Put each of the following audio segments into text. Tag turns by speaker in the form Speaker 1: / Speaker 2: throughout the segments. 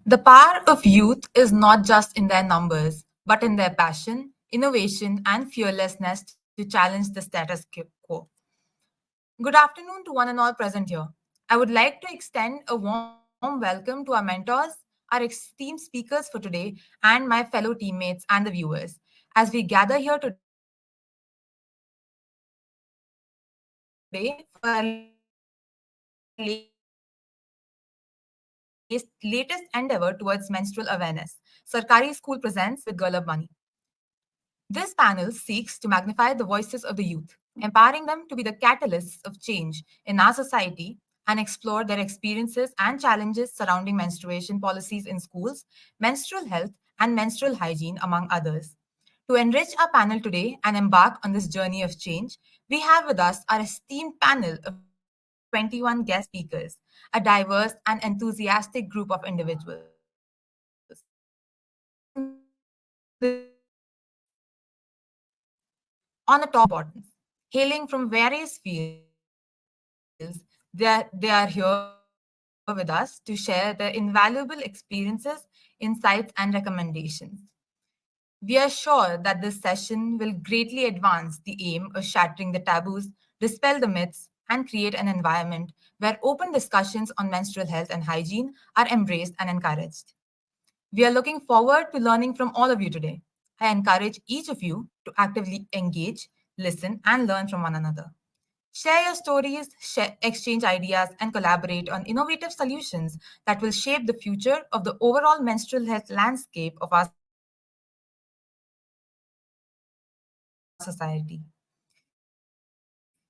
Speaker 1: The power of youth is not just in their numbers, but in their passion, innovation, and fearlessness to challenge the status quo. Good afternoon to one and all present here. I would like to extend a warm welcome to our mentors, our esteemed speakers for today, and my fellow teammates and the viewers. As we gather here today for our latest endeavor towards menstrual awareness, Sarkari School presents with GirlUp, India's latest endeavor towards menstrual awareness. Sarkari School presents with GirlUp Money. This panel seeks to magnify the voices of the youth, empowering them to be the catalysts of change in our society and explore their experiences and challenges surrounding menstruation policies in schools, menstrual health, and menstrual hygiene, among others. To enrich our panel today and embark on this journey of change, we have with us our esteemed panel of 21 guest speakers, a diverse and enthusiastic group of individuals. On a top of this list, we have the most distinguished guests of importance. Hailing from various fields, they are here with us to share their invaluable experiences, insights, and recommendations. We are sure that this session will greatly advance the aim of shattering the taboos, dispel the myths, and create an environment where open discussions on menstrual health and hygiene are embraced and encouraged. We are looking forward to learning from all of you today. I encourage each of you to actively engage, listen, and learn from one another. Share your stories, exchange ideas, and collaborate on innovative solutions that will shape the future of the overall menstrual health landscape of our society.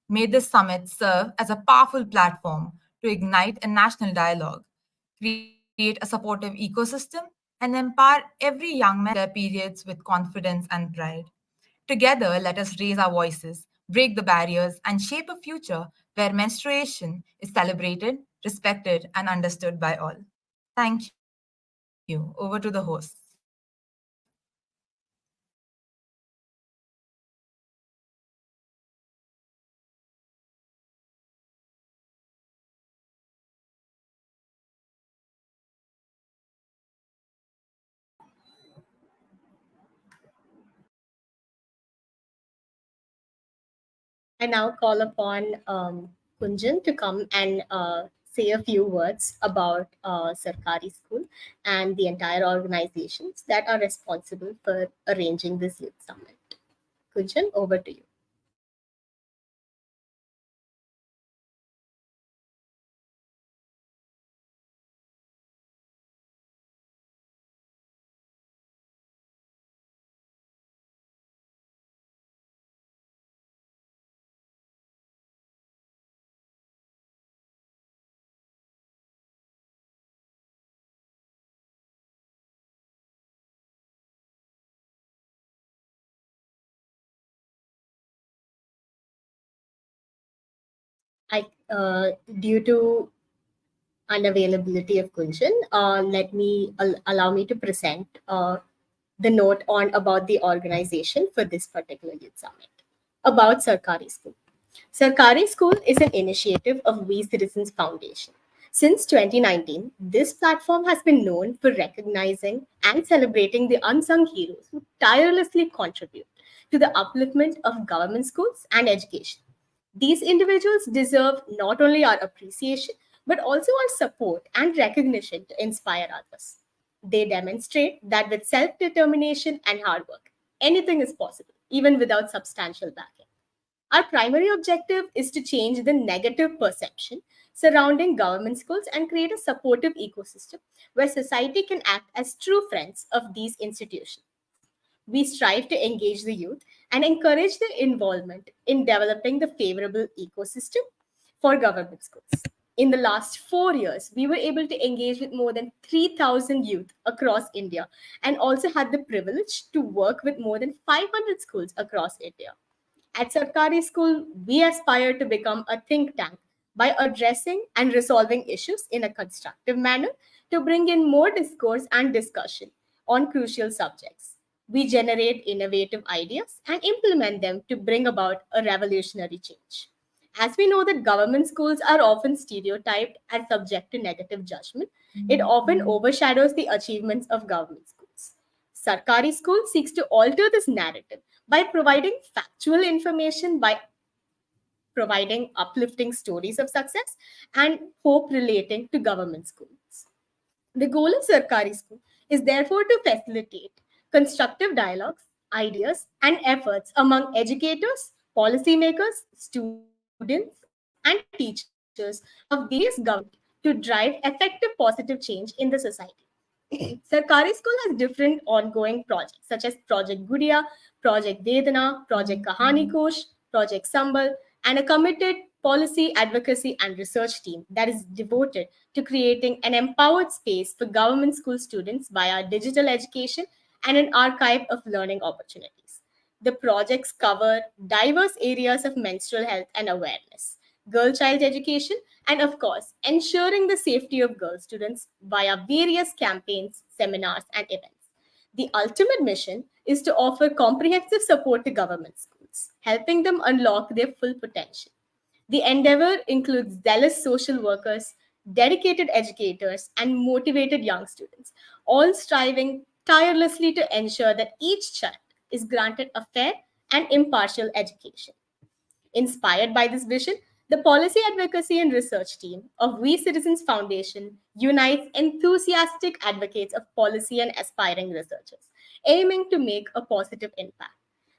Speaker 1: May this summit serve as a powerful platform to ignite a national dialogue, create a supportive ecosystem, and empower every young man to share periods with confidence and pride. Together, let us raise our voices, break the barriers, and shape a future where menstruation is celebrated, respected, and understood by all. Thank you. Over to the host.
Speaker 2: I now call upon Kunjan to come and say a few words about Sarkari School and the entire organizations that are responsible for arranging this youth summit. Kunjan, over to you. I, due to unavailability of Kunjan, allow me to present the note on about the organization for this particular youth summit. About Sarkari School. Sarkari School is an initiative of We Citizens Foundation. Since 2019, this platform has been known for recognizing and celebrating the unsung heroes who tirelessly contribute to the upliftment of government schools and education. These individuals deserve not only our appreciation, but also our support and recognition to inspire others. They demonstrate that with self determination and hard work, anything is possible, even without substantial backing. Our primary objective is to change the negative perception surrounding government schools and create a supportive ecosystem where society can act as true friends of these institutions. We strive to engage the youth and encourage their involvement in developing the favorable ecosystem for government schools. In the last 4 years, we were able to engage with more than 3,000 youth across India and also had the privilege to work with more than 500 schools across India. At Sarkari School, we aspire to become a think tank by addressing and resolving issues in a constructive manner to bring in more discourse and discussion on crucial subjects. We generate innovative ideas and implement them to bring about a revolutionary change. As we know that government schools are often stereotyped and subject to negative judgment, it often overshadows the achievements of government schools. Sarkari school seeks to alter this narrative by providing factual information, by providing uplifting stories of success and hope relating to government schools. The goal of Sarkari school is therefore to facilitate constructive dialogues, ideas, and efforts among educators, policymakers, students, and teachers of various government to drive effective positive change in the society. Sarkari school has different ongoing projects such as Project Gudiya, Project Vedana, Project Kahani Kosh, Project Sambal, and a committed policy advocacy and research team that is devoted to creating an empowered space for government school students via digital education and an archive of learning opportunities. The projects cover diverse areas of menstrual health and awareness, girl child education, and of course, ensuring the safety of girl students via various campaigns, seminars, and events. The ultimate mission is to offer comprehensive support to government schools, helping them unlock their full potential. The endeavor includes zealous social workers, dedicated educators, and motivated young students, all striving tirelessly to ensure that each child is granted a fair and impartial education. Inspired by this vision, the Policy Advocacy and Research team of We Citizens Foundation unites enthusiastic advocates of policy and aspiring researchers, aiming to make a positive impact.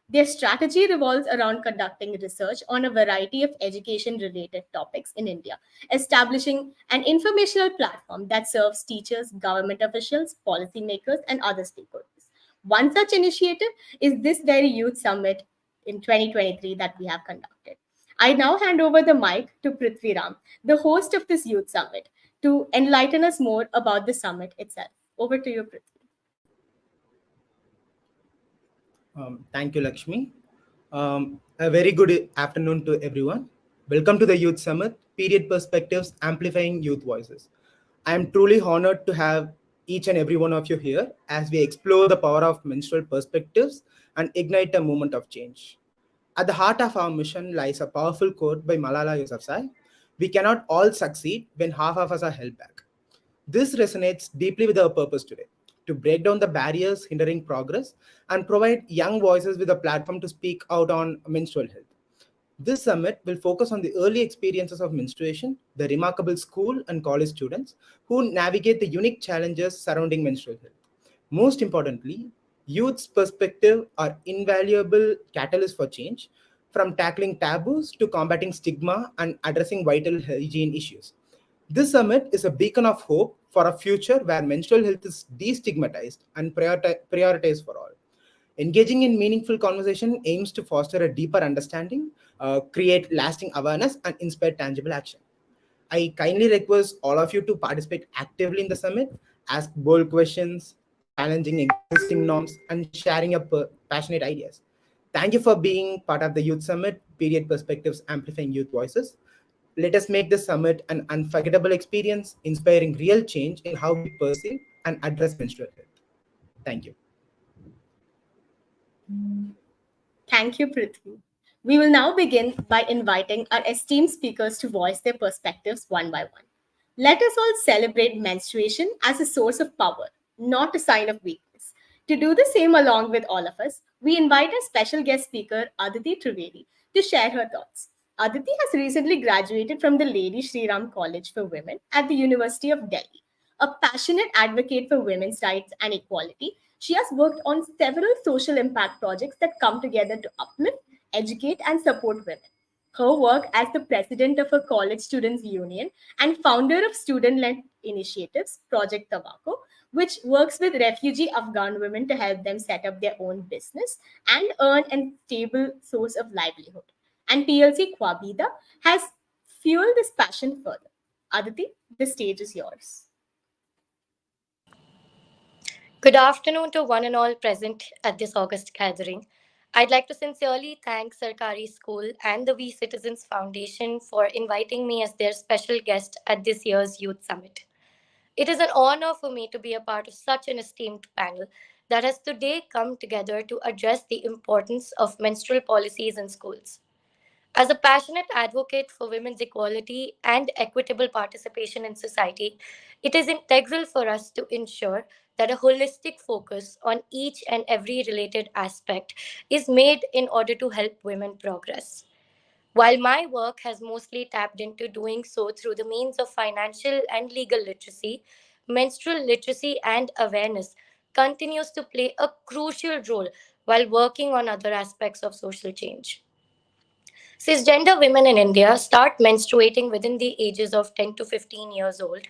Speaker 2: Their strategy revolves around conducting research on a variety of education related topics in India, establishing an informational platform that serves teachers, government officials, policymakers, and other stakeholders. One such initiative is this very youth summit in 2023 that we have conducted. I now hand over the mic to Prithviram, the host of this youth summit, to enlighten us more about the summit itself. Over to you, Prithvi.
Speaker 3: Thank you, Lakshmi. A very good afternoon to everyone. Welcome to the Youth Summit, Period Perspectives Amplifying Youth Voices. I am truly honored to have each and every one of you here as we explore the power of menstrual perspectives and ignite a movement of change. At the heart of our mission lies a powerful quote by Malala Yousafzai: "We cannot all succeed when half of us are held back." This resonates deeply with our purpose today: to break down the barriers hindering progress and provide young voices with a platform to speak out on menstrual health. This summit will focus on the early experiences of menstruation, the remarkable school and college students who navigate the unique challenges surrounding menstrual health. Most importantly, youth's perspective are invaluable catalysts for change, from tackling taboos to combating stigma and addressing vital hygiene issues. This summit is a beacon of hope for a future where menstrual health is destigmatized and prioritized for all. Engaging in meaningful conversation aims to foster a deeper understanding, create lasting awareness, and inspire tangible action. I kindly request all of you to participate actively in the summit, ask bold questions, challenging existing norms, and sharing your passionate ideas. Thank you for being part of the Youth Summit, Period Perspectives Amplifying Youth Voices. Let us make this summit an unforgettable experience, inspiring real change in how we perceive and address menstrual health. Thank you.
Speaker 2: Thank you, Prithvi. We will now begin by inviting our esteemed speakers to voice their perspectives one by one. Let us all celebrate menstruation as a source of power, not a sign of weakness. To do the same along with all of us, we invite our special guest speaker, Aditi Trivedy, to share her thoughts. Aditi has recently graduated from the Lady Shri Ram College for Women at the University of Delhi. A passionate advocate for women's rights and equality, she has worked on several social impact projects that come together to uplift, educate, and support women. Her work as the president of a college students' union and founder of student led initiatives, Project Tobacco, which works with refugee Afghan women to help them set up their own business and earn a stable source of livelihood. And PLC Khwabeeda has fueled this passion further. Aditi, the stage is yours.
Speaker 4: Good afternoon to one and all present at this August gathering. I'd like to sincerely thank Sarkari School and the We Citizens Foundation for inviting me as their special guest at this year's Youth Summit. It is an honor for me to be a part of such an esteemed panel that has today come together to address the importance of menstrual policies in schools. As a passionate advocate for women's equality and equitable participation in society, it is integral for us to ensure that a holistic focus on each and every related aspect is made in order to help women progress. While my work has mostly tapped into doing so through the means of financial and legal literacy, menstrual literacy and awareness continues to play a crucial role while working on other aspects of social change. Cisgender women in India start menstruating within the ages of 10 to 15 years old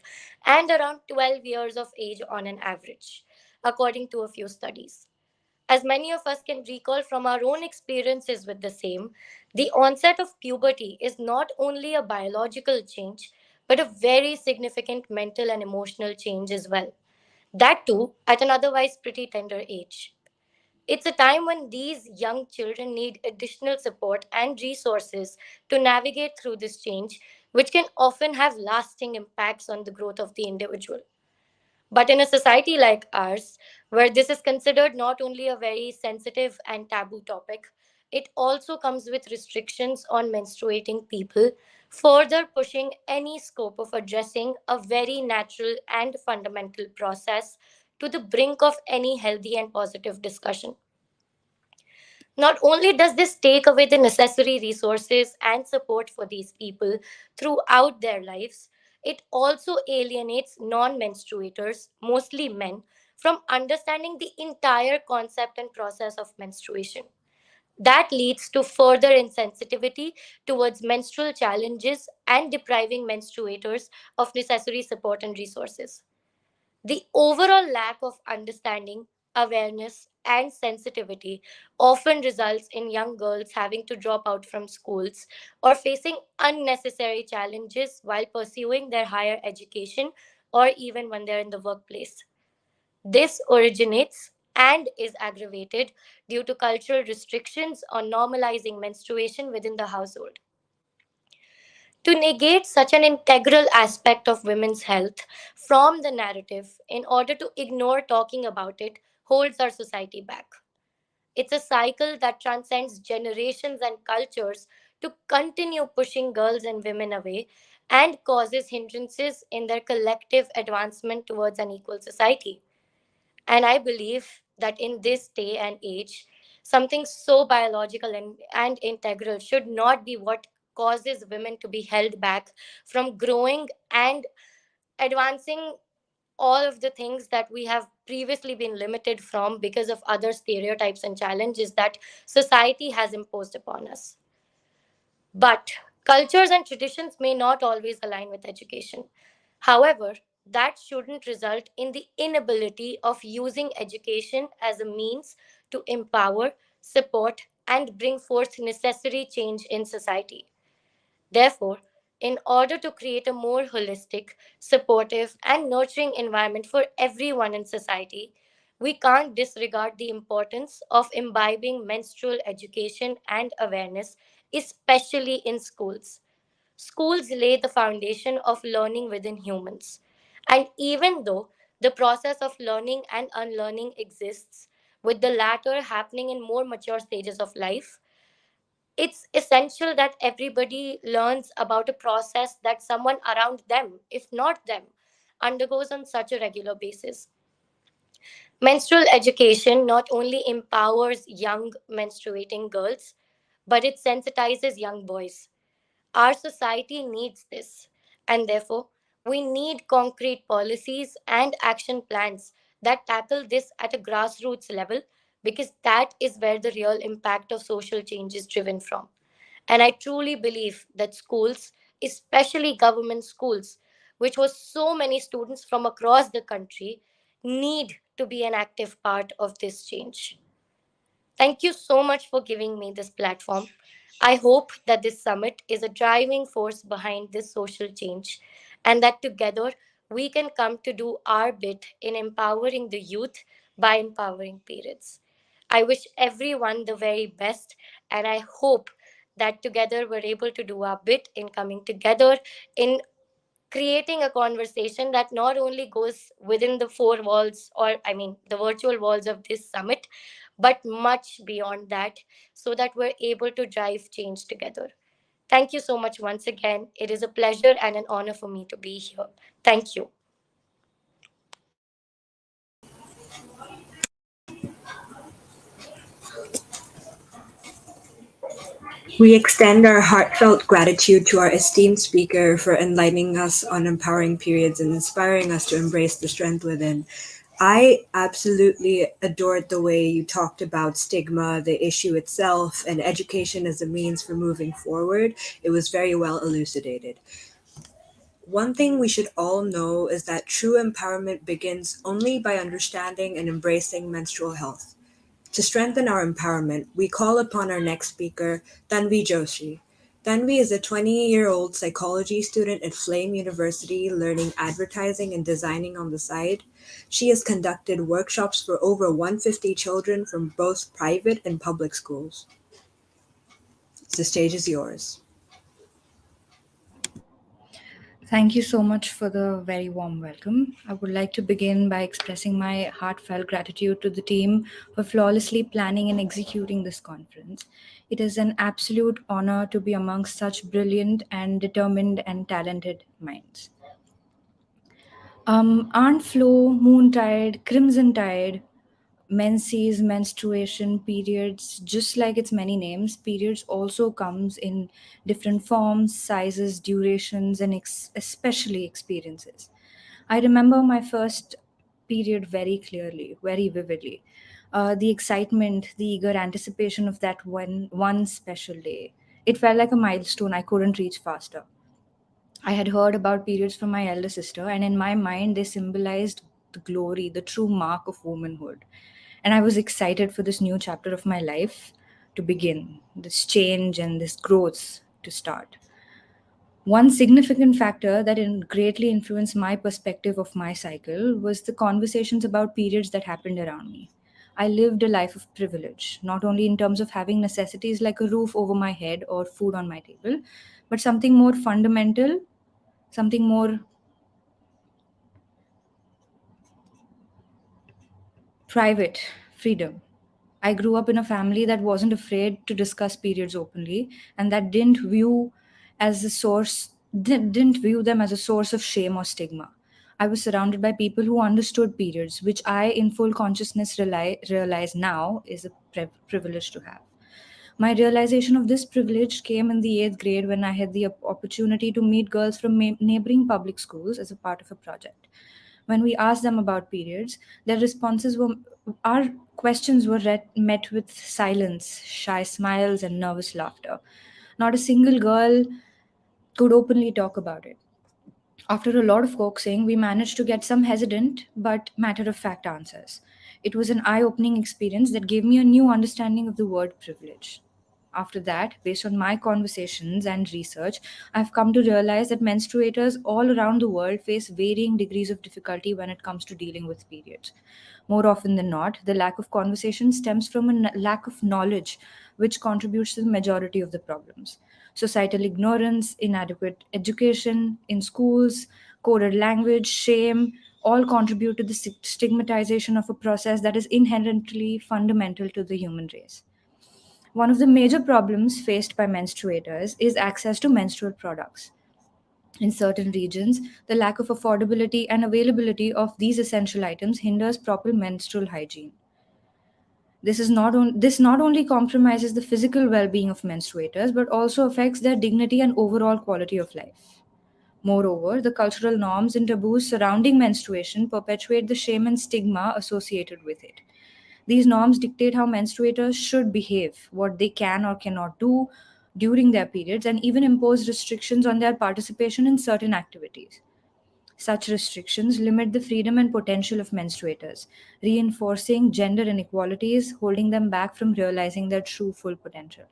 Speaker 4: and around 12 years of age on an average, according to a few studies. As many of us can recall from our own experiences with the same, the onset of puberty is not only a biological change, but a very significant mental and emotional change as well. That too, at an otherwise pretty tender age. It's a time when these young children need additional support and resources to navigate through this change, which can often have lasting impacts on the growth of the individual. But in a society like ours, where this is considered not only a very sensitive and taboo topic, it also comes with restrictions on menstruating people, further pushing any scope of addressing a very natural and fundamental process to the brink of any healthy and positive discussion. Not only does this take away the necessary resources and support for these people throughout their lives, it also alienates non menstruators, mostly men, from understanding the entire concept and process of menstruation. That leads to further insensitivity towards menstrual challenges and depriving menstruators of necessary support and resources. The overall lack of understanding, awareness, and sensitivity often results in young girls having to drop out from schools or facing unnecessary challenges while pursuing their higher education or even when they're in the workplace. This originates and is aggravated due to cultural restrictions on normalizing menstruation within the household. To negate such an integral aspect of women's health from the narrative in order to ignore talking about it holds our society back. It's a cycle that transcends generations and cultures to continue pushing girls and women away and causes hindrances in their collective advancement towards an equal society. And I believe that in this day and age, something so biological and integral should not be what causes women to be held back from growing and advancing all of the things that we have previously been limited from because of other stereotypes and challenges that society has imposed upon us. But cultures and traditions may not always align with education. However, that shouldn't result in the inability of using education as a means to empower, support, and bring forth necessary change in society. Therefore, in order to create a more holistic, supportive, and nurturing environment for everyone in society, we can't disregard the importance of imbibing menstrual education and awareness, especially in schools. Schools lay the foundation of learning within humans. And even though the process of learning and unlearning exists, with the latter happening in more mature stages of life, it's essential that everybody learns about a process that someone around them, if not them, undergoes on such a regular basis. Menstrual education not only empowers young menstruating girls, but it sensitizes young boys. Our society needs this, and therefore, we need concrete policies and action plans that tackle this at a grassroots level because that is where the real impact of social change is driven from. And I truly believe that schools, especially government schools, which host so many students from across the country, need to be an active part of this change. Thank you so much for giving me this platform. I hope that this summit is a driving force behind this social change and that together we can come to do our bit in empowering the youth by empowering parents. I wish everyone the very best and I hope that together we're able to do our bit in coming together in creating a conversation that not only goes within the four walls or the virtual walls of this summit but much beyond that so that we're able to drive change together. Thank you so much once again. It is a pleasure and an honor for me to be here. Thank you.
Speaker 5: We extend our heartfelt gratitude to our esteemed speaker for enlightening us on empowering periods and inspiring us to embrace the strength within. I absolutely adored the way you talked about stigma, the issue itself, and education as a means for moving forward. It was very well elucidated. One thing we should all know is that true empowerment begins only by understanding and embracing menstrual health. To strengthen our empowerment, we call upon our next speaker, Tanvi Joshi. Tanvi is a 20-year-old psychology student at Flame University learning advertising and designing on the side. She has conducted workshops for over 150 children from both private and public schools. The stage is yours.
Speaker 6: Thank you so much for the very warm welcome. I would like to begin by expressing my heartfelt gratitude to the team for flawlessly planning and executing this conference. It is an absolute honor to be amongst such brilliant and determined and talented minds. Aunt Flo, Moontide, Crimson Tide, menses, menstruation, periods, just like its many names, periods also comes in different forms, sizes, durations, and especially experiences. I remember my first period very clearly, very vividly. The excitement, the eager anticipation of that one special day. It felt like a milestone I couldn't reach faster. I had heard about periods from my elder sister, and in my mind, they symbolized the glory, the true mark of womanhood. And I was excited for this new chapter of my life to begin, this change and this growth to start. One significant factor that greatly influenced my perspective of my cycle was the conversations about periods that happened around me. I lived a life of privilege, not only in terms of having necessities like a roof over my head or food on my table, but something more fundamental, something more private, freedom. I grew up in a family that wasn't afraid to discuss periods openly and that didn't view them as a source of shame or stigma. I was surrounded by people who understood periods, which I, in full consciousness, realize now is a privilege to have. My realization of this privilege came in the eighth grade when I had the opportunity to meet girls from neighboring public schools as a part of a project. When we asked them about periods, their responses were our questions were met with silence, shy smiles, and nervous laughter. Not a single girl could openly talk about it. After a lot of coaxing, we managed to get some hesitant but matter of fact answers. It was an eye opening experience that gave me a new understanding of the word privilege. After that, based on my conversations and research, I've come to realize that menstruators all around the world face varying degrees of difficulty when it comes to dealing with periods. More often than not, the lack of conversation stems from a lack of knowledge, which contributes to the majority of the problems. Societal ignorance, inadequate education in schools, coded language, shame all contribute to the stigmatization of a process that is inherently fundamental to the human race. One of the major problems faced by menstruators is access to menstrual products. In certain regions, the lack of affordability and availability of these essential items hinders proper menstrual hygiene. This not only compromises the physical well-being of menstruators but also affects their dignity and overall quality of life. Moreover, the cultural norms and taboos surrounding menstruation perpetuate the shame and stigma associated with it. These norms dictate how menstruators should behave, what they can or cannot do during their periods, and even impose restrictions on their participation in certain activities. Such restrictions limit the freedom and potential of menstruators, reinforcing gender inequalities, holding them back from realizing their true full potential.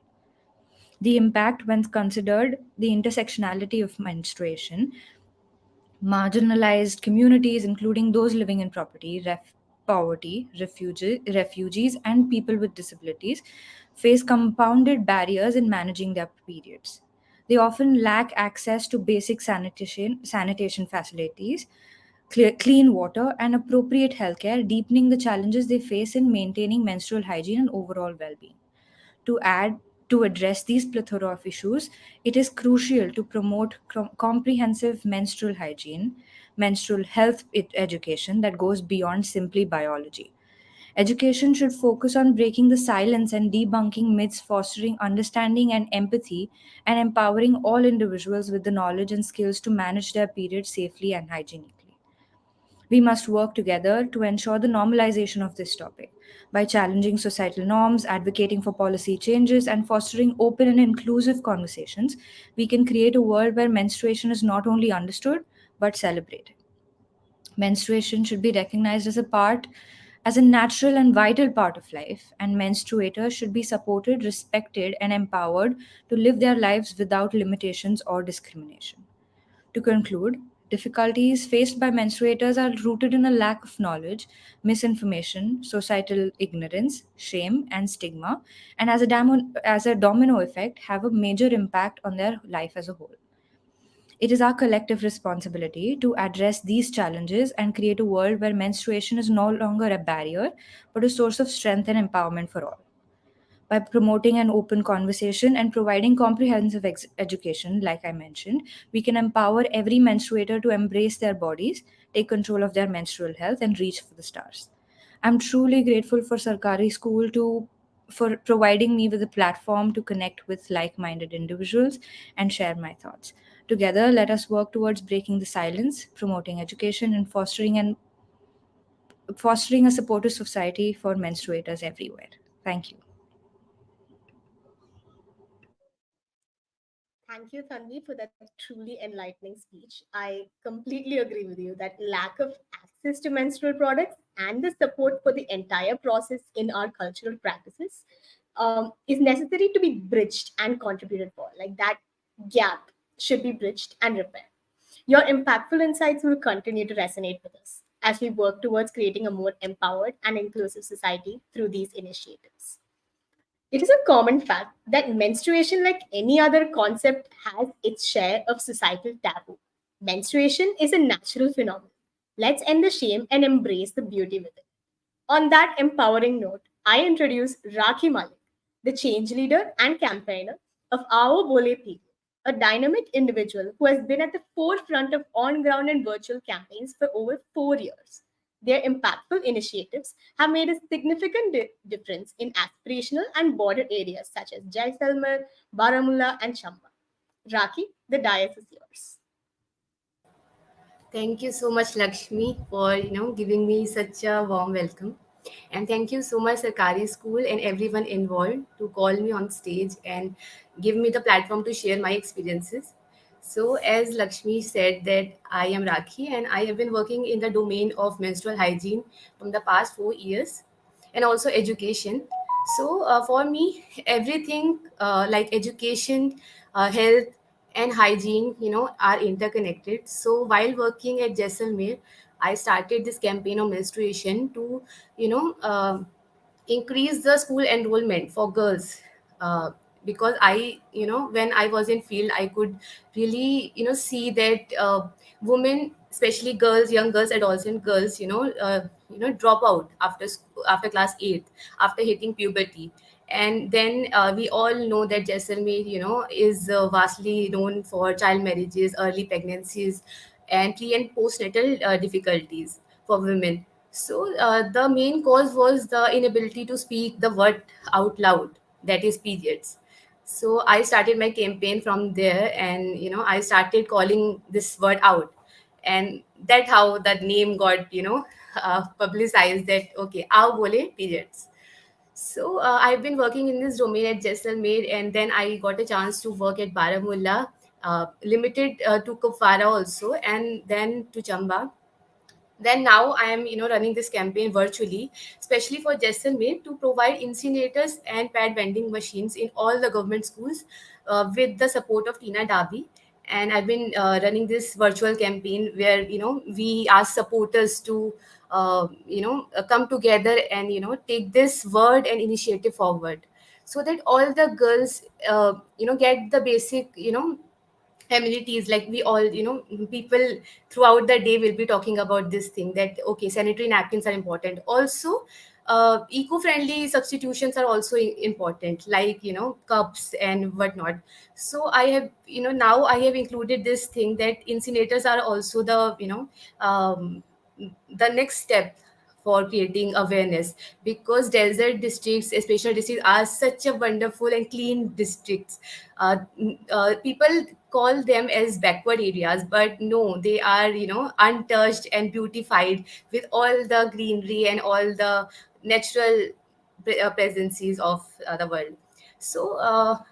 Speaker 6: The impact, when considered the intersectionality of menstruation, marginalized communities, including those living in poverty, refugees, and people with disabilities, face compounded barriers in managing their periods. They often lack access to basic sanitation facilities, clean water, and appropriate healthcare, deepening the challenges they face in maintaining menstrual hygiene and overall well being. To add To address these plethora of issues, it is crucial to promote comprehensive menstrual hygiene, menstrual health education that goes beyond simply biology. Education should focus on breaking the silence and debunking myths, fostering understanding and empathy, and empowering all individuals with the knowledge and skills to manage their period safely and hygienically. We must work together to ensure the normalization of this topic. By challenging societal norms, advocating for policy changes, and fostering open and inclusive conversations, we can create a world where menstruation is not only understood but celebrated. Menstruation should be recognized as a natural and vital part of life, and menstruators should be supported, respected, and empowered to live their lives without limitations or discrimination. To conclude, difficulties faced by menstruators are rooted in a lack of knowledge, misinformation, societal ignorance, shame, and stigma, and as a domino effect, have a major impact on their life as a whole. It is our collective responsibility to address these challenges and create a world where menstruation is no longer a barrier, but a source of strength and empowerment for all. By promoting an open conversation and providing comprehensive education, like I mentioned, we can empower every menstruator to embrace their bodies, take control of their menstrual health, and reach for the stars. I'm truly grateful for Sarkari School for providing me with a platform to connect with like-minded individuals and share my thoughts. Together, let us work towards breaking the silence, promoting education, and fostering a supportive society for menstruators everywhere. Thank you.
Speaker 2: Thank you, Tanvi, for that truly enlightening speech. I completely agree with you that lack of access to menstrual products and the support for the entire process in our cultural practices is necessary to be bridged and contributed for. Like that gap should be bridged and repaired. Your impactful insights will continue to resonate with us as we work towards creating a more empowered and inclusive society through these initiatives. It is a common fact that menstruation, like any other concept, has its share of societal taboo. Menstruation is a natural phenomenon. Let's end the shame and embrace the beauty with it. On that empowering note, I introduce Rakhi Malik, the change leader and campaigner of our Bole people, a dynamic individual who has been at the forefront of on ground and virtual campaigns for over 4 years. Their impactful initiatives have made a significant difference in aspirational and border areas such as Jayssell, Baramulla, and Chamba. Rakhi, the dais is yours.
Speaker 7: Thank you so much, Lakshmi, for giving me such a warm welcome. And thank you so much, Sarkari School and everyone involved to call me on stage and give me the platform to share my experiences. So, as Lakshmi said, that I am Rakhi and I have been working in the domain of menstrual hygiene from the past 4 years and also education. So, for me, everything like education, health, and hygiene, are interconnected. So, while working at Jayssell, I started this campaign of menstruation to, you know, increase the school enrollment for girls. Because when I was in field, I could really, see that women, especially girls, young girls, adolescent girls, drop out after after class 8, after hitting puberty. And then we all know that Jaisalmer, is vastly known for child marriages, early pregnancies, and pre and postnatal difficulties for women. So the main cause was the inability to speak the word out loud, that is periods. So I started my campaign from there, and I started calling this word out, and that how that name got publicized, that okay, aao bole periods. So I've been working in this domain at Jaisalmer, and then I got a chance to work at Baramulla, limited to Kupwara also, and then to Chamba. Then now I am running this campaign virtually, especially for Jaisalmer, to provide incinerators and pad vending machines in all the government schools with the support of Tina Dabi. And I've been running this virtual campaign where we ask supporters to come together and take this word and initiative forward, so that all the girls get the basic amenities. Like we all, people throughout the day will be talking about this thing, that okay, sanitary napkins are important. Also, eco-friendly substitutions are also important, like cups and whatnot. So I have, now I have included this thing that incinerators are also the the next step for creating awareness, because desert districts, especially districts, are such a wonderful and clean districts. People call them as backward areas, but no, they are untouched and beautified with all the greenery and all the natural presences of the world. So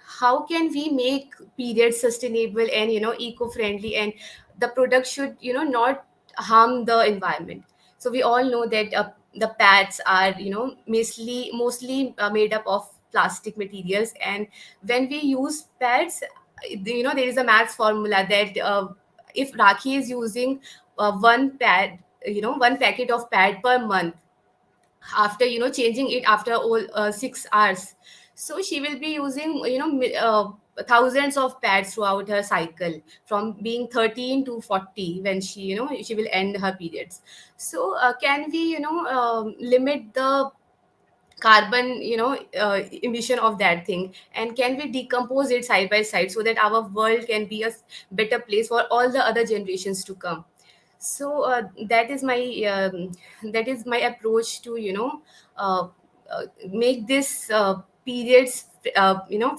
Speaker 7: how can we make periods sustainable and eco-friendly, and the product should not harm the environment? So we all know that the pads are mostly made up of plastic materials, and when we use pads, there is a math formula that if Rakhi is using one pad, one packet of pad per month, after changing it after all 6 hours, so she will be using thousands of pads throughout her cycle, from being 13 to 40, when she will end her periods. So can we limit the carbon emission of that thing, and can we decompose it side by side, so that our world can be a better place for all the other generations to come? So that is my approach to uh, make this periods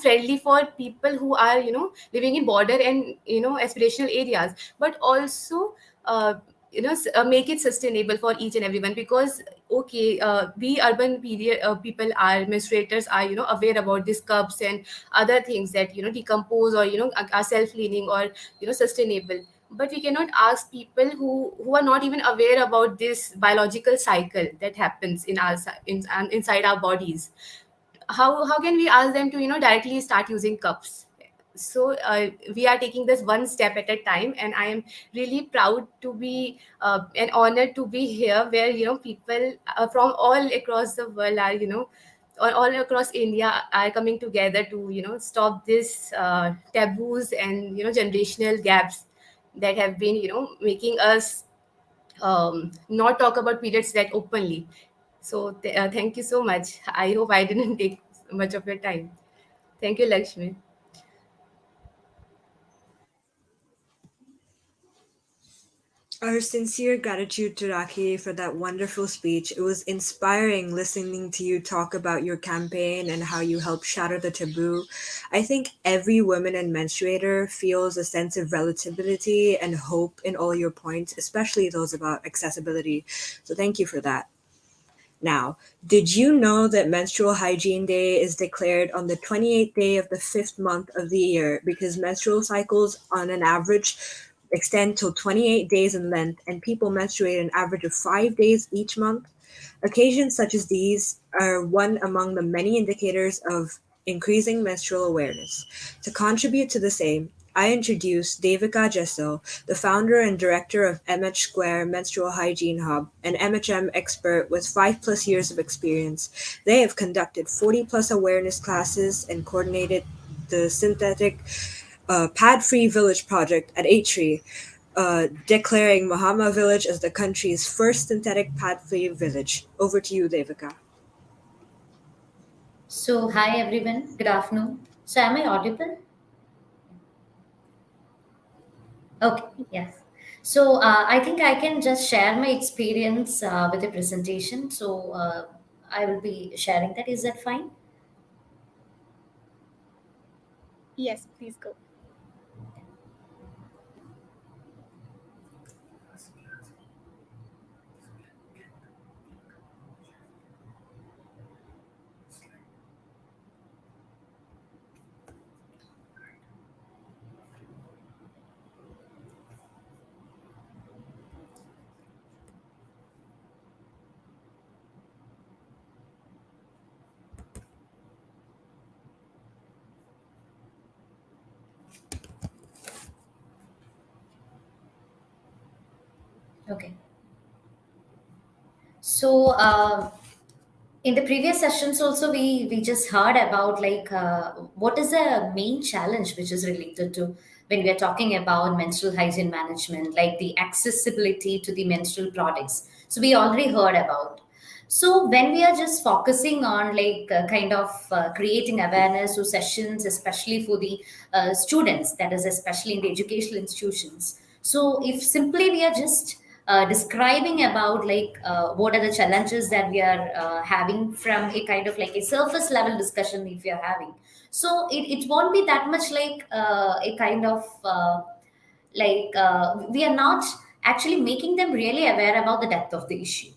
Speaker 7: friendly for people who are living in border and aspirational areas, but also make it sustainable for each and everyone. Because okay, we urban period people are menstruators are aware about these cups and other things that decompose, or are self cleaning, or sustainable, but we cannot ask people who are not even aware about this biological cycle that happens in our inside our bodies. How can we ask them to directly start using cups? So we are taking this one step at a time, and I am really proud to be and honored to be here, where people from all across the world are all across India are coming together to stop this taboos and generational gaps that have been making us not talk about periods that openly. So thank you so much. I hope I didn't take much of your time. Thank you, Lakshmi.
Speaker 5: Our sincere gratitude to Rakhi for that wonderful speech. It was inspiring listening to you talk about your campaign and how you help shatter the taboo. I think every woman and menstruator feels a sense of relativity and hope in all your points, especially those about accessibility. So thank you for that. Now, did you know that Menstrual Hygiene Day is declared on the 28th day of the fifth month of the year because menstrual cycles, on an average, extend till 28 days in length, and people menstruate an average of 5 days each month? Occasions such as these are one among the many indicators of increasing menstrual awareness. To contribute to the same, I introduce Devika Jayssell, the founder and director of MH Square Menstrual Hygiene Hub, an MHM expert with 5+ years of experience. They have conducted 40+ awareness classes and coordinated the synthetic pad-free village project at Atri, declaring Mahama village as the country's first synthetic pad-free village. Over to you, Devika.
Speaker 8: So, hi everyone, good afternoon. So, am I audible? Okay, yes. So, I think I can just share my experience with the presentation. So, I will be sharing that. Is that fine?
Speaker 2: Yes, please go.
Speaker 8: Okay. So, in the previous sessions also we just heard about like what is the main challenge which is related to when we are talking about menstrual hygiene management, like the accessibility to the menstrual products. So we already heard about. So when we are just focusing on like kind of creating awareness or sessions, especially for the students, that is especially in the educational institutions. So if simply we are just describing about like what are the challenges that we are having from a kind of like a surface level discussion, if we are having, so it won't be that much like a kind of we are not actually making them really aware about the depth of the issue.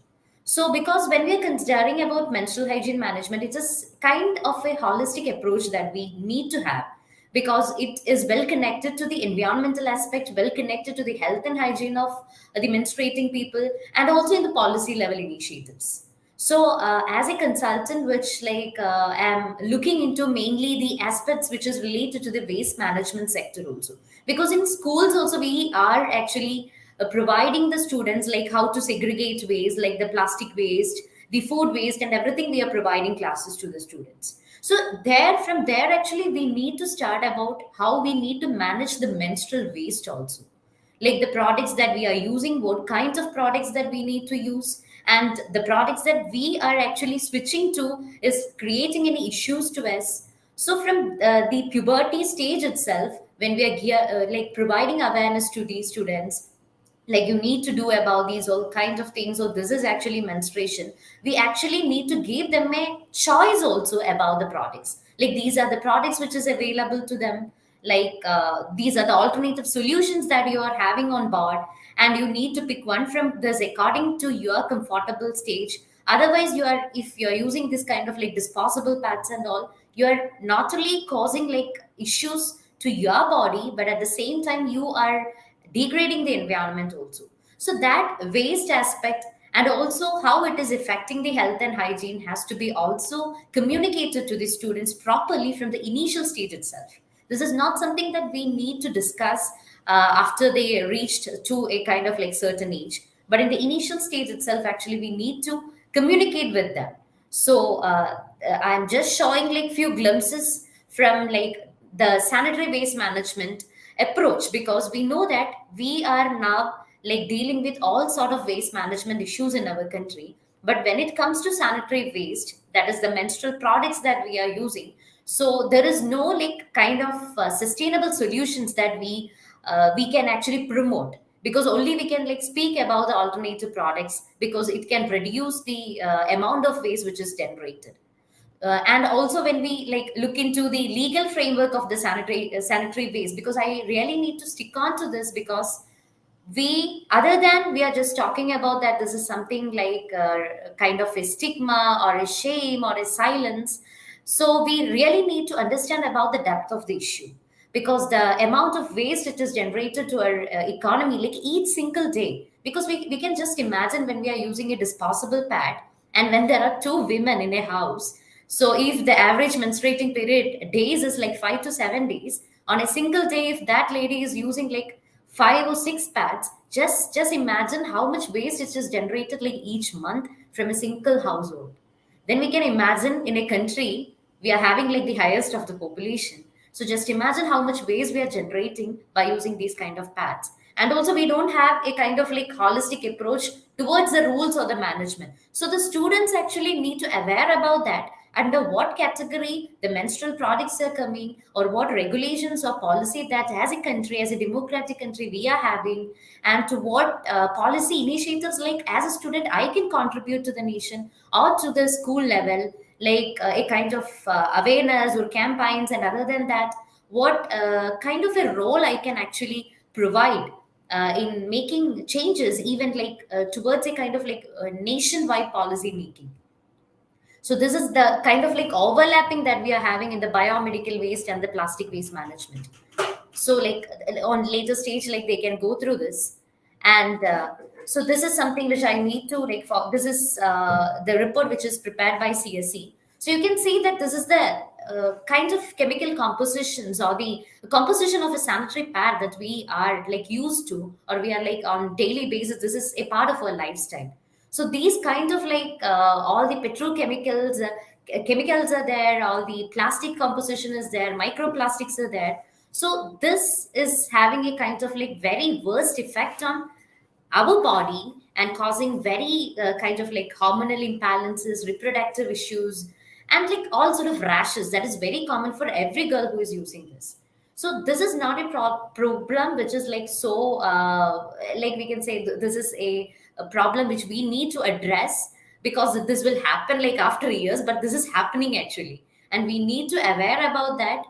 Speaker 8: So because when we are considering about menstrual hygiene management, it's a kind of a holistic approach that we need to have, because it is well connected to the environmental aspect, well connected to the health and hygiene of the menstruating people, and also in the policy level initiatives. So as a consultant, which am looking into mainly the aspects which is related to the waste management sector also, because in schools also we are actually providing the students like how to segregate waste, like the plastic waste, the food waste, and everything. We are providing classes to the students. So there, from there, actually, we need to start about how we need to manage the menstrual waste also, like the products that we are using, what kinds of products that we need to use, and the products that we are actually switching to is creating any issues to us. So from the puberty stage itself, when we are providing awareness to these students, like you need to do about these all kinds of things, or this is actually menstruation, we actually need to give them a choice also about the products, like these are the products which is available to them, these are the alternative solutions that you are having on board, and you need to pick one from this according to your comfortable stage. Otherwise, you are, if you are using this kind of like disposable pads and all, you are not only causing like issues to your body, but at the same time you are degrading the environment also. So that waste aspect, and also how it is affecting the health and hygiene, has to be also communicated to the students properly from the initial stage itself. This is not something that we need to discuss after they reached to a kind of like certain age, but in the initial stage itself, actually we need to communicate with them. So I'm just showing like few glimpses from like the sanitary waste management approach, because we know that we are now like dealing with all sort of waste management issues in our country. But when it comes to sanitary waste, that is the menstrual products that we are using, so there is no like kind of sustainable solutions that we can actually promote, because only we can like speak about the alternative products, because it can reduce the amount of waste which is generated. And also when we like look into the legal framework of the sanitary waste, because I really need to stick on to this, because we, other than we are just talking about that this is something like kind of a stigma or a shame or a silence, so we really need to understand about the depth of the issue, because the amount of waste it is generated to our economy like each single day, because we can just imagine when we are using a disposable pad, and when there are two women in a house, so if the average menstruating period days is like 5 to 7 days, on a single day, if that lady is using like 5 or 6 pads, just imagine how much waste it is generated like each month from a single household. Then we can imagine in a country we are having like the highest of the population. So just imagine how much waste we are generating by using these kind of pads. And also we don't have a kind of like holistic approach towards the rules or the management. So the students actually need to aware about that, under what category the menstrual products are coming, or what regulations or policy that as a country, as a democratic country, we are having, and to what policy initiatives, like as a student I can contribute to the nation or to the school level, a kind of awareness or campaigns, and other than that, what kind of a role I can actually provide in making changes, even towards a kind of like nationwide policy making. So this is the kind of like overlapping that we are having in the biomedical waste and the plastic waste management. So like on later stage, like they can go through this, and so this is something which I need to like. For this is the report which is prepared by CSE. So you can see that this is the kind of chemical compositions, or the composition of a sanitary pad that we are like used to, or we are like on daily basis. This is a part of our lifestyle. So these kind of like all the petrochemicals, chemicals are there, all the plastic composition is there, microplastics are there. So this is having a kind of like very worst effect on our body and causing very kind of like hormonal imbalances, reproductive issues, and like all sort of rashes that is very common for every girl who is using this. So this is not a problem which is like so like we can say this is a problem which we need to address, because this will happen like after years, but this is happening actually, and we need to aware about that.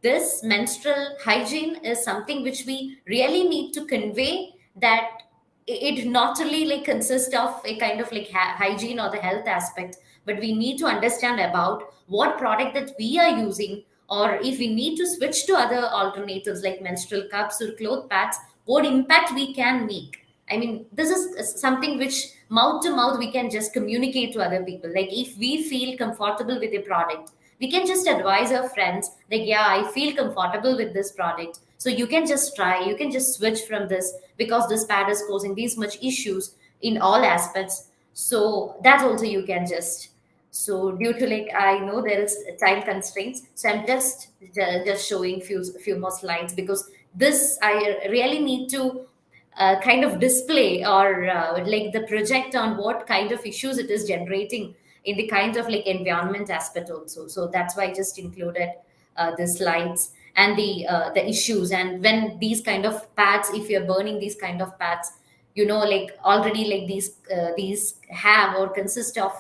Speaker 8: This menstrual hygiene is something which we really need to convey, that it not only like consists of a kind of like hygiene or the health aspect, but we need to understand about what product that we are using, or if we need to switch to other alternatives like menstrual cups or cloth pads, what impact we can make. I mean, this is something which mouth to mouth we can just communicate to other people. Like if we feel comfortable with a product, we can just advise our friends like, yeah, I feel comfortable with this product, so you can just try, you can just switch from this, because this pad is causing these much issues in all aspects. So that also you can just, so due to like I know there is time constraints, so I'm just showing few more slides, because this I really need to kind of display or like the project on what kind of issues it is generating in the kind of like environment aspect also. So that's why I just included the slides and the issues. And when these kind of pads, if you're burning these kind of pads, you know, like already like these have or consist of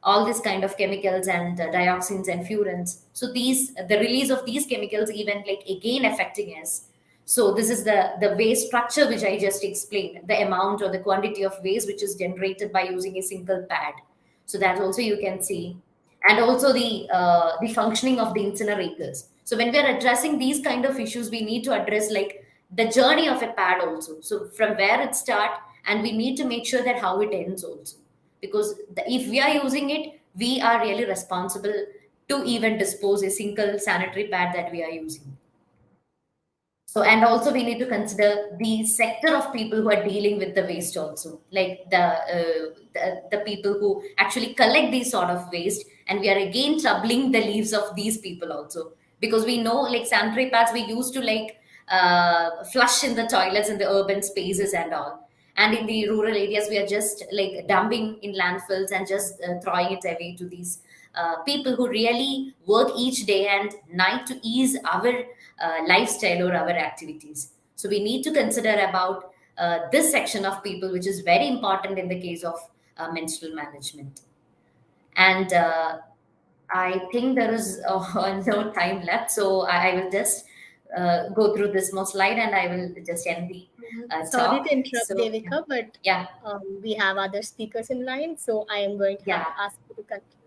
Speaker 8: all this kind of chemicals and dioxins and furans. So these, the release of these chemicals even like again affecting us. So this is the waste structure which I just explained, the amount or the quantity of waste which is generated by using a single pad. So that also you can see. And also the functioning of the incinerators. So when we are addressing these kind of issues, we need to address like the journey of a pad also. So from where it start, and we need to make sure that how it ends also, because if we are using it, we are really responsible to even dispose a single sanitary pad that we are using. So, and also we need to consider the sector of people who are dealing with the waste also, like the people who actually collect these sort of waste, and we are again troubling the lives of these people also, because we know like sanitary pads we used to like flush in the toilets in the urban spaces and all, and in the rural areas we are just like dumping in landfills and just throwing it away to these people who really work each day and night to ease our lifestyle or our activities. So we need to consider about this section of people, which is very important in the case of menstrual management. And I think there is no time left, so I will just go through this more slide, and I will just end the
Speaker 2: Sorry
Speaker 8: talk.
Speaker 2: to interrupt,
Speaker 8: So
Speaker 2: Devika, but
Speaker 8: yeah,
Speaker 2: we have other speakers in line, so I am going to have
Speaker 8: yeah.
Speaker 2: to ask you to continue.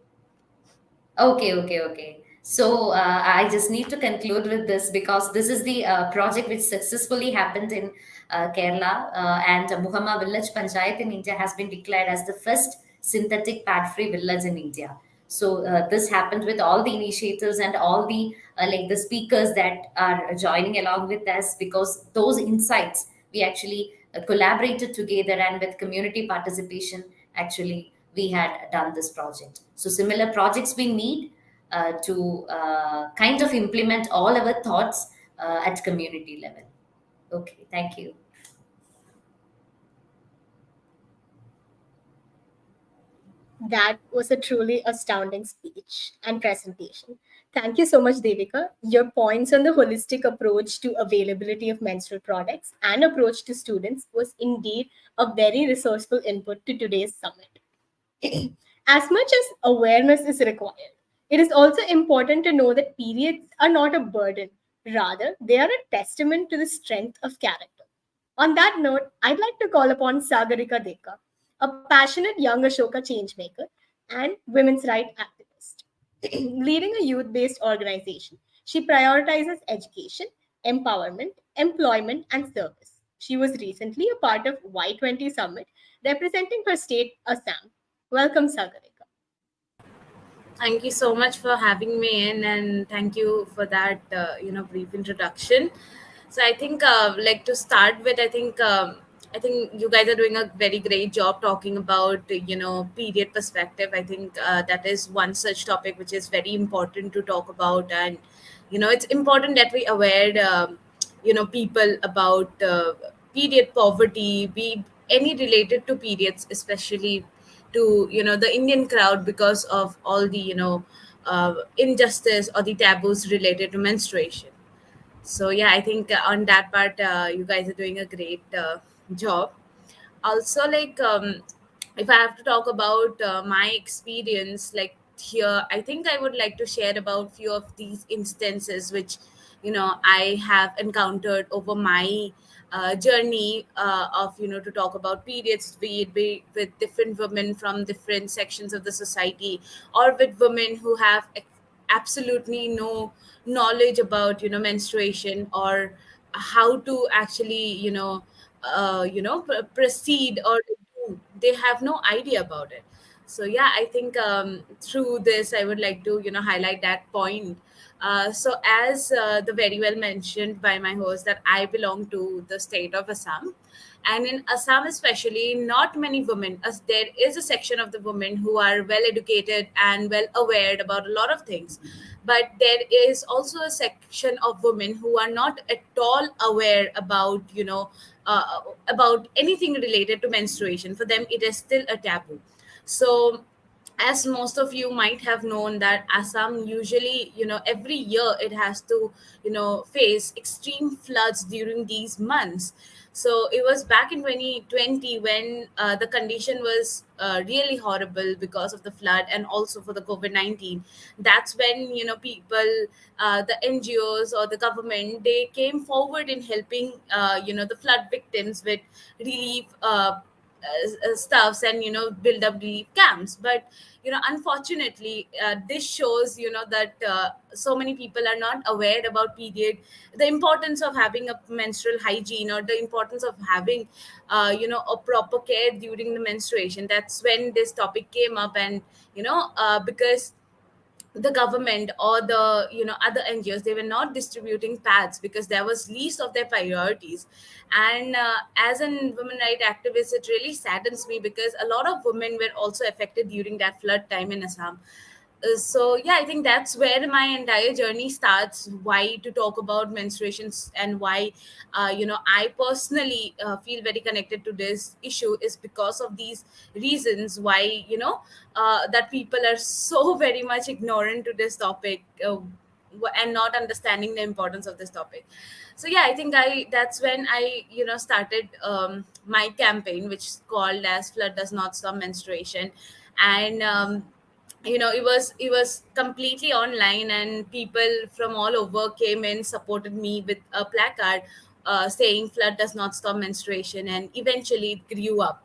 Speaker 8: Okay. So I just need to conclude with this, because this is the project which successfully happened in Kerala, and Muhamma Village Panchayat in India has been declared as the first synthetic pad-free village in India. So this happened with all the initiators and all the like the speakers that are joining along with us, because those insights we actually collaborated together, and with community participation, actually we had done this project. So similar projects we need to kind of implement all our thoughts at community level. Okay, thank you.
Speaker 2: That was a truly astounding speech and presentation. Thank you so much, Devika. Your points on the holistic approach to availability of menstrual products and approach to students was indeed a very resourceful input to today's summit. As much as awareness is required, it is also important to know that periods are not a burden. Rather, they are a testament to the strength of character. On that note, I'd like to call upon Sagarika Deka, a passionate young Ashoka changemaker and women's rights activist. Leading a youth based organization, she prioritizes education, empowerment, employment, and service. She was recently a part of Y20 Summit representing her state, Assam. Welcome, Sagarika.
Speaker 9: Thank you so much for having me in, and thank you for that brief introduction. So I think like to start with, I think you guys are doing a very great job talking about period perspective. I think that is one such topic which is very important to talk about, and it's important that we aware people about period poverty, be any related to periods, especially to the Indian crowd, because of all the injustice or the taboos related to menstruation. So yeah, I think on that part, you guys are doing a great job. Also, like, if I have to talk about my experience, like, here, I think I would like to share about few of these instances which I have encountered over my journey of to talk about periods, be with different women from different sections of the society, or with women who have absolutely no knowledge about menstruation, or how to actually proceed, or do. They have no idea about it. So yeah, I think through this I would like to highlight that point. So as the very well mentioned by my host, that I belong to the state of Assam, and in Assam especially, not many women, as there is a section of the women who are well educated and well aware about a lot of things, but there is also a section of women who are not at all aware about about anything related to menstruation. For them, it is still a taboo. So, as most of you might have known, that Assam usually, every year it has to face extreme floods during these months. So it was back in 2020 when the condition was really horrible because of the flood, and also for the COVID-19. That's when people, the NGOs or the government, they came forward in helping the flood victims with relief stuffs, and build up relief camps. But unfortunately, this shows that so many people are not aware about period, the importance of having a menstrual hygiene, or the importance of having a proper care during the menstruation. That's when this topic came up. And because the government or the other NGOs, they were not distributing pads because that was least of their priorities. And as a women right activist, it really saddens me because a lot of women were also affected during that flood time in Assam. So yeah, I think that's where my entire journey starts, why to talk about menstruations, and why I personally feel very connected to this issue, is because of these reasons, why that people are so very much ignorant to this topic, and not understanding the importance of this topic. So yeah, I think I that's when I started my campaign, which is called as Flood Does Not Stop Menstruation. And it was completely online, and people from all over came in, supported me with a placard saying flood does not stop menstruation, and eventually it grew up.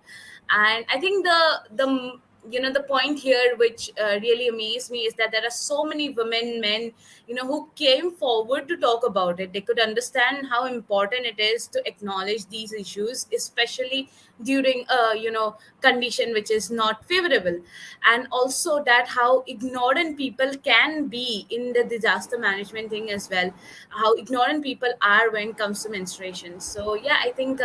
Speaker 9: And I think the point here which really amazed me is that there are so many women, men, who came forward to talk about it. They could understand how important it is to acknowledge these issues, especially during a condition which is not favorable. And also that how ignorant people can be in the disaster management thing as well, how ignorant people are when it comes to menstruation. So yeah, I think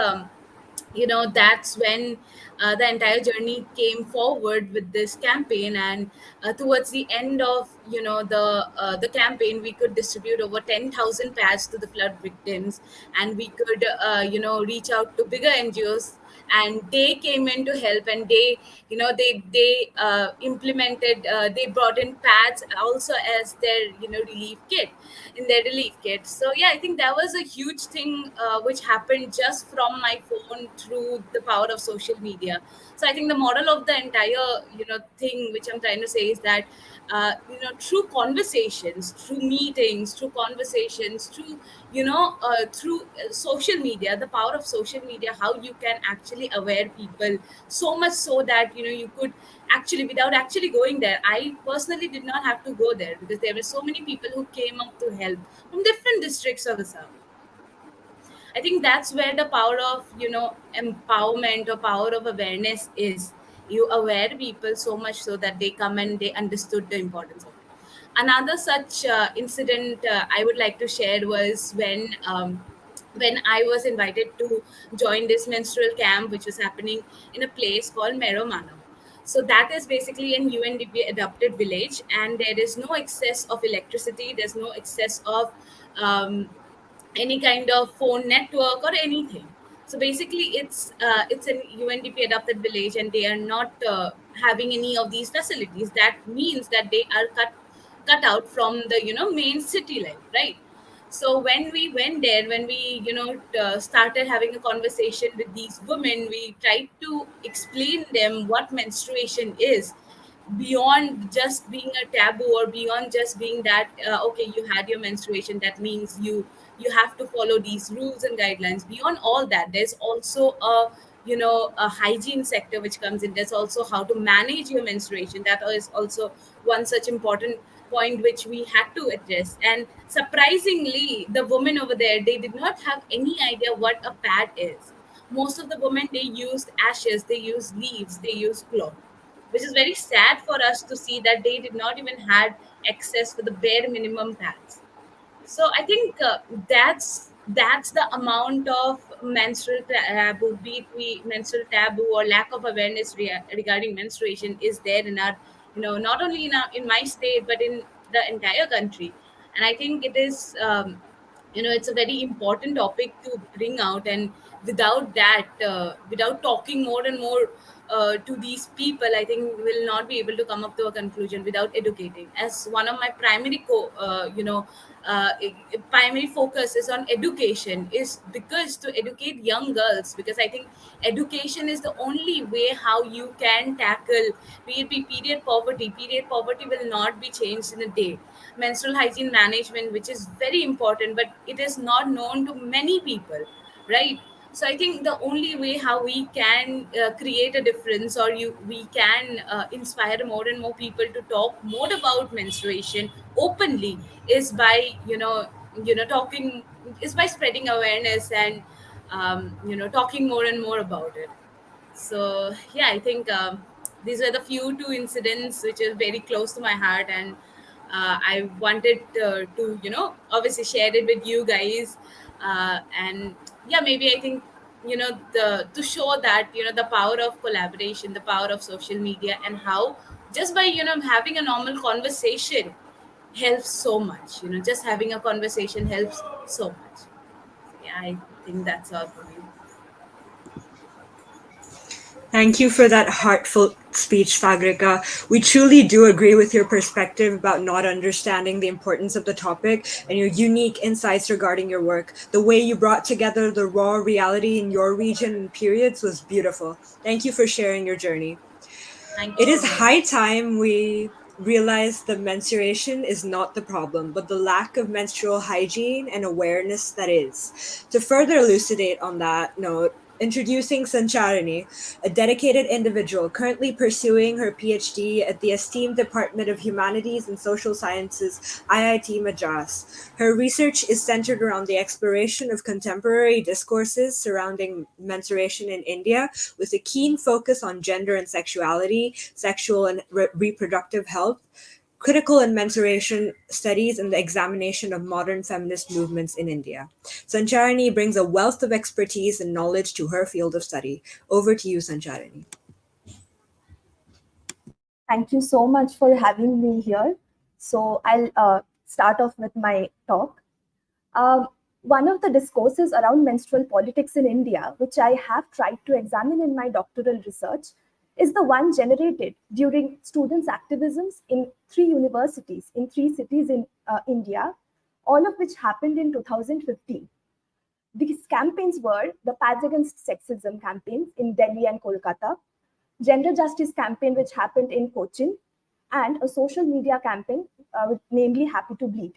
Speaker 9: that's when the entire journey came forward with this campaign. And towards the end of the campaign, we could distribute over 10,000 pads to the flood victims, and we could reach out to bigger NGOs, and they came in to help. And they implemented, they brought in pads also as their relief kit, in their relief kit. So yeah, I think that was a huge thing which happened just from my phone, through the power of social media. So I think the moral of the entire thing which I'm trying to say is that through conversations, through meetings, through conversations, through social media, the power of social media, how you can actually aware people, so much so that you could actually, without actually going there, I personally did not have to go there, because there were so many people who came up to help from different districts of Assam. I think that's where the power of empowerment or power of awareness is. You aware people so much so that they come and they understood the importance of it. Another such incident I would like to share was when I was invited to join this menstrual camp, which was happening in a place called Meromano. So that is basically an UNDP adopted village, and there is no excess of electricity. There's no excess of um, any kind of phone network or anything. So basically, it's an UNDP adopted village, and they are not having any of these facilities. That means that they are cut out from the main city life, right? So when we went there, when we started having a conversation with these women, we tried to explain them what menstruation is, beyond just being a taboo, or beyond just being that okay, you had your menstruation, that means you have to follow these rules and guidelines. Beyond all that, there's also a hygiene sector which comes in. There's also how to manage your menstruation. That is also one such important point which we had to address. And surprisingly, the women over there, they did not have any idea what a pad is. Most of the women, they used ashes, they used leaves, they used cloth, which is very sad for us to see that they did not even had access for the bare minimum pads. So I think that's the amount of menstrual taboo, be it we menstrual taboo or lack of awareness regarding menstruation, is there in our, not only in my state, but in the entire country. And I think it is, it's a very important topic to bring out. And without that, without talking more and more to these people, I think we'll not be able to come up to a conclusion without educating. As one of my primary focus is on education, is because to educate young girls, because I think education is the only way how you can tackle, be it be period poverty. Period poverty will not be changed in a day. Menstrual hygiene management, which is very important, but it is not known to many people, right? So I think the only way how we can create a difference, or we can inspire more and more people to talk more about menstruation openly, is by talking, is by spreading awareness, and talking more and more about it. So yeah, I think these were the few two incidents which are very close to my heart. And I wanted to obviously share it with you guys. And yeah, maybe I think the to show that the power of collaboration, the power of social media, and how just by having a normal conversation helps so much. Just having a conversation helps so much. Yeah, I think that's all for me.
Speaker 5: Thank you for that heartfelt speech, Sagrika. We truly do agree with your perspective about not understanding the importance of the topic and your unique insights regarding your work. The way you brought together the raw reality in your region and periods was beautiful. Thank you for sharing your journey.
Speaker 9: Thank you
Speaker 5: It
Speaker 9: so
Speaker 5: is
Speaker 9: much.
Speaker 5: high time we realize that menstruation is not the problem, but the lack of menstrual hygiene and awareness that is. To further elucidate on that note, introducing Sancharani, a dedicated individual currently pursuing her PhD at the esteemed Department of Humanities and Social Sciences, IIT Madras. Her research is centered around the exploration of contemporary discourses surrounding menstruation in India, with a keen focus on gender and sexuality, sexual and reproductive health, critical and menstruation studies, and the examination of modern feminist movements in India. Sancharani brings a wealth of expertise and knowledge to her field of study. Over to you, Sancharani.
Speaker 10: Thank you so much for having me here. So I'll start off with my talk. One of the discourses around menstrual politics in India, which I have tried to examine in my doctoral research, is the one generated during students' activisms in 3 universities in 3 cities in India, all of which happened in 2015. These campaigns were the Pads Against Sexism campaigns in Delhi and Kolkata, gender justice campaign which happened in Cochin, and a social media campaign, namely Happy to Bleed.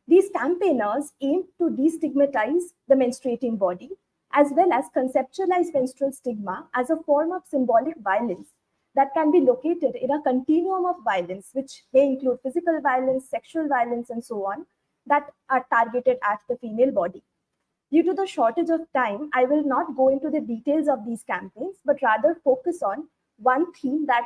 Speaker 10: These campaigners aimed to destigmatize the menstruating body, as well as conceptualize menstrual stigma as a form of symbolic violence that can be located in a continuum of violence, which may include physical violence, sexual violence, and so on, that are targeted at the female body. Due to the shortage of time, I will not go into the details of these campaigns, but rather focus on one theme that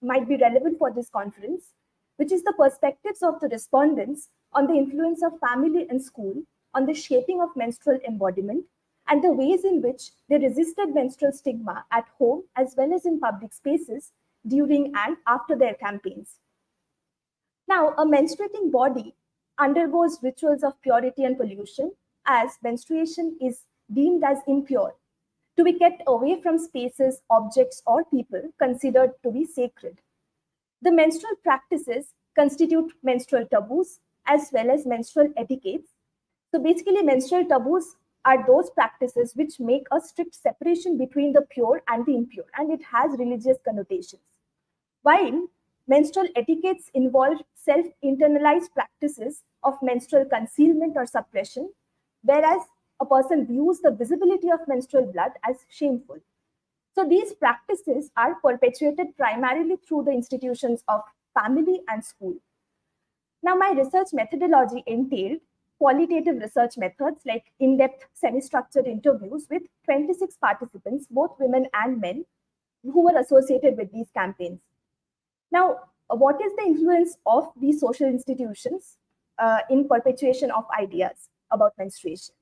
Speaker 10: might be relevant for this conference, which is the perspectives of the respondents on the influence of family and school on the shaping of menstrual embodiment, and the ways in which they resisted menstrual stigma at home as well as in public spaces during and after their campaigns. Now, a menstruating body undergoes rituals of purity and pollution, as menstruation is deemed as impure to be kept away from spaces, objects, or people considered to be sacred. The menstrual practices constitute menstrual taboos as well as menstrual etiquettes. So basically, menstrual taboos are those practices which make a strict separation between the pure and the impure, and it has religious connotations. While menstrual etiquettes involve self internalized practices of menstrual concealment or suppression, whereas a person views the visibility of menstrual blood as shameful. So these practices are perpetuated primarily through the institutions of family and school. Now, my research methodology entailed qualitative research methods like in depth, semi structured interviews with 26 participants, both women and men, who were associated with these campaigns. Now, what is the influence of these social institutions in perpetuation of ideas about menstruation?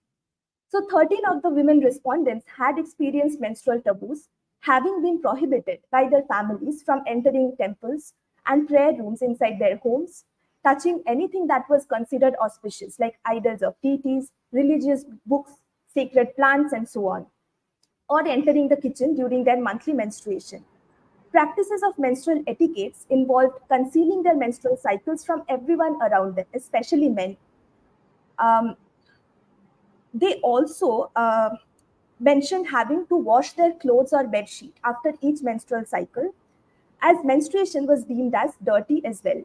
Speaker 10: So, 13 of the women respondents had experienced menstrual taboos, having been prohibited by their families from entering temples and prayer rooms inside their homes, touching anything that was considered auspicious, like idols of deities, religious books, sacred plants, and so on, or entering the kitchen during their monthly menstruation. Practices of menstrual etiquettes involved concealing their menstrual cycles from everyone around them, especially men. Um, they also mentioned having to wash their clothes or bed sheet after each menstrual cycle, as menstruation was deemed as dirty as well.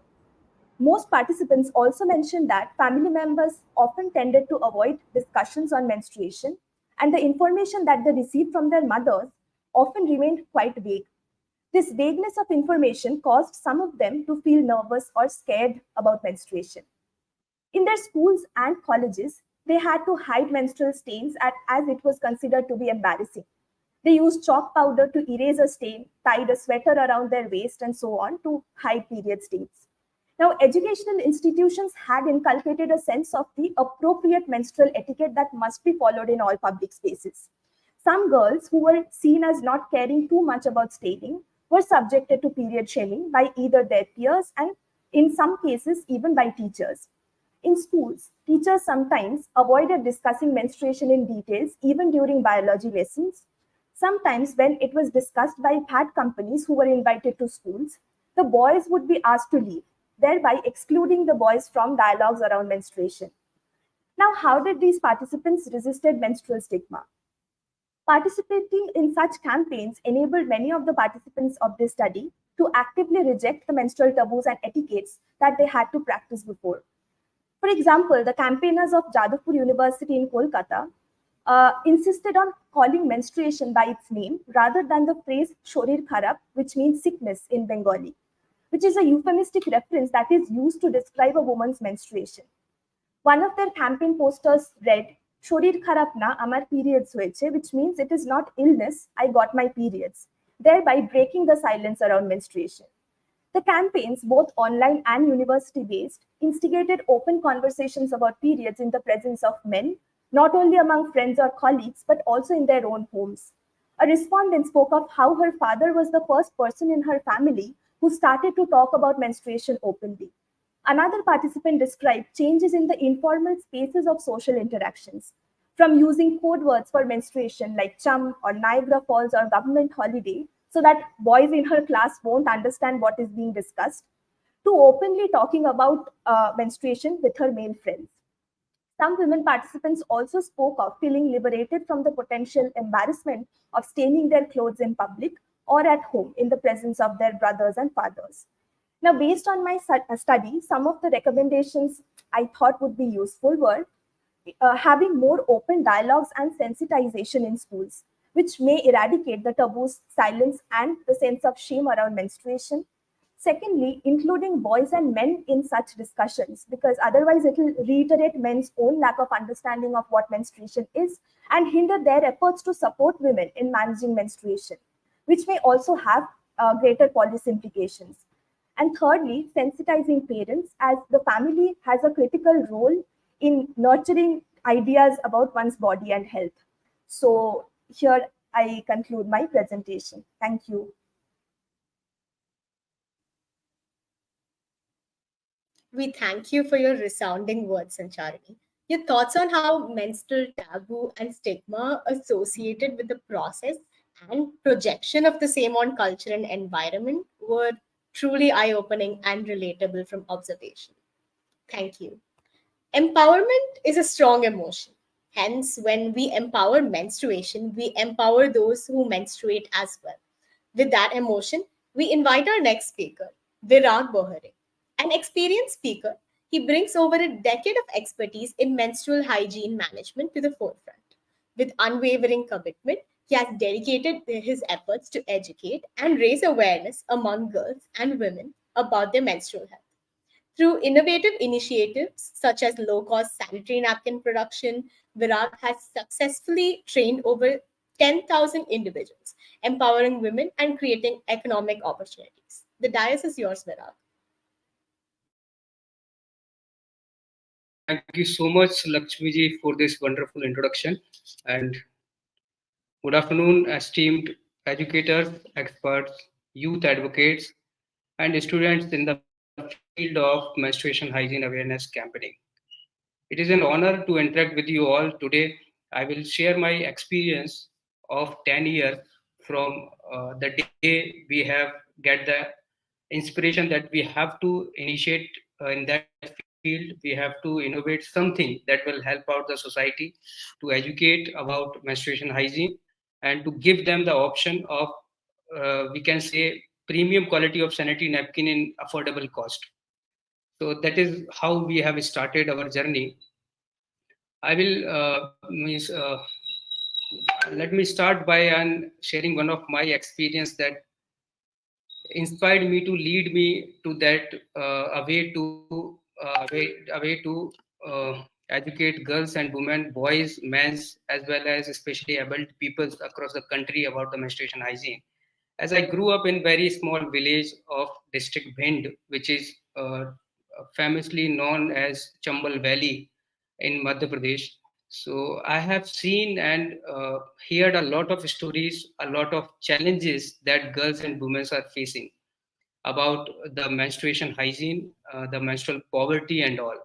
Speaker 10: Most participants also mentioned that family members often tended to avoid discussions on menstruation, and the information that they received from their mothers often remained quite vague. This vagueness of information caused some of them to feel nervous or scared about menstruation. In their schools and colleges, they had to hide menstrual stains as it was considered to be embarrassing. They used chalk powder to erase a stain, tied a sweater around their waist, and so on to hide period stains. Now, educational institutions had inculcated a sense of the appropriate menstrual etiquette that must be followed in all public spaces. Some girls who were seen as not caring too much about staining were subjected to period shaming by either their peers and, in some cases, even by teachers. In schools, teachers sometimes avoided discussing menstruation in details even during biology lessons. Sometimes, when it was discussed by pad companies who were invited to schools, the boys would be asked to leave, thereby excluding the boys from dialogues around menstruation. Now, how did these participants resisted menstrual stigma? Participating in such campaigns enabled many of the participants of this study to actively reject the menstrual taboos and etiquettes that they had to practice before. For example, the campaigners of Jadavpur University in Kolkata insisted on calling menstruation by its name rather than the phrase shorir kharab, which means sickness in Bengali, which is a euphemistic reference that is used to describe a woman's menstruation. One of their campaign posters read, Shorir kharap na, amar periods hoyeche, which means it is not illness, I got my periods, thereby breaking the silence around menstruation. The campaigns, both online and university based, instigated open conversations about periods in the presence of men, not only among friends or colleagues, but also in their own homes. A respondent spoke of how her father was the first person in her family who started to talk about menstruation openly. Another participant described changes in the informal spaces of social interactions, from using code words for menstruation like chum or Niagara Falls or government holiday, so that boys in her class won't understand what is being discussed, to openly talking about menstruation with her male friends. Some women participants also spoke of feeling liberated from the potential embarrassment of staining their clothes in public or at home in the presence of their brothers and fathers. Now, based on my study, some of the recommendations I thought would be useful were having more open dialogues and sensitization in schools, which may eradicate the taboos, silence, and the sense of shame around menstruation. Secondly, including boys and men in such discussions, because otherwise it will reiterate men's own lack of understanding of what menstruation is and hinder their efforts to support women in managing menstruation, which may also have greater policy implications. And thirdly, sensitizing parents, as the family has a critical role in nurturing ideas about one's body and health. So, here I conclude my presentation. Thank you.
Speaker 2: We thank you for your resounding words, Sancharani. Your thoughts on how menstrual taboo and stigma associated with the process and projection of the same on culture and environment were truly eye-opening and relatable from observation. Thank you. Empowerment is a strong emotion. Hence, when we empower menstruation, we empower those who menstruate as well. With that emotion, we invite our next speaker, Virag Bohare. An experienced speaker, he brings over a decade of expertise in menstrual hygiene management to the forefront. With unwavering commitment, he has dedicated his efforts to educate and raise awareness among girls and women about their menstrual health. Through innovative initiatives such as low cost sanitary napkin production, Virag has successfully trained over 10,000 individuals, empowering women and creating economic opportunities. The dais is yours, Virag.
Speaker 11: Thank you so much, Lakshmiji, for this wonderful introduction. And good afternoon, esteemed educators, experts, youth advocates, and students in the field of menstruation hygiene awareness campaigning. It is an honor to interact with you all today. I will share my experience of 10 years from the day we have get the inspiration that we have to initiate in that field. We have to innovate something that will help out the society to educate about menstruation hygiene and to give them the option of we can say premium quality of sanitary napkin in affordable cost. So that is how we have started our journey. I will let me start by sharing one of my experience that inspired me to lead me to that a way to educate girls and women, boys, men's, as well as especially able peoples across the country about the menstruation hygiene. As I grew up in very small village of district Bhind, which is famously known as Chambal Valley in Madhya Pradesh. So I have seen and heard a lot of stories, a lot of challenges that girls and women are facing about the menstruation hygiene, the menstrual poverty, and all.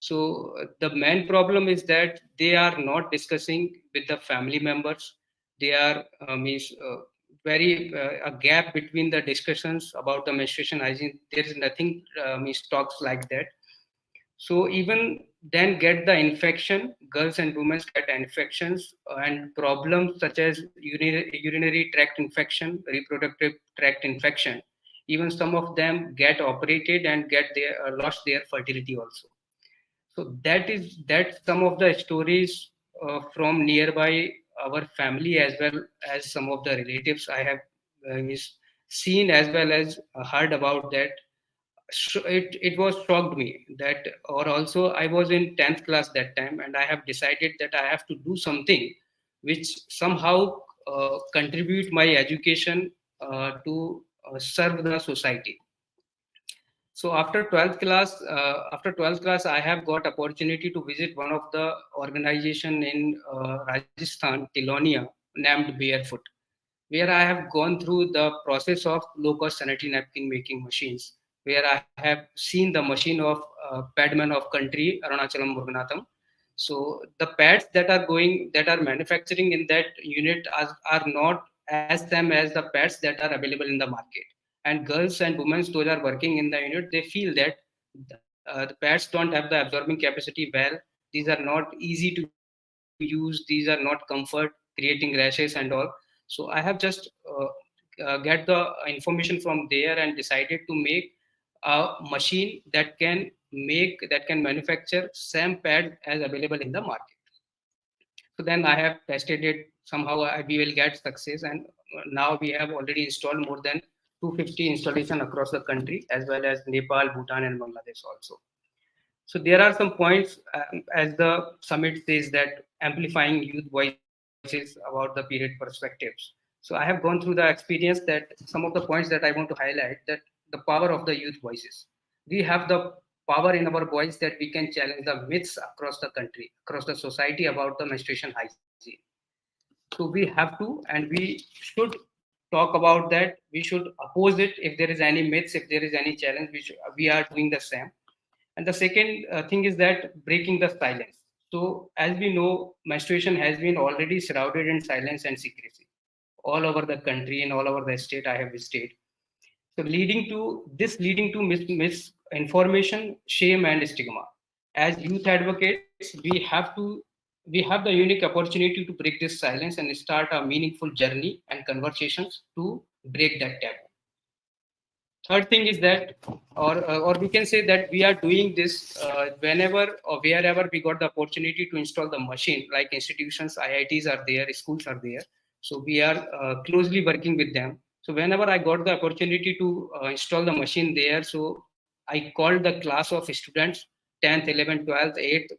Speaker 11: So the main problem is that they are not discussing with the family members. They are means very a gap between the discussions about the menstruation hygiene. There is nothing means talks like that. So even then get the infection, girls and women get infections and problems such as urinary tract infection, reproductive tract infection. Even some of them get operated and get their lost their fertility also. So that's some of the stories from nearby our family as well as some of the relatives I have seen as well as heard about that. It was shocked me that, or also I was in 10th class that time and I have decided that I have to do something which somehow contribute my education to serve the society. So after 12th class, I have got opportunity to visit one of the organization in Rajasthan, Tilonia, named Barefoot, where I have gone through the process of low-cost sanitary napkin making machines, where I have seen the machine of padman of country, Arunachalam Muruganatham. So the pads that are manufacturing in that unit are not as same as the pads that are available in the market. And girls and women those are working in the unit, they feel that the pads don't have the absorbing capacity well. These are not easy to use. These are not comfort, creating rashes and all. So I have just get the information from there and decided to make a machine that can manufacture same pad as available in the market. So then I have tested it. Somehow we will get success, and now we have already installed more than 250 installation across the country, as well as Nepal, Bhutan, and Bangladesh also. So there are some points, as the summit says, that amplifying youth voices about the period perspectives. So I have gone through the experience that some of the points that I want to highlight, that the power of the youth voices. We have the power in our voice that we can challenge the myths across the country, across the society about the menstruation hygiene. So we have to and we should talk about that. We should oppose it if there is any myths, if there is any challenge. We are doing the same. And the second thing is that breaking the silence. So as we know, menstruation has been already shrouded in silence and secrecy all over the country and all over the state I have visited. So leading to misinformation, shame, and stigma. As youth advocates, we have the unique opportunity to break this silence and start a meaningful journey and conversations to break that taboo. Third thing is that, or we can say that we are doing this whenever or wherever we got the opportunity to install the machine, like institutions, IITs are there, schools are there. So we are closely working with them. So whenever I got the opportunity to install the machine there, so I called the class of students, 10th, 11th, 12th, 8th,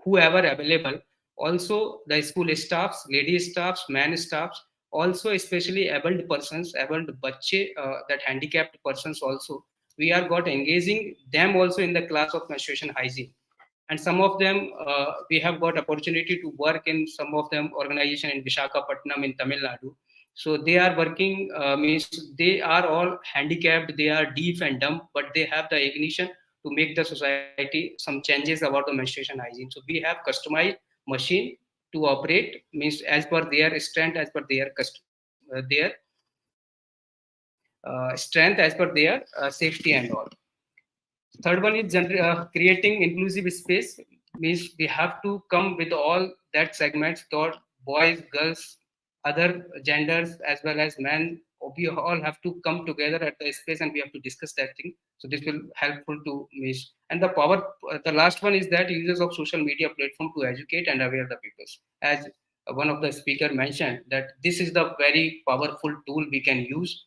Speaker 11: whoever available. Also the school staffs, lady staffs, man staffs, also especially abled persons, abled bacche, that handicapped persons also. We are got engaging them also in the class of menstruation hygiene. And some of them, we have got opportunity to work in some of them organization in Visakhapatnam in Tamil Nadu. So they are working, means they are all handicapped, they are deaf and dumb, but they have the ignition to make the society some changes about the menstruation hygiene. So we have customized machine to operate, means as per their strength, as per their strength, as per their safety and all. Third one is creating inclusive space, means we have to come with all that segments, thought boys, girls, other genders as well as men. We all have to come together at the space and we have to discuss that thing. So this will helpful to me. And the last one is that users of social media platform to educate and aware the people. As one of the speaker mentioned, that this is the very powerful tool we can use.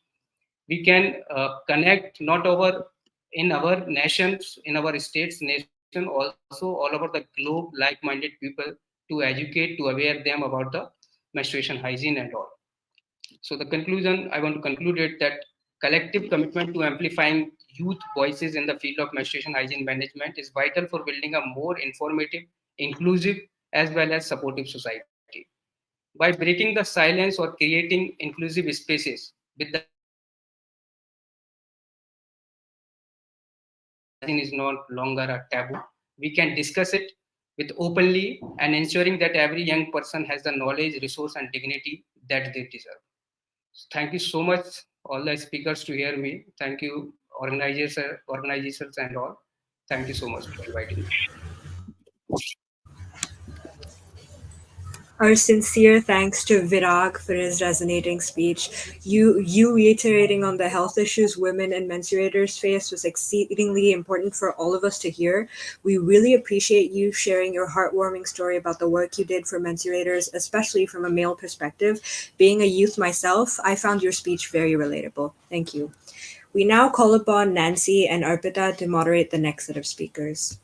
Speaker 11: We can connect not over in our nations, in our states, nation, also all over the globe, like-minded people to educate, to aware them about the menstruation hygiene and all. So the conclusion, I want to conclude it that collective commitment to amplifying youth voices in the field of menstruation hygiene management is vital for building a more informative, inclusive, as well as supportive society. By breaking the silence or creating inclusive spaces with the aim of ensuring that menstruation hygiene is not longer a taboo, we can discuss it with openly and ensuring that every young person has the knowledge, resource, and dignity that they deserve. So thank you so much, all the speakers to hear me. Thank you, organizations and all. Thank you so much for inviting me.
Speaker 5: Our sincere thanks to Virag for his resonating speech. You reiterating on the health issues women and menstruators face was exceedingly important for all of us to hear. We really appreciate you sharing your heartwarming story about the work you did for menstruators, especially from a male perspective. Being a youth myself, I found your speech very relatable. Thank you. We now call upon Nancy and Arpita to moderate the next set of speakers.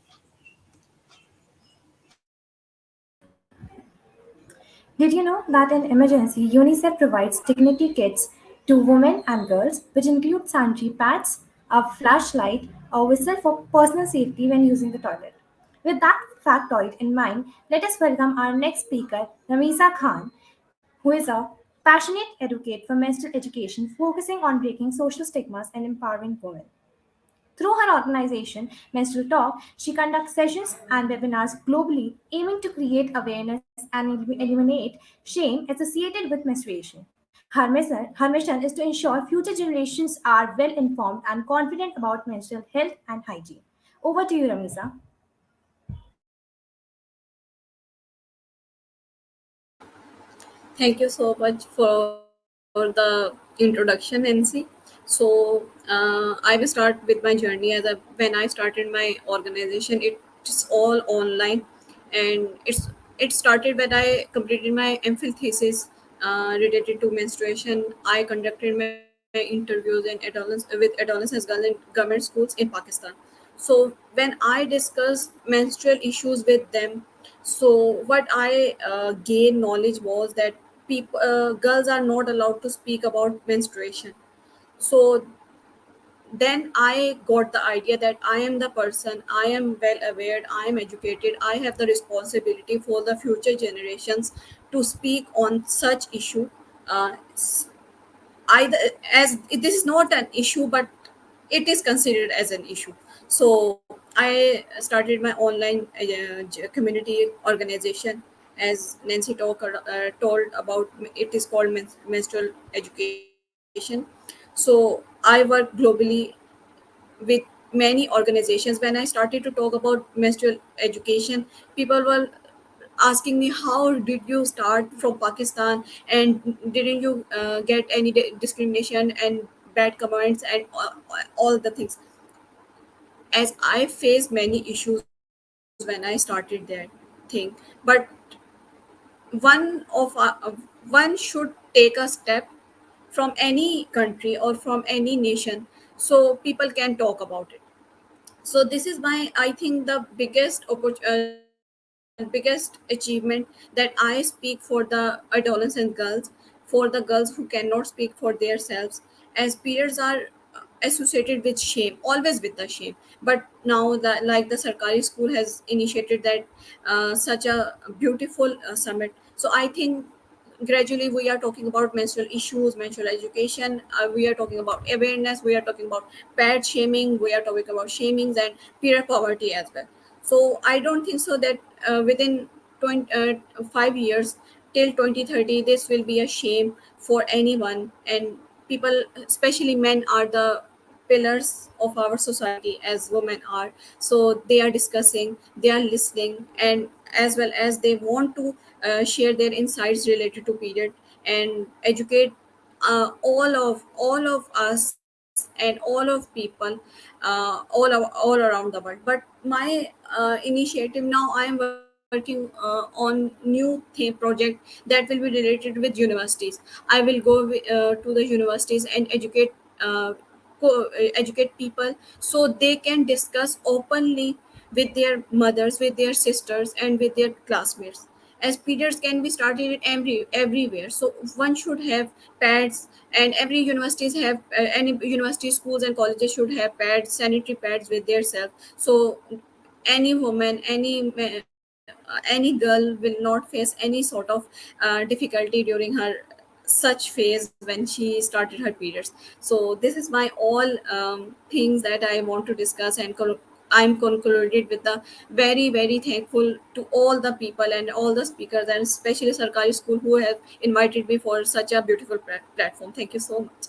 Speaker 12: Did you know that in emergency, UNICEF provides dignity kits to women and girls, which include sanitary pads, a flashlight, a whistle for personal safety when using the toilet? With that factoid in mind, let us welcome our next speaker, Ramisa Khan, who is a passionate advocate for menstrual education, focusing on breaking social stigmas and empowering women. Through her organization, Menstrual Talk, she conducts sessions and webinars globally aiming to create awareness and eliminate shame associated with menstruation. Her mission is to ensure future generations are well informed and confident about menstrual health and hygiene. Over to you, Ramisa.
Speaker 13: Thank you so much for the introduction, Nancy. So I will start with my journey when I started my organization. It's all online, and it started when I completed my MPhil thesis related to menstruation. I conducted my interviews with adolescents girls in government schools in Pakistan. So when I discussed menstrual issues with them, so what I gained knowledge was that girls are not allowed to speak about menstruation. So then I got the idea that I am the person, I am well aware, I am educated, I have the responsibility for the future generations to speak on such issue. uh, Either as this is not an issue, but it is considered as an issue. So I started my online community organization, as Nancy told about. It is called Menstrual Education. So I work globally with many organizations. When I started to talk about menstrual education, people were asking me, how did you start from Pakistan, and didn't you get any discrimination and bad comments and all the things. As I faced many issues when I started that thing, but one should take a step from any country or from any nation, so people can talk about it. So this is my, I think, the biggest achievement, that I speak for the adolescent girls, for the girls who cannot speak for themselves, as periods are associated with shame, always with the shame. But now, the like the Sarkari school has initiated that such a beautiful summit. So I think gradually we are talking about menstrual issues, menstrual education, we are talking about awareness, we are talking about pad shaming, we are talking about shamings and peer poverty as well. So I don't think so that within 5 years, till 2030, this will be a shame for anyone. And people, especially men, are the pillars of our society, as women are. So they are discussing, they are listening, and as well as they want to share their insights related to period and educate all of us and all of people, all around the world. But my initiative now, I am working on new project that will be related with universities. I will go to the universities and uh, educate people, so they can discuss openly with their mothers, with their sisters, and with their classmates, as periods can be started everywhere. So one should have pads, and every universities have any university, schools and colleges should have pads, sanitary pads with their self. So any woman, any girl will not face any sort of difficulty during her such phase when she started her periods. So this is my all things that I want to discuss, and I'm concluded with the very thankful to all the people and all the speakers, and especially Sarkari school, who have invited me for such a beautiful platform. Thank you so much.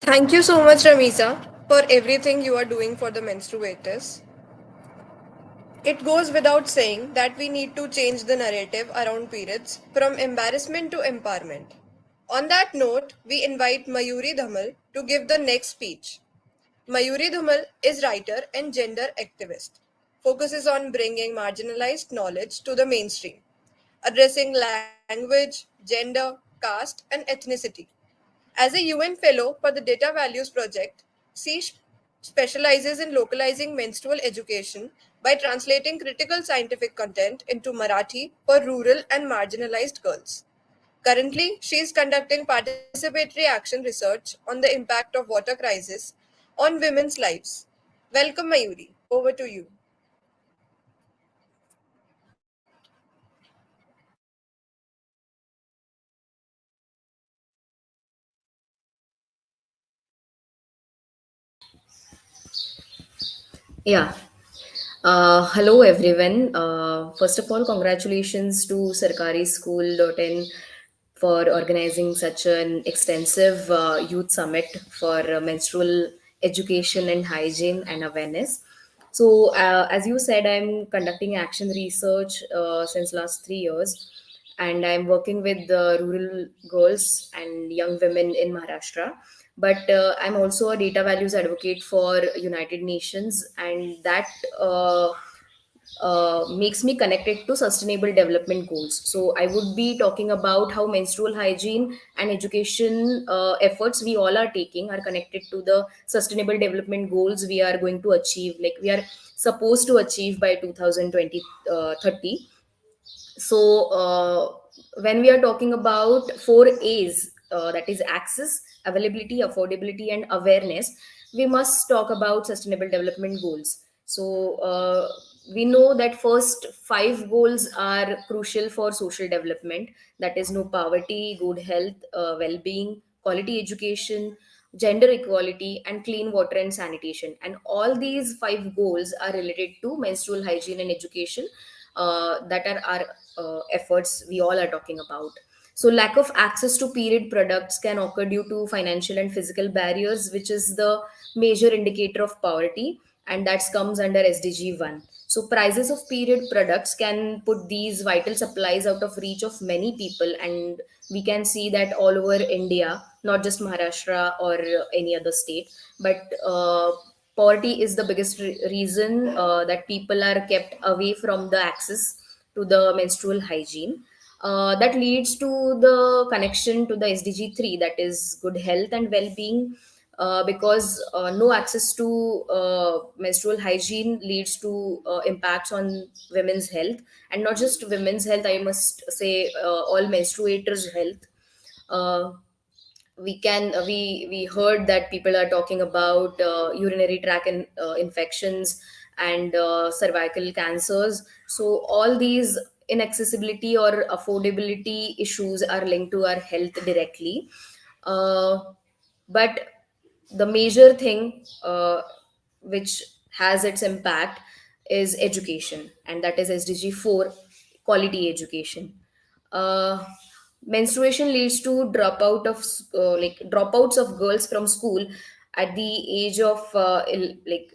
Speaker 14: Thank you so much, Ramisa, for everything you are doing for the menstruators. It goes without saying that we need to change the narrative around periods from embarrassment to empowerment. On that note, we invite Mayuri Dhamal to give the next speech. Mayuri Dhamal is writer and gender activist, focuses on bringing marginalized knowledge to the mainstream, addressing language, gender, caste, and ethnicity. As a UN Fellow for the Data Values Project, she specializes in localizing menstrual education by translating critical scientific content into Marathi for rural and marginalized girls. Currently, she is conducting participatory action research on the impact of water crisis on women's lives. Welcome, Mayuri. Over to you.
Speaker 15: Yeah. Hello, everyone. First of all, congratulations to Sarkari School.in for organizing such an extensive youth summit for menstrual education and hygiene and awareness. So, as you said, I'm conducting action research since last 3 years, and I'm working with rural girls and young women in Maharashtra. But I'm also a data values advocate for United Nations, and that makes me connected to sustainable development goals. So I would be talking about how menstrual hygiene and education efforts we all are taking are connected to the sustainable development goals we are going to achieve, like we are supposed to achieve by 2020 30. So when we are talking about 4 A's, that is access, availability, affordability, and awareness, we must talk about sustainable development goals. So we know that first 5 goals are crucial for social development, that is no poverty, good health, well-being, quality education, gender equality, and clean water and sanitation. And all these five goals are related to menstrual hygiene and education, that are our efforts we all are talking about. So, lack of access to period products can occur due to financial and physical barriers, which is the major indicator of poverty, and that comes under SDG 1. So, prices of period products can put these vital supplies out of reach of many people, and we can see that all over India, not just Maharashtra or any other state, but poverty is the biggest reason that people are kept away from the access to the menstrual hygiene. That leads to the connection to the SDG 3, that is good health and well being, because no access to menstrual hygiene leads to impacts on women's health, and not just women's health, I must say, all menstruators' health. Uh, we heard that people are talking about urinary tract infections and cervical cancers. So all these inaccessibility or affordability issues are linked to our health directly. But the major thing which has its impact is education, and that is SDG 4, quality education. uh, Menstruation leads to dropouts of girls from school at the age of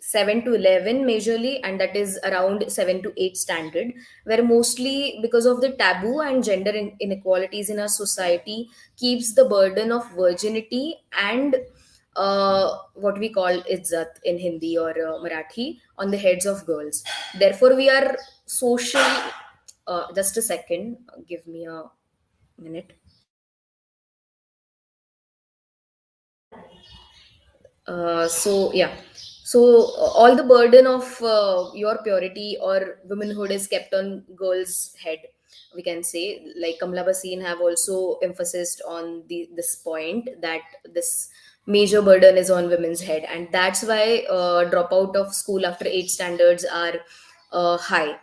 Speaker 15: 7 to 11 majorly, and that is around 7 to 8 standard, where mostly because of the taboo and gender inequalities in our society keeps the burden of virginity and what we call izzat in Hindi or Marathi on the heads of girls. Therefore, we are social. Just a second, give me a minute. So yeah, so all the burden of your purity or womanhood is kept on girls' head. We can say, like Kamla Basin have also emphasized on this point, that this major burden is on women's head, and that's why dropout of school after 8 standards are high.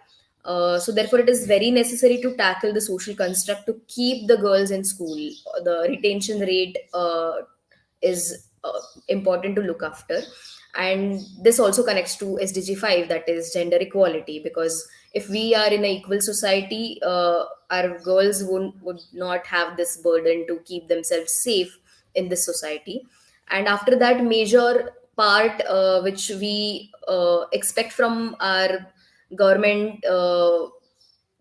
Speaker 15: So therefore, it is very necessary to tackle the social construct to keep the girls in school. The retention rate is important to look after, and this also connects to SDG 5, that is gender equality, because if we are in an equal society, our girls would not have this burden to keep themselves safe in this society. And after that, major part which we expect from our government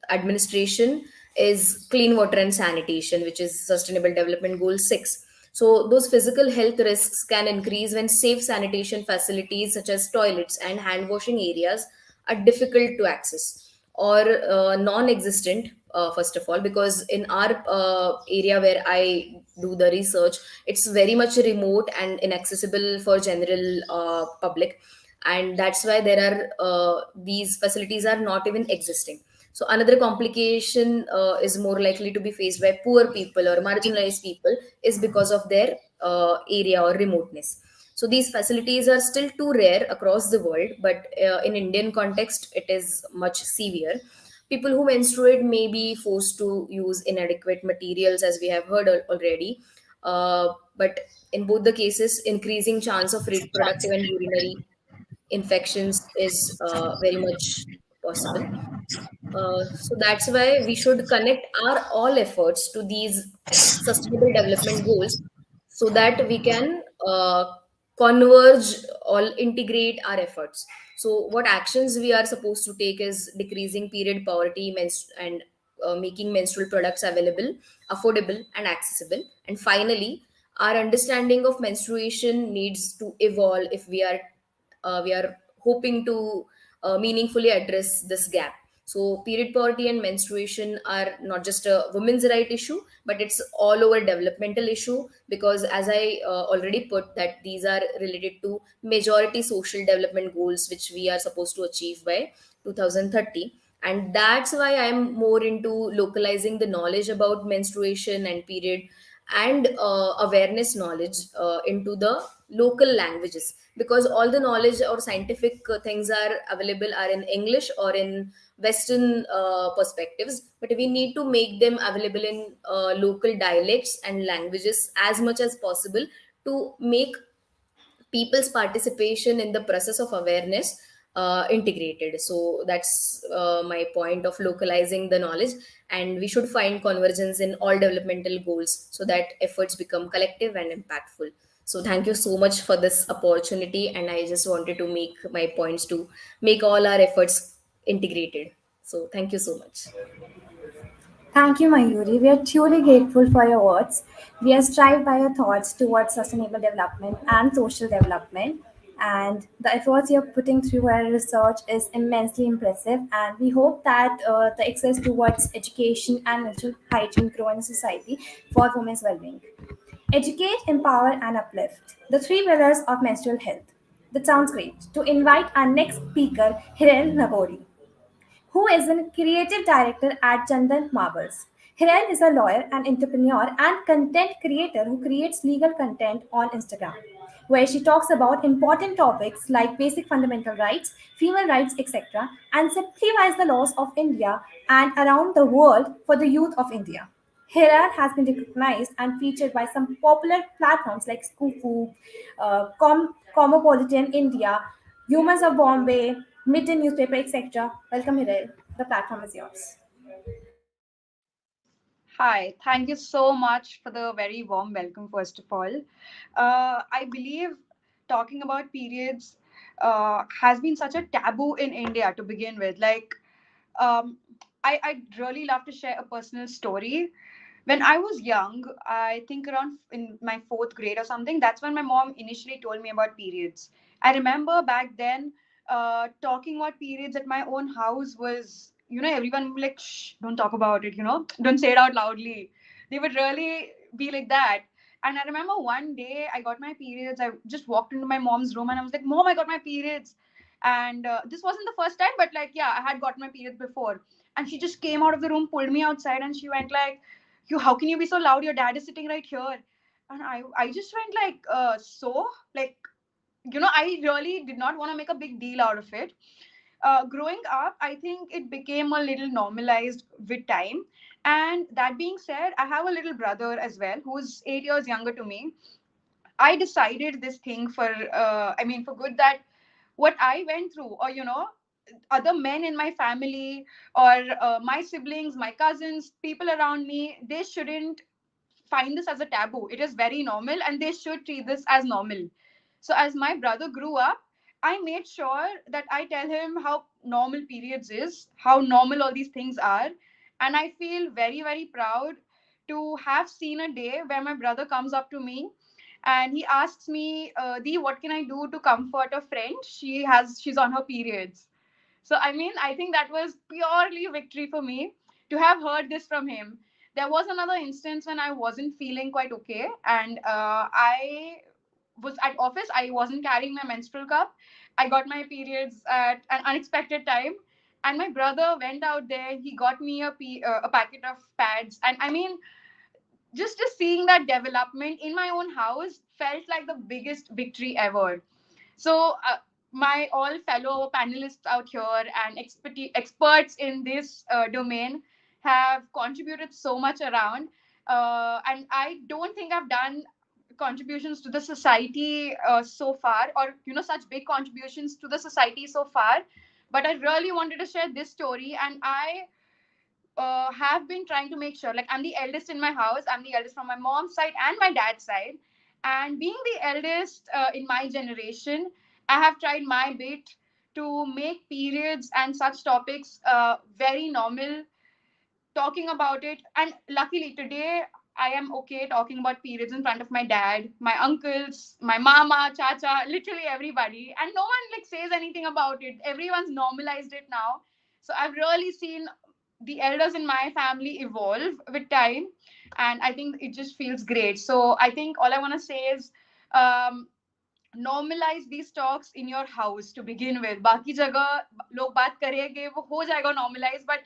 Speaker 15: administration is clean water and sanitation, which is Sustainable Development Goal 6. So, those physical health risks can increase when safe sanitation facilities such as toilets and hand washing areas are difficult to access or non existent, first of all, because in our area where I do the research, it's very much remote and inaccessible for general public. And that's why there are these facilities are not even existing. So another complication is more likely to be faced by poor people or marginalized people is because of their area or remoteness. So these facilities are still too rare across the world, but in Indian context, it is much severe. People who menstruate may be forced to use inadequate materials, as we have heard already. But in both the cases, increasing chance of reproductive and urinary infections is very much possible. So that's why we should connect our all efforts to these sustainable development goals, so that we can converge, all integrate our efforts. So what actions we are supposed to take is decreasing period poverty and making menstrual products available, affordable, and accessible. And finally, our understanding of menstruation needs to evolve if we are hoping to meaningfully address this gap. So, period poverty and menstruation are not just a women's right issue, but it's all over developmental issue, because, as I already put, that these are related to majority social development goals which we are supposed to achieve by 2030. And that's why I'm more into localizing the knowledge about menstruation and period and awareness knowledge into the local languages, because all the knowledge or scientific things are available are in English or in Western perspectives, but we need to make them available in local dialects and languages as much as possible to make people's participation in the process of awareness integrated. So that's my point of localizing the knowledge, and we should find convergence in all developmental goals so that efforts become collective and impactful. So thank you so much for this opportunity, and I just wanted to make my points to make all our efforts integrated. So thank you so much.
Speaker 12: Thank you, Mayuri. We are truly grateful for your words. We are strived by your thoughts towards sustainable development and social development. And the efforts you're putting through our research is immensely impressive. And we hope that the access towards education and menstrual hygiene grow in society for women's well-being. Educate, empower, and uplift. The three pillars of menstrual health. That sounds great. To invite our next speaker, Hiren Nagori, who is a creative director at Chandan Marbles. Hiren is a lawyer and entrepreneur and content creator who creates legal content on Instagram, where she talks about important topics like basic fundamental rights, female rights, etc., and simplifies the laws of India and around the world for the youth of India. Hiran has been recognized and featured by some popular platforms like Scoop, Cosmopolitan India, Humans of Bombay, Midday Newspaper, etc. Welcome, Hiran. The platform is yours.
Speaker 16: Hi, thank you so much for the very warm welcome, first of all. I believe talking about periods has been such a taboo in India to begin with. Um, I'd really love to share a personal story. When I was young, I think around in my fourth grade or something, that's when my mom initially told me about periods. I remember back then talking about periods at my own house was, everyone would be like, shh, don't talk about it, don't say it out loudly. They would really be like that. And I remember one day I got my periods. I just walked into my mom's room and I was like, Mom, I got my periods. And this wasn't the first time, but like, yeah, I had got my periods before. And she just came out of the room, pulled me outside, and she went like, you, how can you be so loud? Your dad is sitting right here. And I just went like, like, I really did not want to make a big deal out of it. Growing up, I think it became a little normalized with time. And that being said, I have a little brother as well who's 8 years younger to me. I decided this thing for good, that what I went through, or other men in my family, or my siblings, my cousins, people around me, they shouldn't find this as a taboo. It is very normal and they should treat this as normal. So as my brother grew up, I made sure that I tell him how normal periods is, how normal all these things are. And I feel very, very proud to have seen a day where my brother comes up to me and he asks me, Dee, what can I do to comfort a friend? She's on her periods. So, I think that was purely victory for me to have heard this from him. There was another instance when I wasn't feeling quite okay, and I was at office. I wasn't carrying my menstrual cup. I got my periods at an unexpected time, and my brother went out there. He got me a packet of pads, and just seeing that development in my own house felt like the biggest victory ever. So, my all fellow panelists out here and experts in this domain have contributed so much around. And I don't think I've done contributions to the society so far, or, such big contributions to the society so far. But I really wanted to share this story, and I have been trying to make sure, like, I'm the eldest in my house. I'm the eldest from my mom's side and my dad's side. And being the eldest in my generation, I have tried my bit to make periods and such topics very normal, talking about it. And luckily today, I am okay talking about periods in front of my dad, my uncles, my mama, chacha, literally everybody. And no one like says anything about it. Everyone's normalized it now. So I've really seen the elders in my family evolve with time. And I think it just feels great. So I think all I want to say is, um, normalize these talks in your house to begin with. बाकी जगह लोग बात करेंगे, वो हो जाएगा normalize. But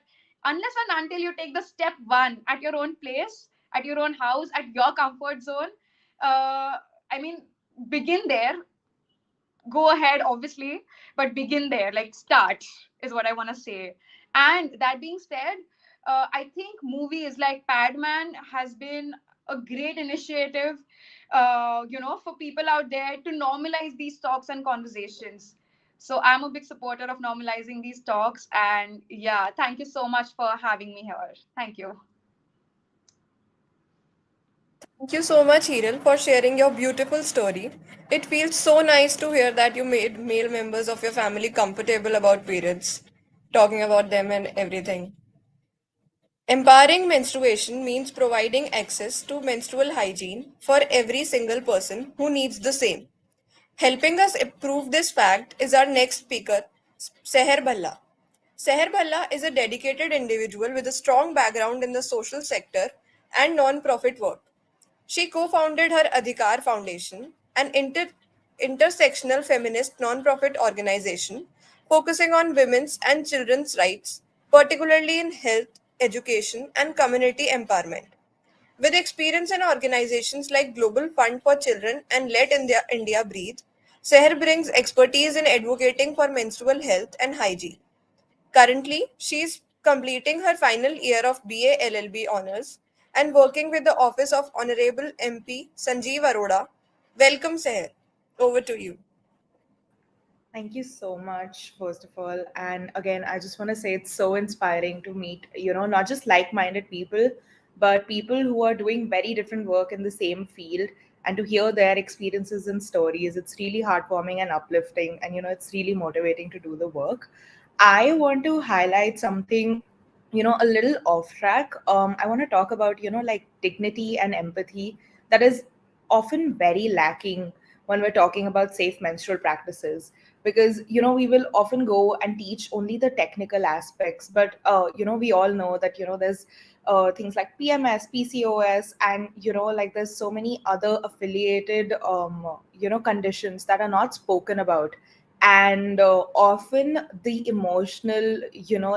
Speaker 16: unless and until you take the step one at your own place, at your own house, at your comfort zone, uh, I mean, begin there. Go ahead, obviously, but begin there. Like, start is what I want to say. And that being said, I think movies like Padman has been a great initiative, for people out there to normalize these talks and conversations. So I'm a big supporter of normalizing these talks. And yeah, thank you so much for having me here. Thank you.
Speaker 14: Thank you so much, Hiral, for sharing your beautiful story. It feels so nice to hear that you made male members of your family comfortable about periods, talking about them and everything. Empowering menstruation means providing access to menstrual hygiene for every single person who needs the same. Helping us prove this fact is our next speaker, Seher Bhalla. Seher Bhalla is a dedicated individual with a strong background in the social sector and non-profit work. She co-founded her Adhikar Foundation, an intersectional feminist non-profit organization focusing on women's and children's rights, particularly in health, education, and community empowerment. With experience in organizations like Global Fund for Children and Let India Breathe, Seher brings expertise in advocating for menstrual health and hygiene. Currently, she is completing her final year of BA LLB honors and working with the Office of Honorable MP Sanjeev Arora. Welcome, Seher. Over to you.
Speaker 17: Thank you so much, first of all. And again, I just want to say it's so inspiring to meet, not just like minded people, but people who are doing very different work in the same field and to hear their experiences and stories. It's really heartwarming and uplifting. And, it's really motivating to do the work. I want to highlight something, a little off track. I want to talk about, like dignity and empathy that is often very lacking when we're talking about safe menstrual practices, because we will often go and teach only the technical aspects, but we all know that there's things like PMS, PCOS, and like there's so many other affiliated conditions that are not spoken about. And often the emotional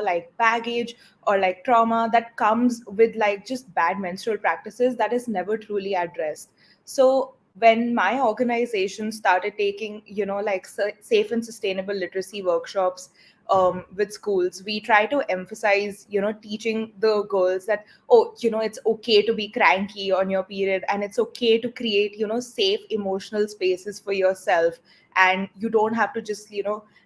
Speaker 17: like baggage or like trauma that comes with like just bad menstrual practices, that is never truly addressed. So when my organization started taking like safe and sustainable literacy workshops with schools, we try to emphasize teaching the girls that, oh, it's okay to be cranky on your period, and it's okay to create safe emotional spaces for yourself, and you don't have to just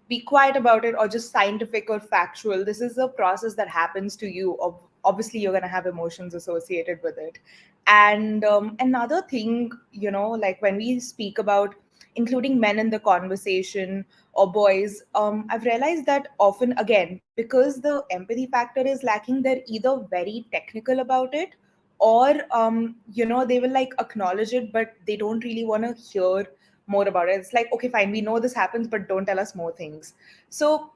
Speaker 17: be quiet about it or just scientific or factual. This is a process that happens to you. Obviously you're going to have emotions associated with it. And another thing, like when we speak about including men in the conversation or boys, I've realized that often, again, because the empathy factor is lacking, they're either very technical about it, or they will like acknowledge it, but they don't really want to hear more about it. It's like, okay, fine, we know this happens, but don't tell us more things. So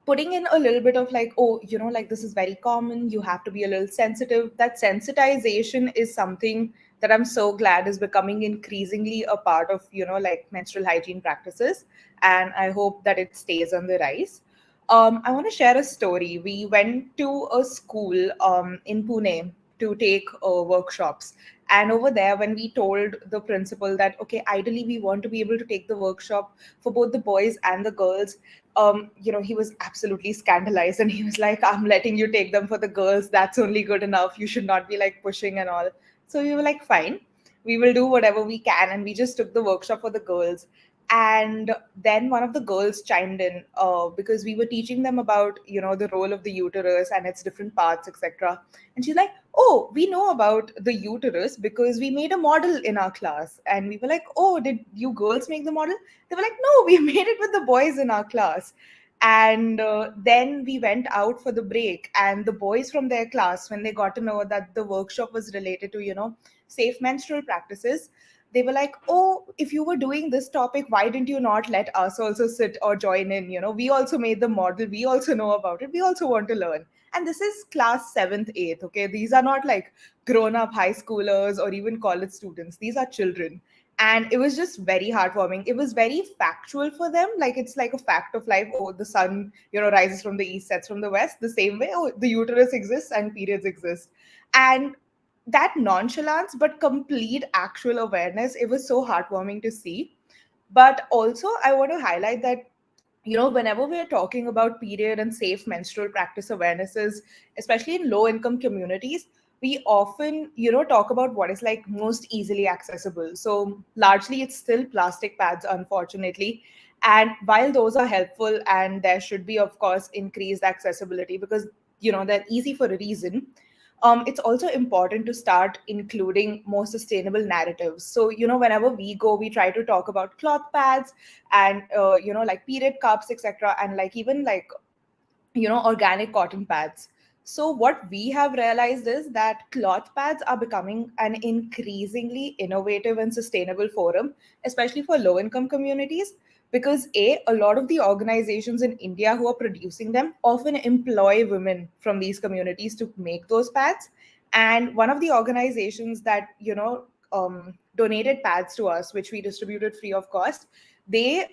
Speaker 17: putting in a little bit of like, oh, like this is very common, you have to be a little sensitive. That sensitization is something that I'm so glad is becoming increasingly a part of like menstrual hygiene practices, and I hope that it stays on the rise. I want to share a story. We went to a school in Pune to take workshops, and over there, when we told the principal that, okay, ideally we want to be able to take the workshop for both the boys and the girls, he was absolutely scandalized, and he was like, I'm letting you take them for the girls. That's only good enough. You should not be like pushing and all. So we were like, fine, we will do whatever we can. And we just took the workshop for the girls. And then one of the girls chimed in because we were teaching them about, the role of the uterus and its different parts, etc. And she's like, oh, we know about the uterus because we made a model in our class. And we were like, oh, did you girls make the model? They were like, no, we made it with the boys in our class. And then we went out for the break, and the boys from their class, when they got to know that the workshop was related to safe menstrual practices, they were like, oh, if you were doing this topic, why didn't you not let us also sit or join in? We also made the model, we also know about it, we also want to learn. And this is class 7th, 8th, okay? These are not like grown up high schoolers or even college students, these are children. And it was just very heartwarming. It was very factual for them, like it's like a fact of life. Oh, the sun rises from the east, sets from the west, the same way. Oh, the uterus exists and periods exist. And that nonchalance but complete actual awareness, it was so heartwarming to see. But also I want to highlight that, whenever we're talking about period and safe menstrual practice awarenesses, especially in low income communities, we often, talk about what is like most easily accessible. So largely it's still plastic pads, unfortunately. And while those are helpful and there should be, of course, increased accessibility because, they're easy for a reason, it's also important to start including more sustainable narratives. So, whenever we go, we try to talk about cloth pads and, like period cups, etc. And like even like, organic cotton pads. So what we have realized is that cloth pads are becoming an increasingly innovative and sustainable forum, especially for low income communities, because a lot of the organizations in India who are producing them often employ women from these communities to make those pads. And one of the organizations that, donated pads to us, which we distributed free of cost, they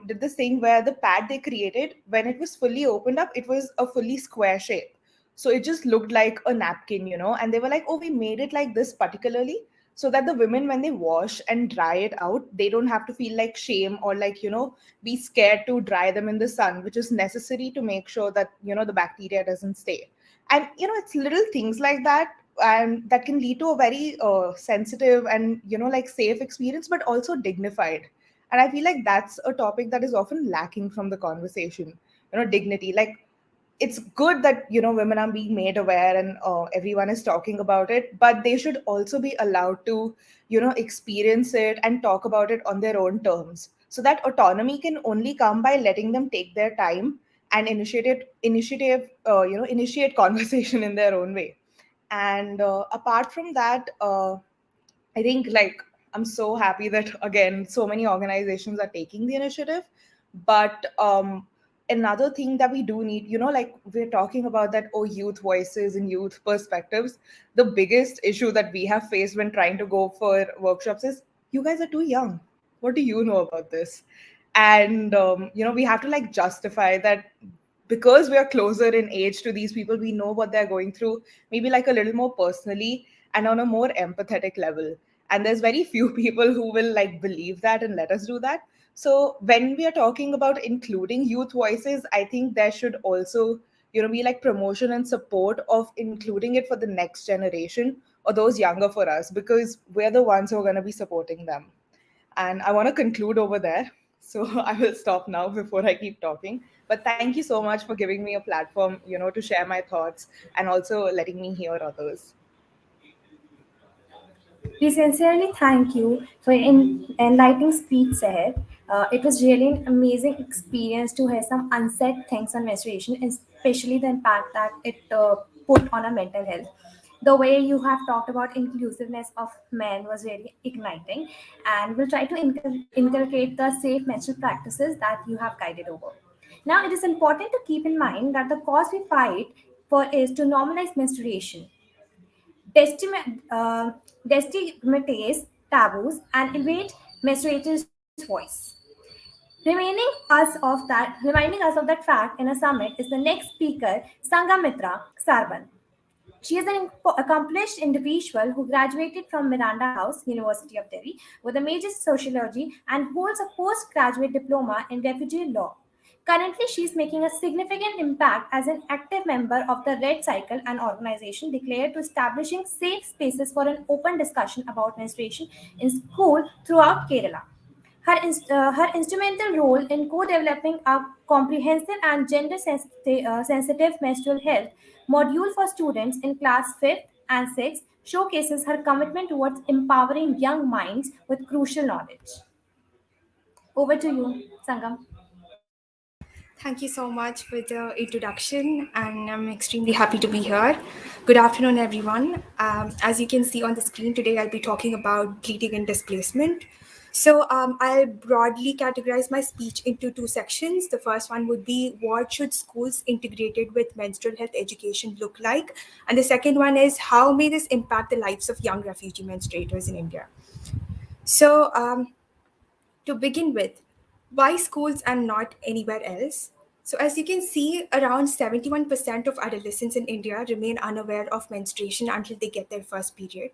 Speaker 17: did this thing where the pad they created, when it was fully opened up, it was a fully square shape. So it just looked like a napkin, and they were like, oh, we made it like this particularly so that the women, when they wash and dry it out, they don't have to feel like shame or like, be scared to dry them in the sun, which is necessary to make sure that, the bacteria doesn't stay. And, it's little things like that, and that can lead to a very sensitive and, like safe experience, but also dignified. And I feel like that's a topic that is often lacking from the conversation. Dignity. Like, it's good that, women are being made aware and everyone is talking about it, but they should also be allowed to, experience it and talk about it on their own terms. So that autonomy can only come by letting them take their time and initiate conversation in their own way. And apart from that, I think like I'm so happy that again so many organizations are taking the initiative. But another thing that we do need, like we're talking about that, oh, youth voices and youth perspectives. The biggest issue that we have faced when trying to go for workshops is you guys are too young. What do you know about this? And we have to like justify that because we are closer in age to these people, we know what they're going through, maybe like a little more personally and on a more empathetic level. And there's very few people who will like believe that and let us do that. So when we are talking about including youth voices, I think there should also, be like promotion and support of including it for the next generation or those younger for us, because we're the ones who are going to be supporting them. And I want to conclude over there. So I will stop now before I keep talking. But thank you so much for giving me a platform, to share my thoughts and also letting me hear others.
Speaker 12: We sincerely thank you for your enlightening speech ahead. It was really an amazing experience to hear some unsaid things on menstruation, especially the impact that it put on our mental health. The way you have talked about inclusiveness of men was really igniting, and we'll try to inculcate the safe menstrual practices that you have guided over. Now, it is important to keep in mind that the cause we fight for is to normalize menstruation, uh, destigmatize taboos, and elevate menstruators' voice. Reminding us of that fact in a summit is the next speaker, Sangamitra Sarban. She is an accomplished individual who graduated from Miranda House, University of Delhi, with a major sociology and holds a postgraduate diploma in refugee law. Currently, she is making a significant impact as an active member of the Red Cycle, an organization declared to establishing safe spaces for an open discussion about menstruation in school throughout Kerala. Her instrumental role in co-developing a comprehensive and gender-sensitive menstrual health module for students in class 5th and 6th showcases her commitment towards empowering young minds with crucial knowledge. Over to you, Sangam.
Speaker 6: Thank you so much for the introduction, and I'm extremely happy to be here. Good afternoon, everyone. As you can see on the screen today, I'll be talking about bleeding and displacement. So I'll broadly categorize my speech into two sections. The first one would be what should schools integrated with menstrual health education look like? And the second one is how may this impact the lives of young refugee menstruators in India? So to begin with, why schools and not anywhere else?
Speaker 12: So, as you can see, around 71% of adolescents in India remain unaware of menstruation until they get their first period.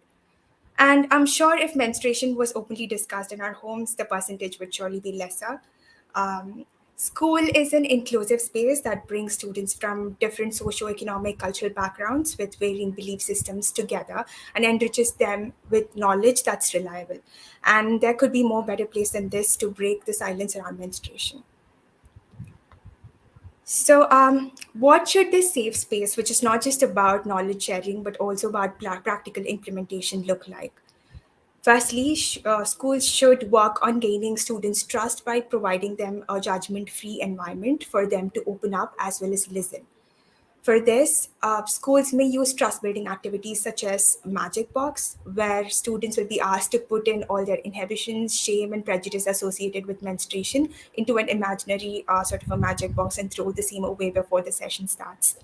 Speaker 12: And I'm sure if menstruation was openly discussed in our homes, the percentage would surely be lesser. Um, School is an inclusive space that brings students from different socio-economic, cultural backgrounds with varying belief systems together and enriches them with knowledge that's reliable. And there could be more better place than this to break the silence around menstruation. So, what should this safe space, which is not just about knowledge sharing but also about practical implementation, look like? Firstly, schools should work on gaining students' trust by providing them a judgment free environment for them to open up as well as listen. For this, schools may use trust building activities such as Magic Box, where students will be asked to put in all their inhibitions, shame, and prejudice associated with menstruation into an imaginary sort of a magic box and throw the same away before the session starts.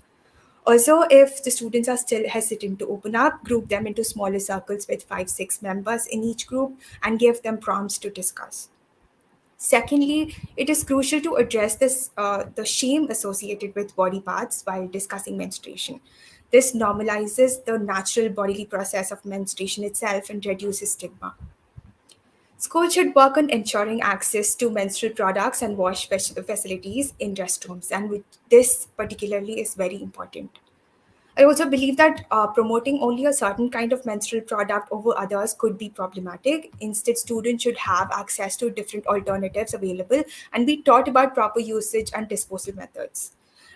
Speaker 12: Also, if the students are still hesitant to open up, group them into smaller circles with 5, 6 members in each group and give them prompts to discuss. Secondly, it is crucial to address the shame associated with body parts while discussing menstruation. This normalizes the natural bodily process of menstruation itself and reduces stigma. Schools should work on ensuring access to menstrual products and wash facilities in restrooms, and this particularly is very important. I also believe that promoting only a certain kind of menstrual product over others could be problematic. Instead, students should have access to different alternatives available and be taught about proper usage and disposal methods.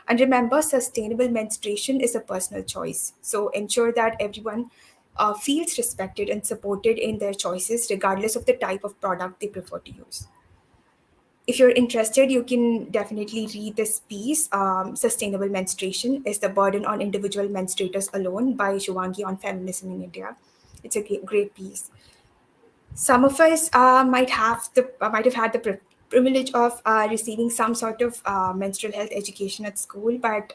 Speaker 12: And remember, sustainable menstruation is a personal choice. So ensure that everyone feels respected and supported in their choices, regardless of the type of product they prefer to use. If you're interested, you can definitely read this piece, Sustainable Menstruation is the Burden on Individual Menstruators Alone by Shivangi on Feminism in India. It's a great piece. Some of us might have had the privilege of receiving some sort of menstrual health education at school, but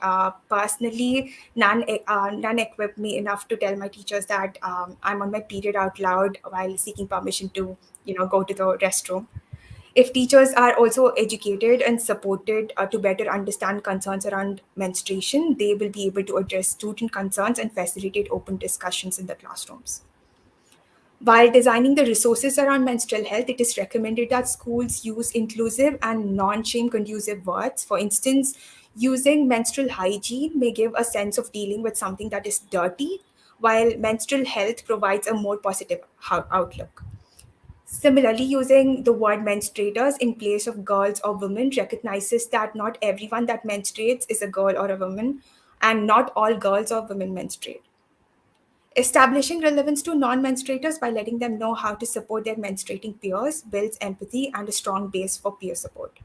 Speaker 12: personally, none equipped me enough to tell my teachers that I'm on my period out loud while seeking permission to, go to the restroom. If teachers are also educated and supported to better understand concerns around menstruation, they will be able to address student concerns and facilitate open discussions in the classrooms. While designing the resources around menstrual health, it is recommended that schools use inclusive and non shame conducive words. For instance, using menstrual hygiene may give a sense of dealing with something that is dirty, while menstrual health provides a more positive outlook. Similarly, using the word menstruators in place of girls or women recognizes that not everyone that menstruates is a girl or a woman, and not all girls or women menstruate. Establishing relevance to non menstruators by letting them know how to support their menstruating peers builds empathy and a strong base for peer support.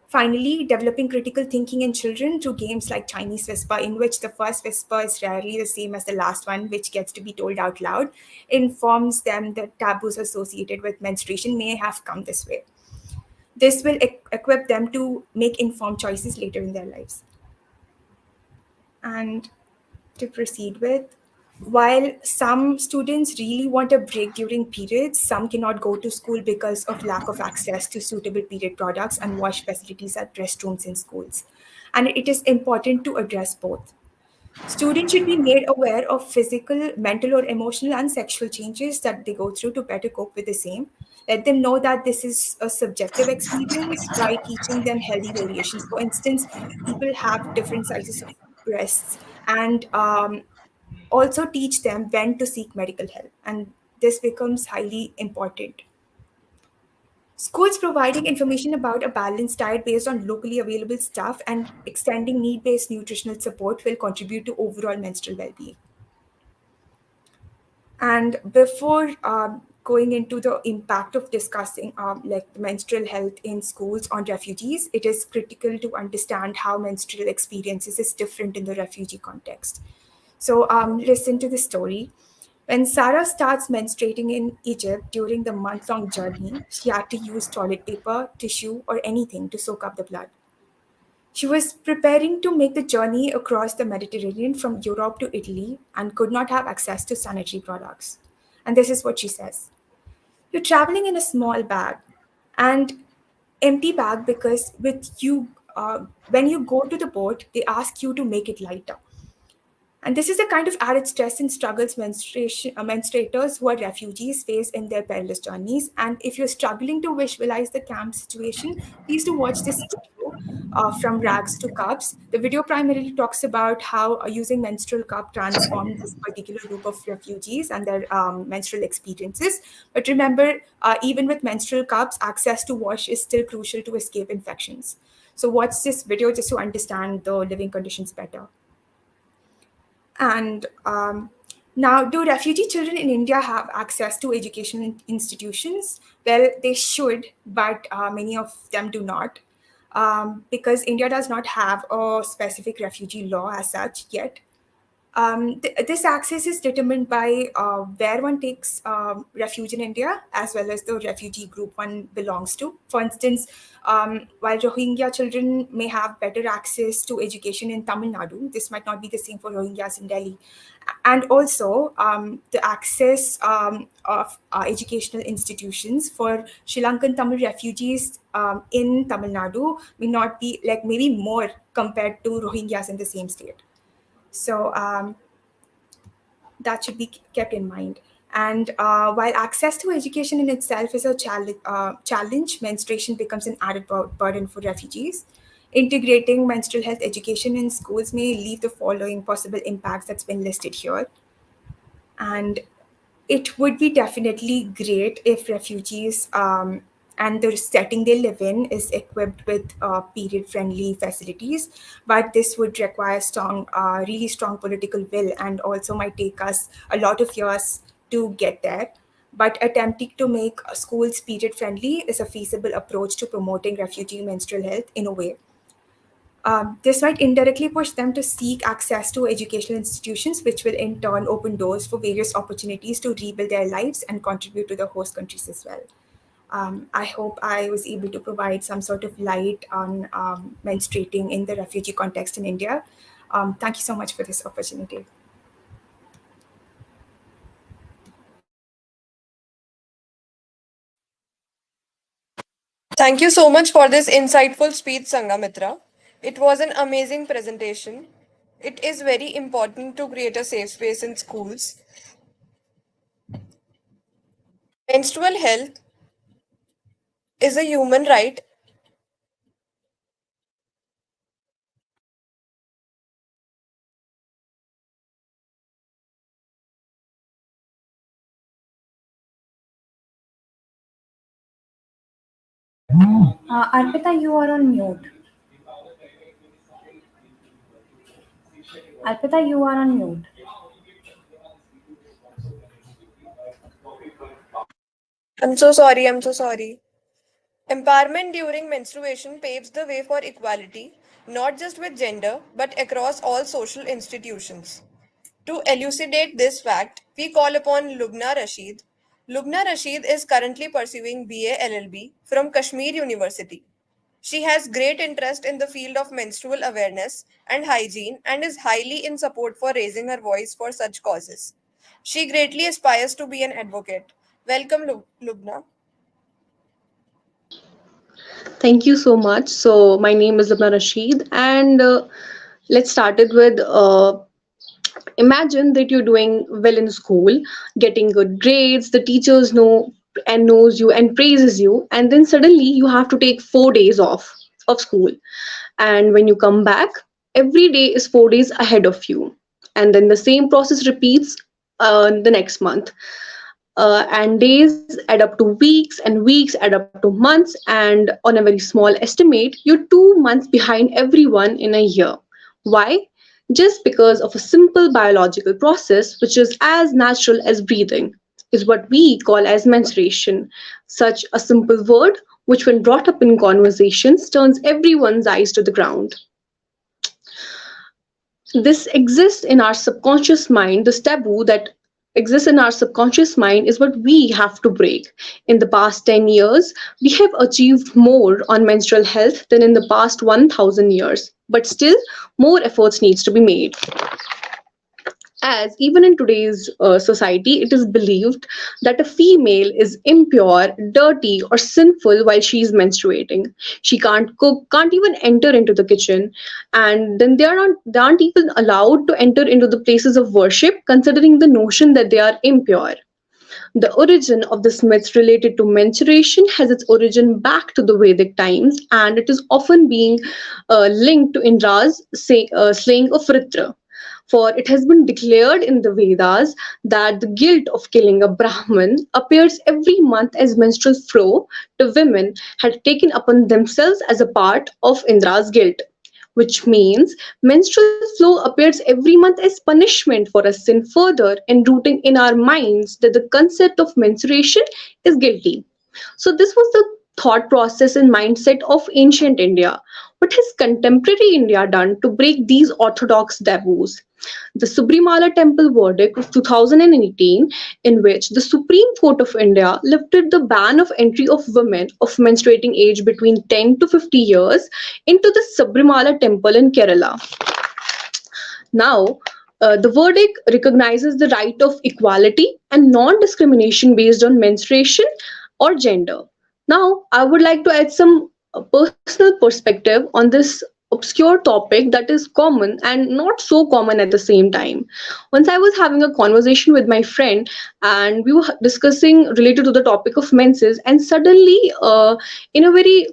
Speaker 12: Finally, developing critical thinking in children through games like Chinese Whisper, in which the first whisper is rarely the same as the last one, which gets to be told out loud, informs them that taboos associated with menstruation may have come this way. This will equip them to make informed choices later in their lives. And to proceed with, while some students really want a break during periods, some cannot go to school because of lack of access to suitable period products and wash facilities at restrooms in schools. And it is important to address both. Students should be made aware of physical, mental, or emotional and sexual changes that they go through to better cope with the same. Let them know that this is a subjective experience by teaching them healthy variations. For instance, people have different sizes of breasts, and also teach them when to seek medical help. And this becomes highly important. Schools providing information about a balanced diet based on locally available stuff and extending need based nutritional support will contribute to overall menstrual well being. And before going into the impact of discussing like menstrual health in schools on refugees, it is critical to understand how menstrual experiences is different in the refugee context. So listen to the story. When Sarah starts menstruating in Egypt during the month-long journey, she had to use toilet paper, tissue, or anything to soak up the blood. She was preparing to make the journey across the Mediterranean from Europe to Italy and could not have access to sanitary products. And this is what she says. You're traveling in a small bag and empty bag because with you
Speaker 18: when you go to the boat, they ask you to make it lighter. And this is the kind of added stress and struggles menstruators who are refugees face in their perilous journeys. And if you're struggling to visualize the camp situation, please do watch this video, From Rags to Cups. The video primarily talks about how using menstrual cup transformed this particular group of refugees and their menstrual experiences. But remember, even with menstrual cups, access to wash is still crucial to escape infections. So watch this video just to understand the living conditions better. And now, do refugee children in India have access to educational institutions? Well, they should, but many of them do not, because India does not have a specific refugee law as such yet. This access is determined by where one takes refuge in India, as well as the refugee group one belongs to. For instance, while Rohingya children may have better access to education in Tamil Nadu, this might not be the same for Rohingyas in Delhi. And also, the access of educational institutions for Sri Lankan Tamil refugees in Tamil Nadu may not be like maybe more compared to Rohingyas in the same state. So that should be kept in mind. And while access to education in itself is a challenge, menstruation becomes an added burden for refugees. Integrating menstrual health education in schools may leave the following possible impacts that's been listed here. And it would be definitely great if refugees and the setting they live in is equipped with period-friendly facilities, but this would require really strong political will, and also might take us a lot of years to get there. But attempting to make schools period-friendly is a feasible approach to promoting refugee menstrual health in a way. This might indirectly push them to seek access to educational institutions, which will in turn open doors for various opportunities to rebuild their lives and contribute to the host countries as well. I hope I was able to provide some sort of light on menstruating in the refugee context in India. Thank you so much for this opportunity.
Speaker 14: Thank you so much for this insightful speech, Sangamitra. It was an amazing presentation. It is very important to create a safe space in schools. Menstrual health is a human right.
Speaker 12: Arpita, you are on mute. Arpita, you are on mute.
Speaker 14: I'm so sorry. I'm so sorry. Empowerment during menstruation paves the way for equality, not just with gender, but across all social institutions. To elucidate this fact, we call upon Lubna Rashid. Lubna Rashid is currently pursuing BA LLB from Kashmir University. She has great interest in the field of menstrual awareness and hygiene and is highly in support for raising her voice for such causes. She greatly aspires to be an advocate. Welcome, Lubna.
Speaker 19: Thank you so much. So, my name is Zubaan Rashid, and let's start it with imagine that you're doing well in school, getting good grades, the teachers know and knows you and praises you, and then suddenly you have to take 4 days off of school. And when you come back, every day is 4 days ahead of you. And then the same process repeats the next month. And days add up to weeks, and weeks add up to months. And on a very small estimate, you're 2 months behind everyone in a year. Why? Just because of a simple biological process, which is as natural as breathing, is what we call as menstruation. Such a simple word, which, when brought up in conversations, turns everyone's eyes to the ground. This exists in our subconscious mind. This taboo that exists in our subconscious mind is what we have to break. In the past 10 years, we have achieved more on menstrual health than in the past 1000 years, but still more efforts needs to be made. as even in today's society, it is believed that a female is impure, dirty, or sinful while she is menstruating. She can't cook, can't even enter into the kitchen, and then they aren't even allowed to enter into the places of worship, considering the notion that they are impure. The origin of this myth related to menstruation has its origin back to the Vedic times, and it is often being linked to Indra's slaying of Vritra. For it has been declared in the Vedas that the guilt of killing a Brahmin appears every month as menstrual flow to women had taken upon themselves as a part of Indra's guilt, which means menstrual flow appears every month as punishment for a sin, further enrooting in our minds that the concept of menstruation is guilty. So, this was the thought process and mindset of ancient India. What has contemporary India done to break these orthodox taboos? The Subrimala Temple verdict of 2018, in which the Supreme Court of India lifted the ban of entry of women of menstruating age between 10 to 50 years into the Subrimala Temple in Kerala. Now, the verdict recognizes the right of equality and non discrimination based on menstruation or gender. Now, I would like to add some personal perspective on this obscure topic that is common and not so common at the same time. Once I was having a conversation with my friend, and we were discussing related to the topic of menses, and suddenly, in a very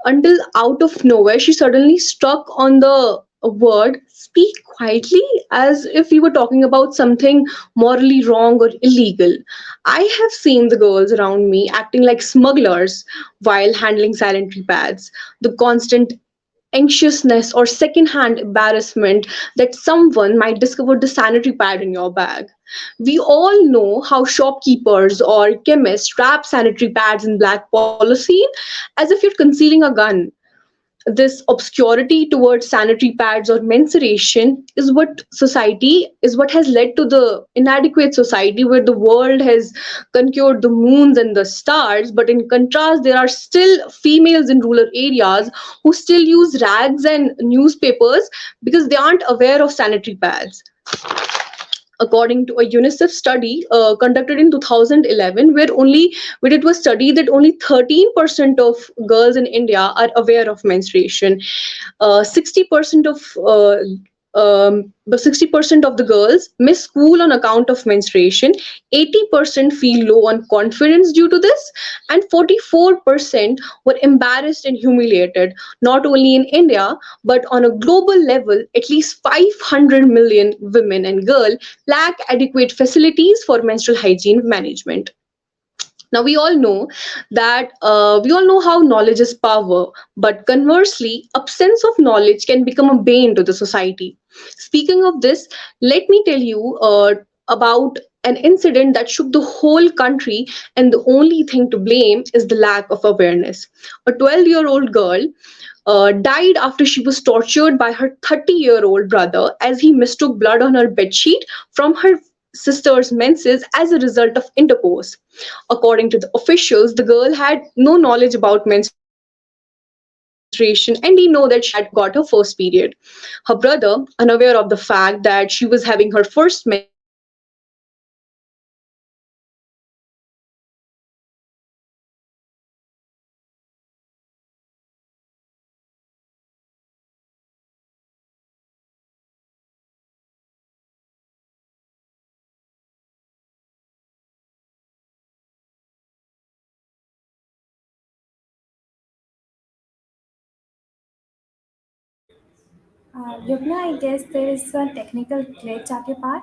Speaker 19: until out of nowhere, she suddenly struck on the word speak quietly, as if we were talking about something morally wrong or illegal. I have seen the girls around me acting like smugglers while handling sanitary pads. The constant anxiousness or secondhand embarrassment that someone might discover the sanitary pad in your bag. We all know how shopkeepers or chemists wrap sanitary pads in black polythene as if you're concealing a gun. This obscurity towards sanitary pads or menstruation is what has led to the inadequate society where the world has conquered the moons and the stars, but in contrast there are still females in rural areas who still use rags and newspapers because they aren't aware of sanitary pads. According to a UNICEF study conducted in 2011, where it was studied that only 13% of girls in India are aware of menstruation. 60% of 60% of the girls miss school on account of menstruation. 80% feel low on confidence due to this, and 44% were embarrassed and humiliated. Not only in India, but on a global level, at least 500 million women and girls lack adequate facilities for menstrual hygiene management. Now we all know how knowledge is power, but conversely, absence of knowledge can become a bane to the society. Speaking of this, let me tell you about an incident that shook the whole country, and the only thing to blame is the lack of awareness. A 12-year-old girl died after she was tortured by her 30-year-old brother as he mistook blood on her bedsheet from her sister's menses as a result of intercourse. According to the officials, the girl had no knowledge about menstruation and didn't know that she had got her first period. Her brother, unaware of the fact that she was having her first menses, accused her sister of raping her and forcing her to have sex with her sister. Now,
Speaker 12: Yugna, I guess there is a technical glitch at your part.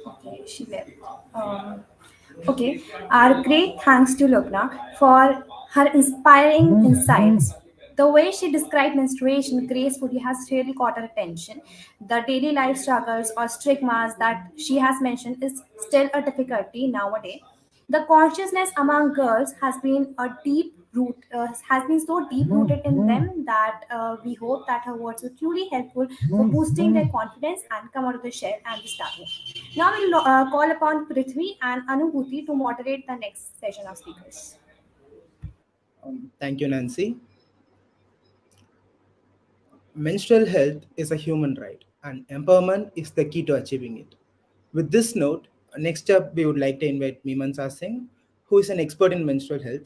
Speaker 12: Okay, she left. Um, okay, our great thanks to Lugna for her inspiring insights. The way she described menstruation gracefully has really caught our attention. The daily life struggles or stigmas that she has mentioned is still a difficulty nowadays. The consciousness among girls has been a deep has been so deep rooted in them that we hope that her words were truly helpful for boosting their confidence and come out of the shell and just start it. Now we'll call upon Prithvi and Anubhuti to moderate the next session of speakers.
Speaker 3: Thank you, Nancy. Menstrual health is a human right, and empowerment is the key to achieving it. With this note, next up, we would like to invite Mimansa Singh, who is an expert in menstrual health,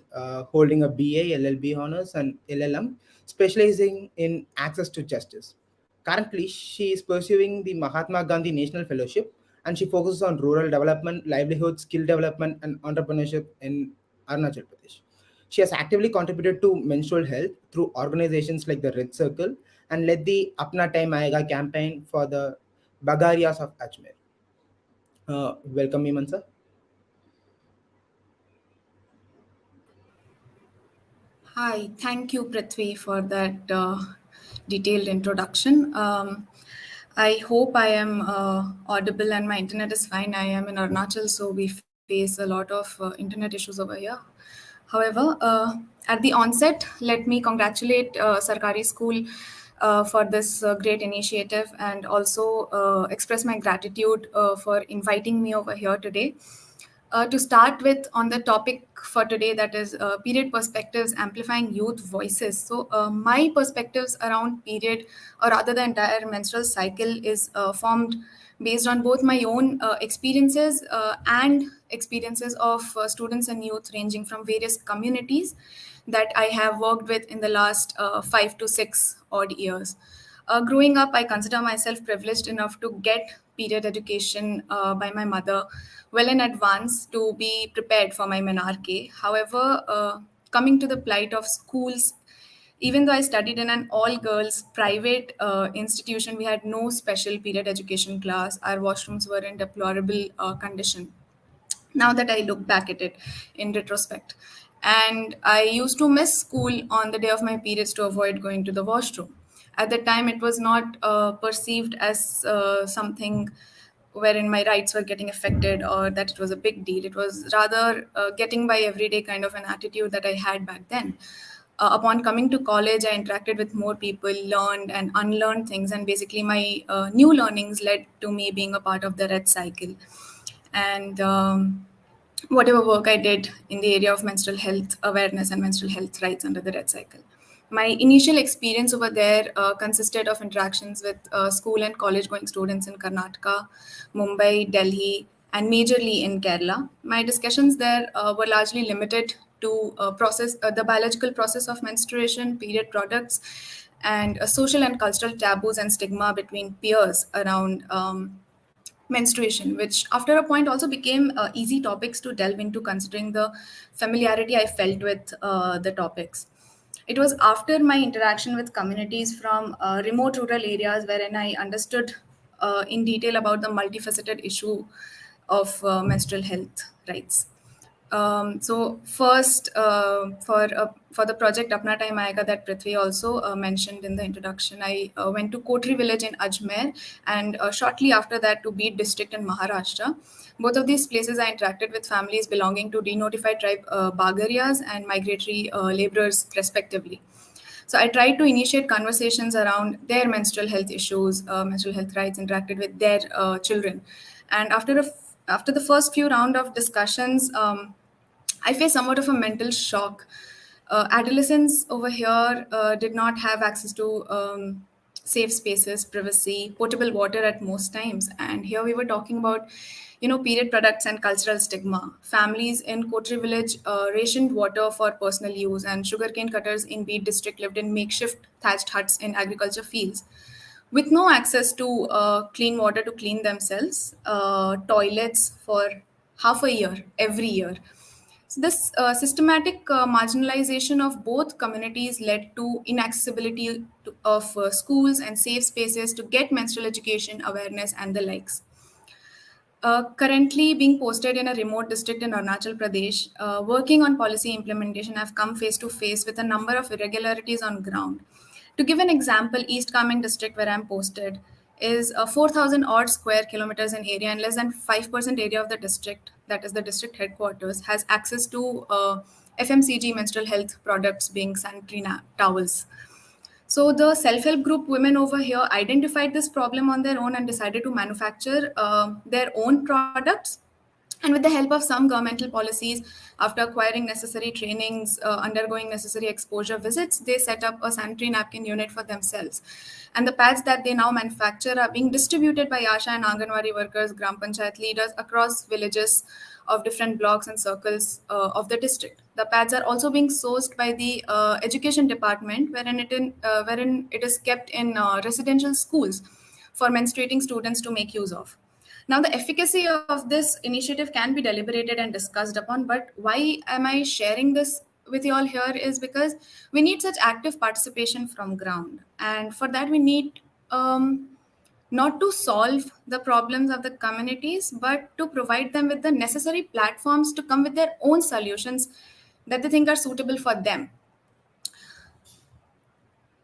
Speaker 3: holding a BA, LLB honors, and LLM, specializing in access to justice. Currently, she is pursuing the Mahatma Gandhi National Fellowship, and she focuses on rural development, livelihood, skill development, and entrepreneurship in Arunachal Pradesh. She has actively contributed to menstrual health through organizations like the Red Circle and led the Apna Time Aayega campaign for the Bagarias of Ajmer. Welcome, Mimansa.
Speaker 20: Hi, thank you, Prithvi, for that detailed introduction. I hope I am audible and my internet is fine. I am in Arunachal, so we face a lot of internet issues over here. However, at the onset, let me congratulate Sarkari School for this great initiative and also express my gratitude for inviting me over here today. To start with, on the topic for today, that is period perspectives amplifying youth voices. So my perspectives around period, or rather the entire menstrual cycle, is formed based on both my own experiences and experiences of students and youth ranging from various communities that I have worked with in the last 5 to 6 odd years. Growing up, I consider myself privileged enough to get period education by my mother well in advance to be prepared for my menarche. However, coming to the plight of schools, even though I studied in an all girls private institution, we had no special period education class. Our washrooms were in deplorable condition now that I look back at it in retrospect. And I used to miss school on the day of my periods to avoid going to the washroom. At the time, it was not perceived as something wherein my rights were getting affected or that it was a big deal. It was rather getting by every day kind of an attitude that I had back then. Upon coming to college, I interacted with more people, learned and unlearned things, and basically my new learnings led to me being a part of the red cycle. And whatever work I did in the area of menstrual health awareness and menstrual health rights under the red cycle. My initial experience over there consisted of interactions with school and college going students in Karnataka, Mumbai, Delhi, and majorly in Kerala. My discussions there were largely limited to the biological process of menstruation, period products, and social and cultural taboos and stigma between peers around menstruation, which after a point also became easy topics to delve into considering the familiarity I felt with the topics. It was after my interaction with communities from remote rural areas wherein I understood in detail about the multifaceted issue of menstrual health rights. So first, for the project Apna Time Aayega that Prithvi also mentioned in the introduction, I went to Kotri village in Ajmer and shortly after that to Beed district in Maharashtra. Both of these places I interacted with families belonging to denotified tribe Bagarias and migratory laborers respectively. So I tried to initiate conversations around their menstrual health issues, menstrual health rights, interacted with their children. And after the first few round of discussions, I faced somewhat of a mental shock. Adolescents over here did not have access to safe spaces, privacy, potable water at most times. And here we were talking about, period products and cultural stigma. Families in Kotri village rationed water for personal use, and sugarcane cutters in Beed district lived in makeshift thatched huts in agriculture fields with no access to clean water to clean themselves, toilets for half a year, every year. So this systematic marginalization of both communities led to inaccessibility of schools and safe spaces to get menstrual education, awareness, and the likes. Currently being posted in a remote district in Arunachal Pradesh, working on policy implementation, I've come face to face with a number of irregularities on ground. To give an example, East Kameng district, where I'm posted, is 4,000 odd square kilometers in area, and less than 5% area of the district, that is the district headquarters, has access to FMCG menstrual health products being sanitary towels. So the self-help group women over here identified this problem on their own and decided to manufacture their own products. And with the help of some governmental policies, after acquiring necessary trainings, undergoing necessary exposure visits, they set up a sanitary napkin unit for themselves. And the pads that they now manufacture are being distributed by Asha and Anganwadi workers, Gram Panchayat leaders across villages of different blocks and circles of the district. The pads are also being sourced by the education department, wherein it is kept in residential schools for menstruating students to make use of. Now, the efficacy of this initiative can be deliberated and discussed upon, but why am I sharing this with you all here is because we need such active participation from ground. And for that, we need not to solve the problems of the communities, but to provide them with the necessary platforms to come with their own solutions that they think are suitable for them.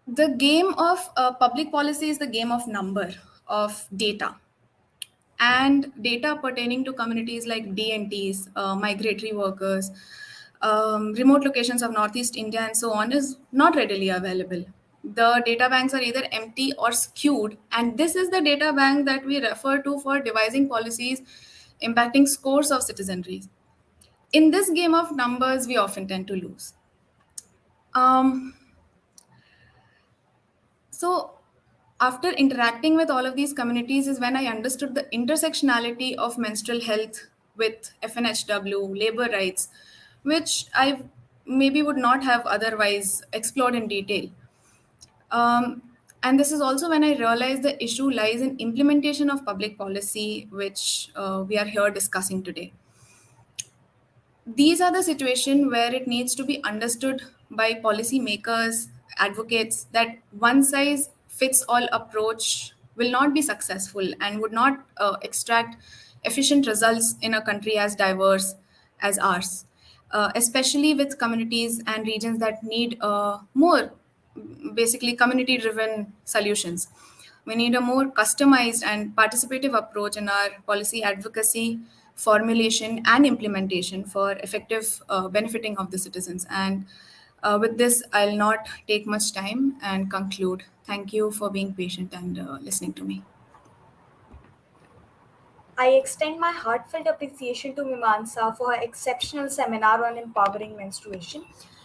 Speaker 20: The game of public policy is the game of number, of data. And data pertaining to communities like DNTs, migratory workers, remote locations of Northeast India, and so on is not readily available. The data banks are either empty or skewed, and this is the data bank that we refer to for devising policies impacting scores of citizenry. In this game of numbers, we often tend to lose. So after interacting with all of these communities is when I understood the intersectionality of menstrual health with FNHW, labor rights, which I maybe would not have otherwise explored in detail. And this is also when I realized the issue lies in implementation of public policy, which we are here discussing today. These are the situations where it needs to be understood by policymakers, advocates, that one size fits all approach will not be successful and would not extract efficient results in a country as diverse as ours, especially with communities and regions that need more basically community driven solutions. We need a more customized and participative approach in our policy advocacy, formulation, and implementation for effective benefiting of the citizens. And with this, I'll not take much time and conclude. Thank you for being patient and listening to me.
Speaker 12: I extend my heartfelt appreciation to Mimansa for her exceptional seminar on empowering menstruation.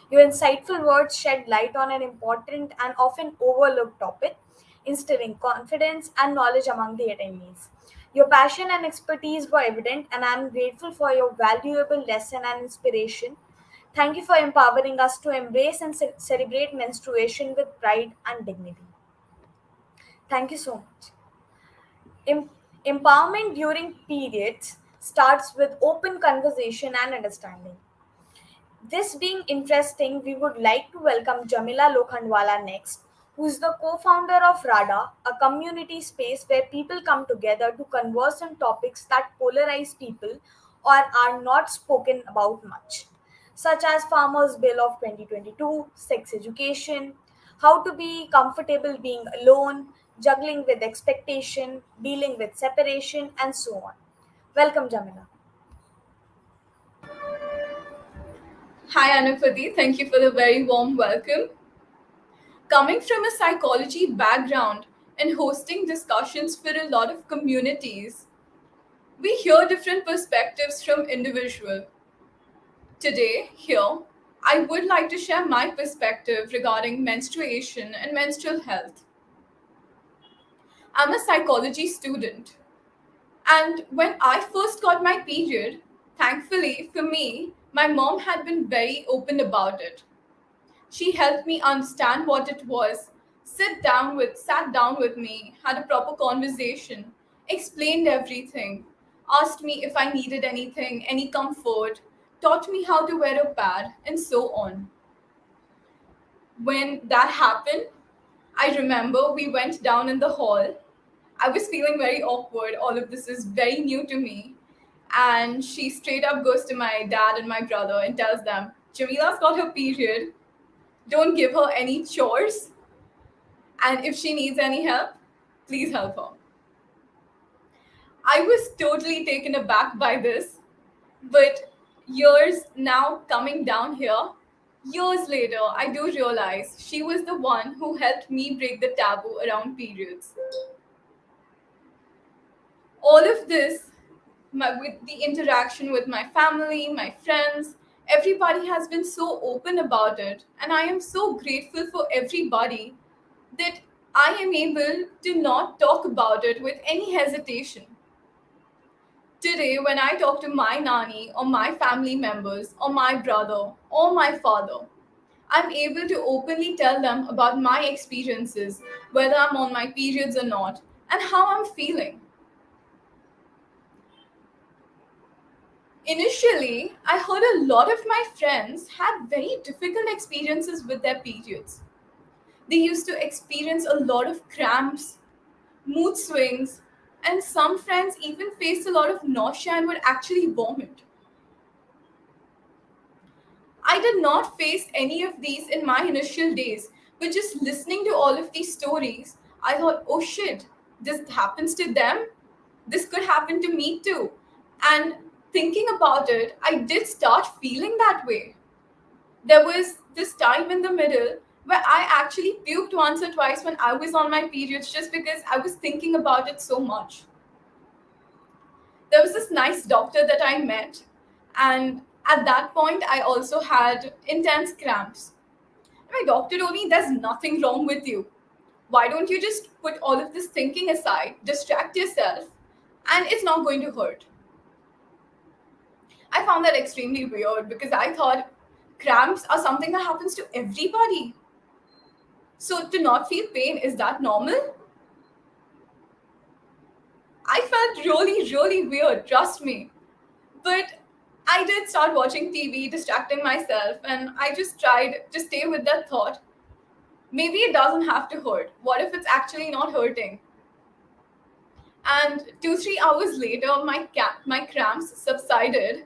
Speaker 12: Your insightful words shed light on an important and often overlooked topic, instilling confidence and knowledge among the attendees. Your passion and expertise were evident, and I am grateful for your valuable lesson and inspiration. Thank you for empowering us to embrace and celebrate menstruation with pride and dignity. Thank you so much. Em- Empowerment during periods starts with open conversation and understanding. This being interesting, we would like to welcome Jamila Lokhandwala next, who is the co-founder of RADA, a community space where people come together to converse on topics that polarize people or are not spoken about much, such as Farmers' Bill of 2022, sex education, how to be comfortable being alone, juggling with expectation, dealing with separation, and so on. Welcome, Jamila.
Speaker 21: Hi, Anupati. Thank you for the very warm welcome. Coming from a psychology background and hosting discussions for a lot of communities, we hear different perspectives from individuals. Today, here, I would like to share my perspective regarding menstruation and menstrual health. I'm a psychology student, and when I first got my period, thankfully for me, my mom had been very open about it. She helped me understand what it was, sat down with me, had a proper conversation, explained everything, asked me if I needed anything, any comfort, taught me how to wear a pad, and so on. When that happened, I remember we went down in the hall. I was feeling very awkward. All of this is very new to me. And she straight up goes to my dad and my brother and tells them, Jamila's got her period. Don't give her any chores. And if she needs any help, please help her. I was totally taken aback by this, but years now coming down here, years later, I do realize she was the one who helped me break the taboo around periods. All of this, with the interaction with my family, my friends, everybody has been so open about it, and I am so grateful for everybody that I am able to not talk about it with any hesitation. Today, when I talk to my nanny or my family members or my brother or my father, I'm able to openly tell them about my experiences, whether I'm on my periods or not, and how I'm feeling. Initially, I heard a lot of my friends had very difficult experiences with their periods. They used to experience a lot of cramps, mood swings, and some friends even faced a lot of nausea and would actually vomit. I did not face any of these in my initial days, but just listening to all of these stories, I thought, oh shit, this happens to them? This could happen to me too. And thinking about it, I did start feeling that way. There was this time in the middle where I actually puked once or twice when I was on my periods just because I was thinking about it so much. There was this nice doctor that I met, and at that point, I also had intense cramps. My doctor told me there's nothing wrong with you. Why don't you just put all of this thinking aside, distract yourself, and it's not going to hurt? I found that extremely weird because I thought cramps are something that happens to everybody. So to not feel pain, is that normal? I felt really, really weird, trust me. But I did start watching TV, distracting myself, and I just tried to stay with that thought. Maybe it doesn't have to hurt. What if it's actually not hurting? And 2-3 hours later, my cramps subsided.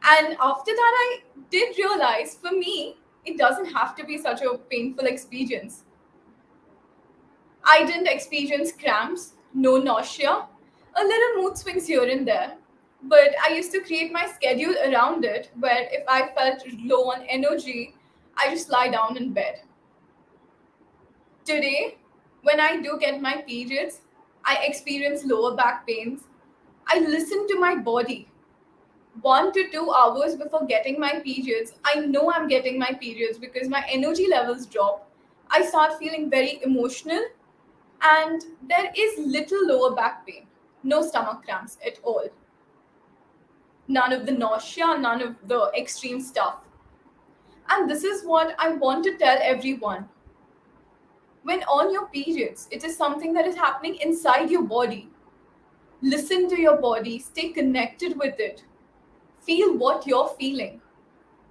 Speaker 21: And after that, I did realize for me, it doesn't have to be such a painful experience. I didn't experience cramps, no nausea, a little mood swings here and there. But I used to create my schedule around it where if I felt low on energy, I just lie down in bed. Today, when I do get my periods, I experience lower back pains. I listen to my body. 1 to 2 hours before getting my periods, I know I'm getting my periods because my energy levels drop. I start feeling very emotional, and there is little lower back pain, no stomach cramps at all. None of the nausea, none of the extreme stuff. And this is what I want to tell everyone. When on your periods, it is something that is happening inside your body. Listen to your body, stay connected with it. Feel what you're feeling.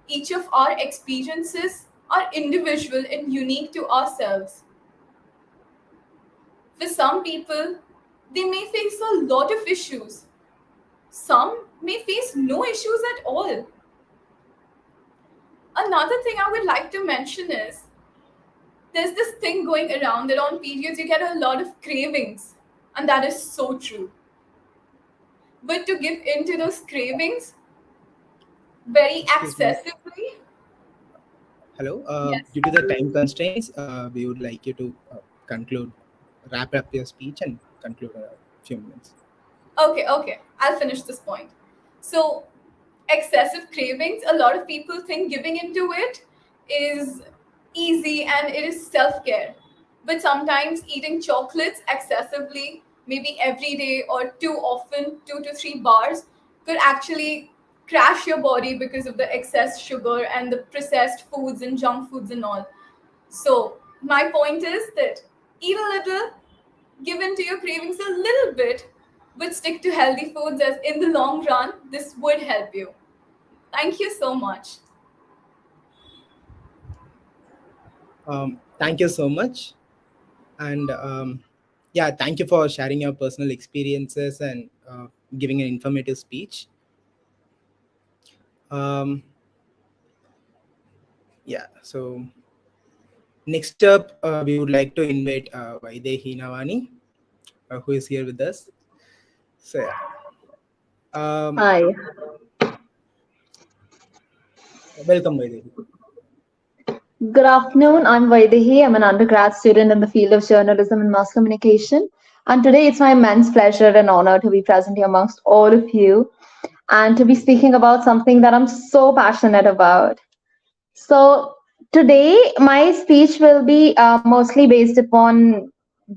Speaker 21: Each of our experiences are individual and unique to ourselves. For some people, they may face a lot of issues. Some may face no issues at all. Another thing I would like to mention is there's this thing going around that on periods you get a lot of cravings, and that is so true. But to give in to those cravings very
Speaker 3: Excuse me.
Speaker 21: excessively,
Speaker 3: Hello.
Speaker 21: yes.
Speaker 3: Due to the time constraints, we would like you to wrap up your speech and conclude in a few minutes.
Speaker 21: Okay, I'll finish this point. So, excessive cravings, a lot of people think giving into it is easy and it is self care. But sometimes eating chocolates excessively, maybe every day or too often, 2 to 3 bars, could actually crash your body because of the excess sugar and the processed foods and junk foods and all. So, my point is that eat a little, give in to your cravings a little bit, but stick to healthy foods as in the long run, this would help you. Thank you so much.
Speaker 3: Thank you so much. And yeah, thank you for sharing your personal experiences and giving an informative speech. Um, yeah, so next up, we would like to invite Vaidehi Navani, who is here with us. So, yeah.
Speaker 1: Hi.
Speaker 3: Welcome, Vaidehi.
Speaker 1: Good afternoon. I'm Vaidehi. I'm an undergrad student in the field of journalism and mass communication. And today it's my immense pleasure and honor to be present here amongst all of you and to be speaking about something that I'm so passionate about. So today my speech will be mostly based upon,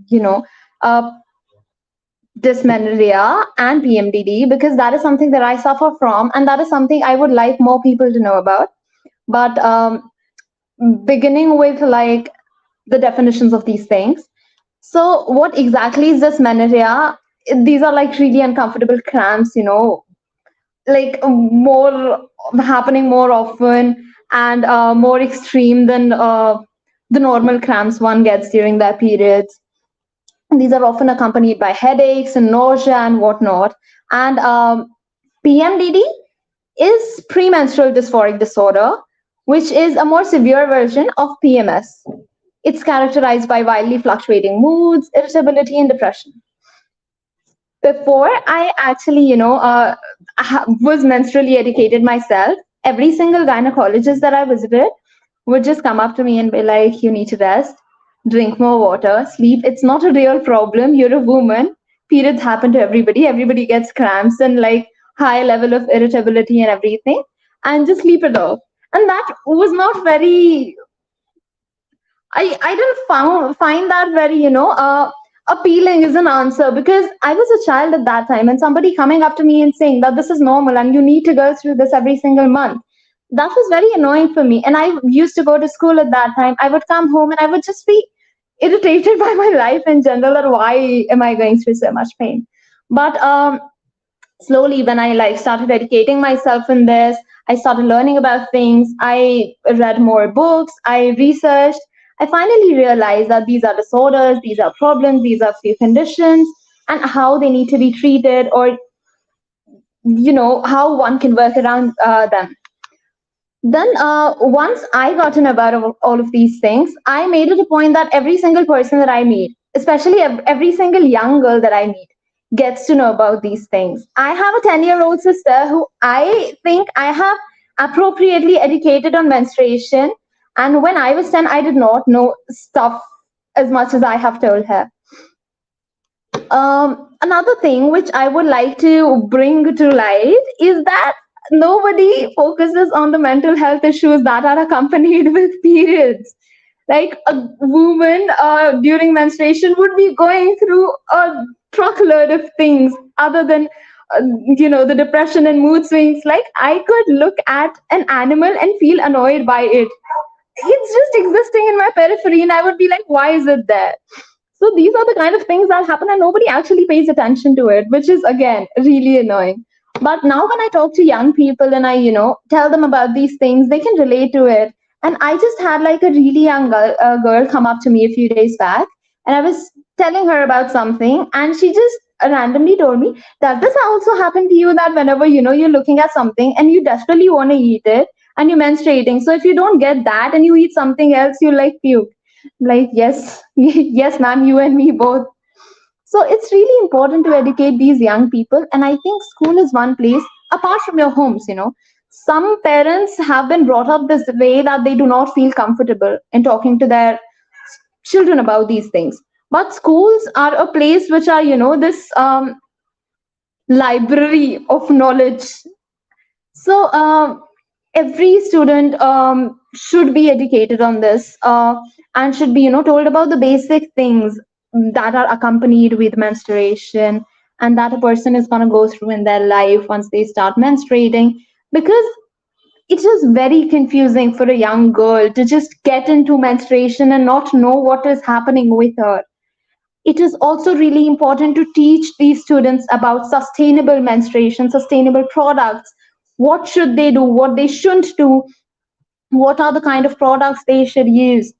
Speaker 1: you know, uh, dysmenorrhea and PMDD because that is something that I suffer from and that is something I would like more people to know about. But beginning with like the definitions of these things. So, what exactly is dysmenorrhea? These are like really uncomfortable cramps, like more happening more often and more extreme than the normal cramps one gets during their periods. These are often accompanied by headaches and nausea and whatnot. And PMDD is premenstrual dysphoric disorder, which is a more severe version of PMS. It's characterized by wildly fluctuating moods, irritability, and depression. Before I actually, was menstrually educated myself, every single gynecologist that I visited would just come up to me and be like, you need to rest, drink more water, sleep. It's not a real problem. You're a woman. Periods happen to everybody. Everybody gets cramps and like high level of irritability and everything. And just sleep it off. And that was not very I didn't find that very, appealing as an answer because I was a child at that time and somebody coming up to me and saying that this is normal and you need to go through this every single month. That was very annoying for me. And I used to go to school at that time. I would come home and I would just be irritated by my life in general or why am I going through so much pain. But slowly when I like started educating myself in this, I started learning about things, I read more books, I researched, I finally realized that these are disorders, these are problems, these are few conditions and how they need to be treated or how one can work around them. Then once I got to know about all of these things, I made it a point that every single person that I meet, especially every single young girl that I meet, gets to know about these things. I have a 10-year-old sister who I think I have appropriately educated on menstruation. And when I was 10, I did not know stuff as much as I have told her. Another thing which I would like to bring to light is that nobody focuses on the mental health issues that are accompanied with periods. Like a woman during menstruation would be going through a truckload of things other than the depression and mood swings. Like I could look at an animal and feel annoyed by it. It's just existing in my periphery and I would be like, why is it there? So these are the kind of things that happen and nobody actually pays attention to it, which is again really annoying. But now when I talk to young people and I tell them about these things, they can relate to it. And I just had like a really young girl come up to me a few days back and I was telling her about something and she just randomly told me, does this also happen to you that whenever you're looking at something and you desperately want to eat it and you're menstruating, so if you don't get that and you eat something else, you like puke? Like, yes, yes, ma'am, you and me both. So it's really important to educate these young people. And I think school is one place, apart from your homes, some parents have been brought up this way that they do not feel comfortable in talking to their children about these things. But schools are a place which are, this library of knowledge. So every student should be educated on this and should be told about the basic things that are accompanied with menstruation and that a person is going to go through in their life once they start menstruating, because it is very confusing for a young girl to just get into menstruation and not know what is happening with her. It is also really important to teach these students about sustainable menstruation, sustainable products. What should they do? What they shouldn't do? What are the kind of products they should use?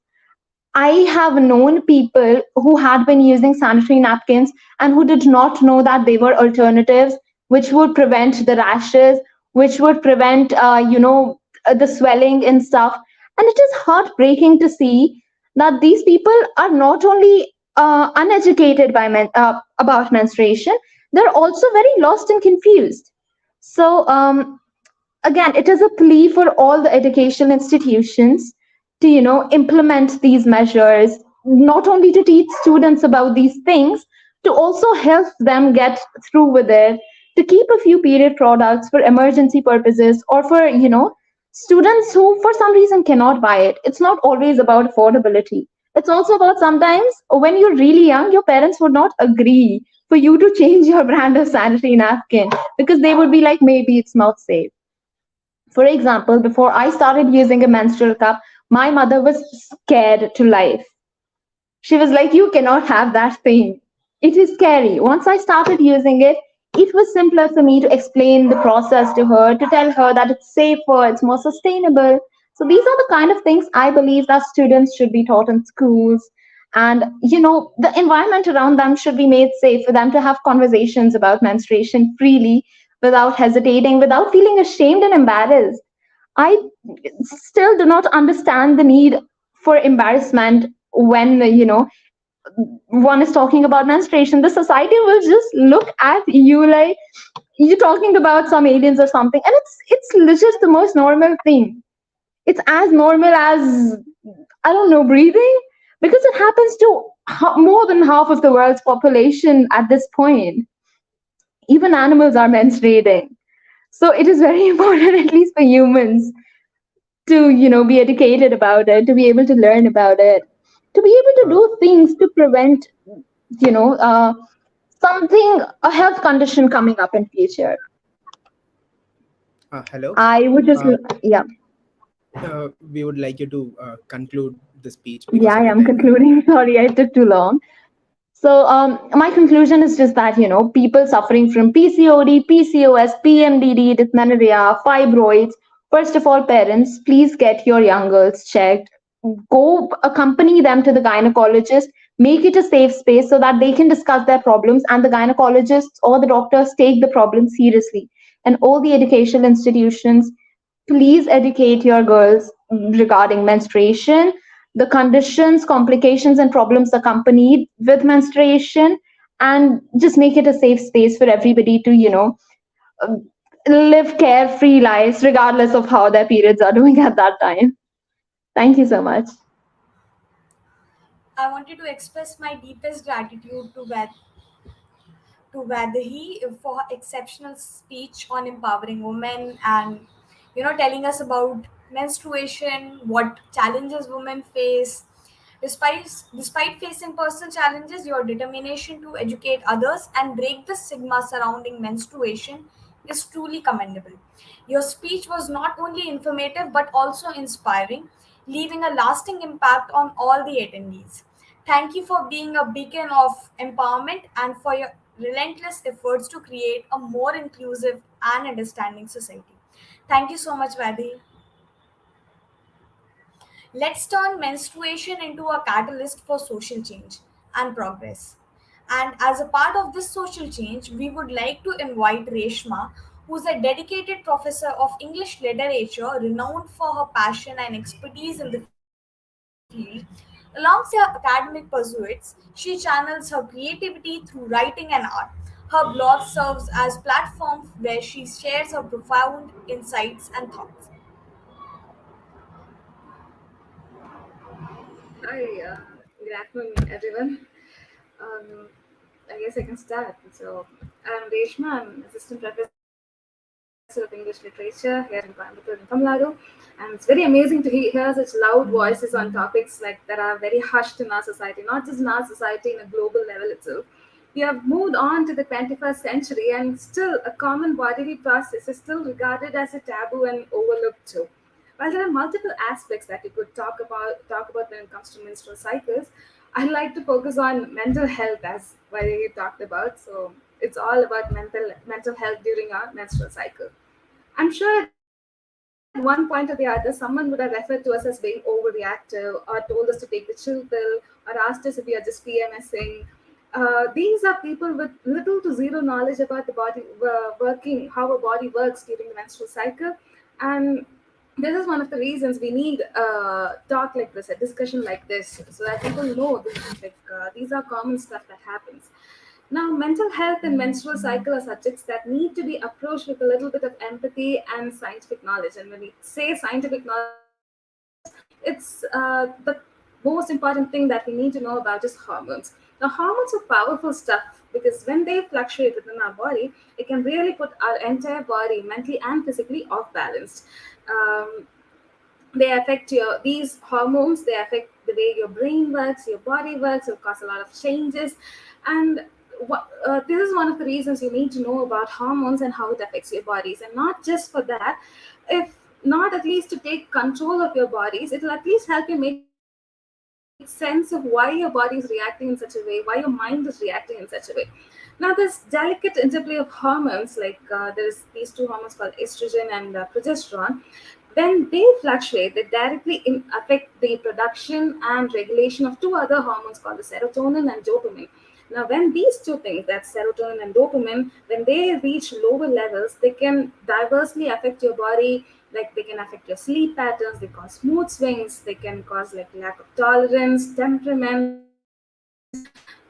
Speaker 1: I have known people who had been using sanitary napkins and who did not know that they were alternatives, which would prevent the rashes, which would prevent, the swelling and stuff. And it is heartbreaking to see that these people are not only uneducated about menstruation, they're also very lost and confused. So again, it is a plea for all the educational institutions to, implement these measures, not only to teach students about these things, to also help them get through with it, to keep a few period products for emergency purposes, or for, students who for some reason cannot buy it. It's not always about affordability. It's also about sometimes when you're really young, your parents would not agree for you to change your brand of sanitary napkin because they would be like, maybe it's not safe. For example, before I started using a menstrual cup, my mother was scared to life. She was like, you cannot have that thing. It is scary. Once I started using it, it was simpler for me to explain the process to her, to tell her that it's safer, it's more sustainable. So these are the kind of things I believe that students should be taught in schools. And, the environment around them should be made safe for them to have conversations about menstruation freely, without hesitating, without feeling ashamed and embarrassed. I still do not understand the need for embarrassment when, one is talking about menstruation. The society will just look at you like you're talking about some aliens or something, and it's just the most normal thing. It's as normal as, I don't know, breathing, because it happens to more than half of the world's population at this point. Even animals are menstruating. So it is very important, at least for humans, to, be educated about it, to be able to learn about it, to be able to do things to prevent, something, a health condition coming up in future.
Speaker 3: Hello.
Speaker 1: I would just, yeah.
Speaker 3: We would like you to conclude the speech
Speaker 1: Yeah,
Speaker 3: because
Speaker 1: I
Speaker 3: of the
Speaker 1: am
Speaker 3: time.
Speaker 1: concluding. Sorry, I took too long. So, my conclusion is just that, people suffering from PCOD, PCOS, PMDD, dysmenorrhea, fibroids, first of all, parents, please get your young girls checked. Go accompany them to the gynecologist, make it a safe space so that they can discuss their problems, and the gynecologists or the doctors take the problem seriously. And all the educational institutions, please educate your girls regarding menstruation, the conditions, complications, and problems accompanied with menstruation, and just make it a safe space for everybody to, uh, live carefree lives regardless of how their periods are doing at that time. Thank you so much.
Speaker 4: I wanted to express my deepest gratitude to Vadahi for her exceptional speech on empowering women and telling us about menstruation, what challenges women face. Despite facing personal challenges, your determination to educate others and break the stigma surrounding menstruation is truly commendable. Your speech was not only informative but also inspiring, leaving a lasting impact on all the attendees. Thank you for being a beacon of empowerment and for your relentless efforts to create a more inclusive and understanding society. Thank you so much, Vadi. Let's turn menstruation into a catalyst for social change and progress. And as a part of this social change, we would like to invite Reshma, who's a dedicated professor of English literature renowned for her passion and expertise in the field. Alongside her academic pursuits, she channels her creativity through writing and art. Her blog serves as platform where she shares her profound insights and thoughts.
Speaker 22: Hi, good afternoon, everyone. Um, I guess I can start. So, I'm Reshma. I'm assistant professor of English literature here in Coimbatore, in Tamil Nadu. And it's very amazing to hear such loud voices on topics like that are very hushed in our society, not just in our society, in a global level itself. We have moved on to the 21st century, and still a common bodily process is still regarded as a taboo and overlooked too. While there are multiple aspects that we could talk about when it comes to menstrual cycles, I like to focus on mental health as what you talked about. So it's all about mental health during our menstrual cycle. I'm sure at one point or the other, someone would have referred to us as being overreactive, or told us to take the chill pill, or asked us if we are just PMSing. These are people with little to zero knowledge about the body working, how a body works during the menstrual cycle, and this is one of the reasons we need a talk like this, a discussion like this, so that people know this, these are common stuff that happens. Now, mental health and menstrual cycle are subjects that need to be approached with a little bit of empathy and scientific knowledge. And when we say scientific knowledge, it's the most important thing that we need to know about is hormones. Now, hormones are powerful stuff because when they fluctuate within our body, it can really put our entire body, mentally and physically, off balance. Um, they affect your these hormones. They affect the way your brain works, your body works. It cause a lot of changes, and this is one of the reasons you need to know about hormones and how it affects your bodies. And not just for that, if not at least to take control of your bodies, it will at least help you make sense of why your body is reacting in such a way, why your mind is reacting in such a way. Now, this delicate interplay of hormones, like there's these two hormones called estrogen and progesterone. When they fluctuate, they directly affect the production and regulation of two other hormones called the serotonin and dopamine. Now, when these two things, that's serotonin and dopamine, when they reach lower levels, they can diversely affect your body. Like they can affect your sleep patterns, they cause mood swings, they can cause like lack of tolerance, temperament,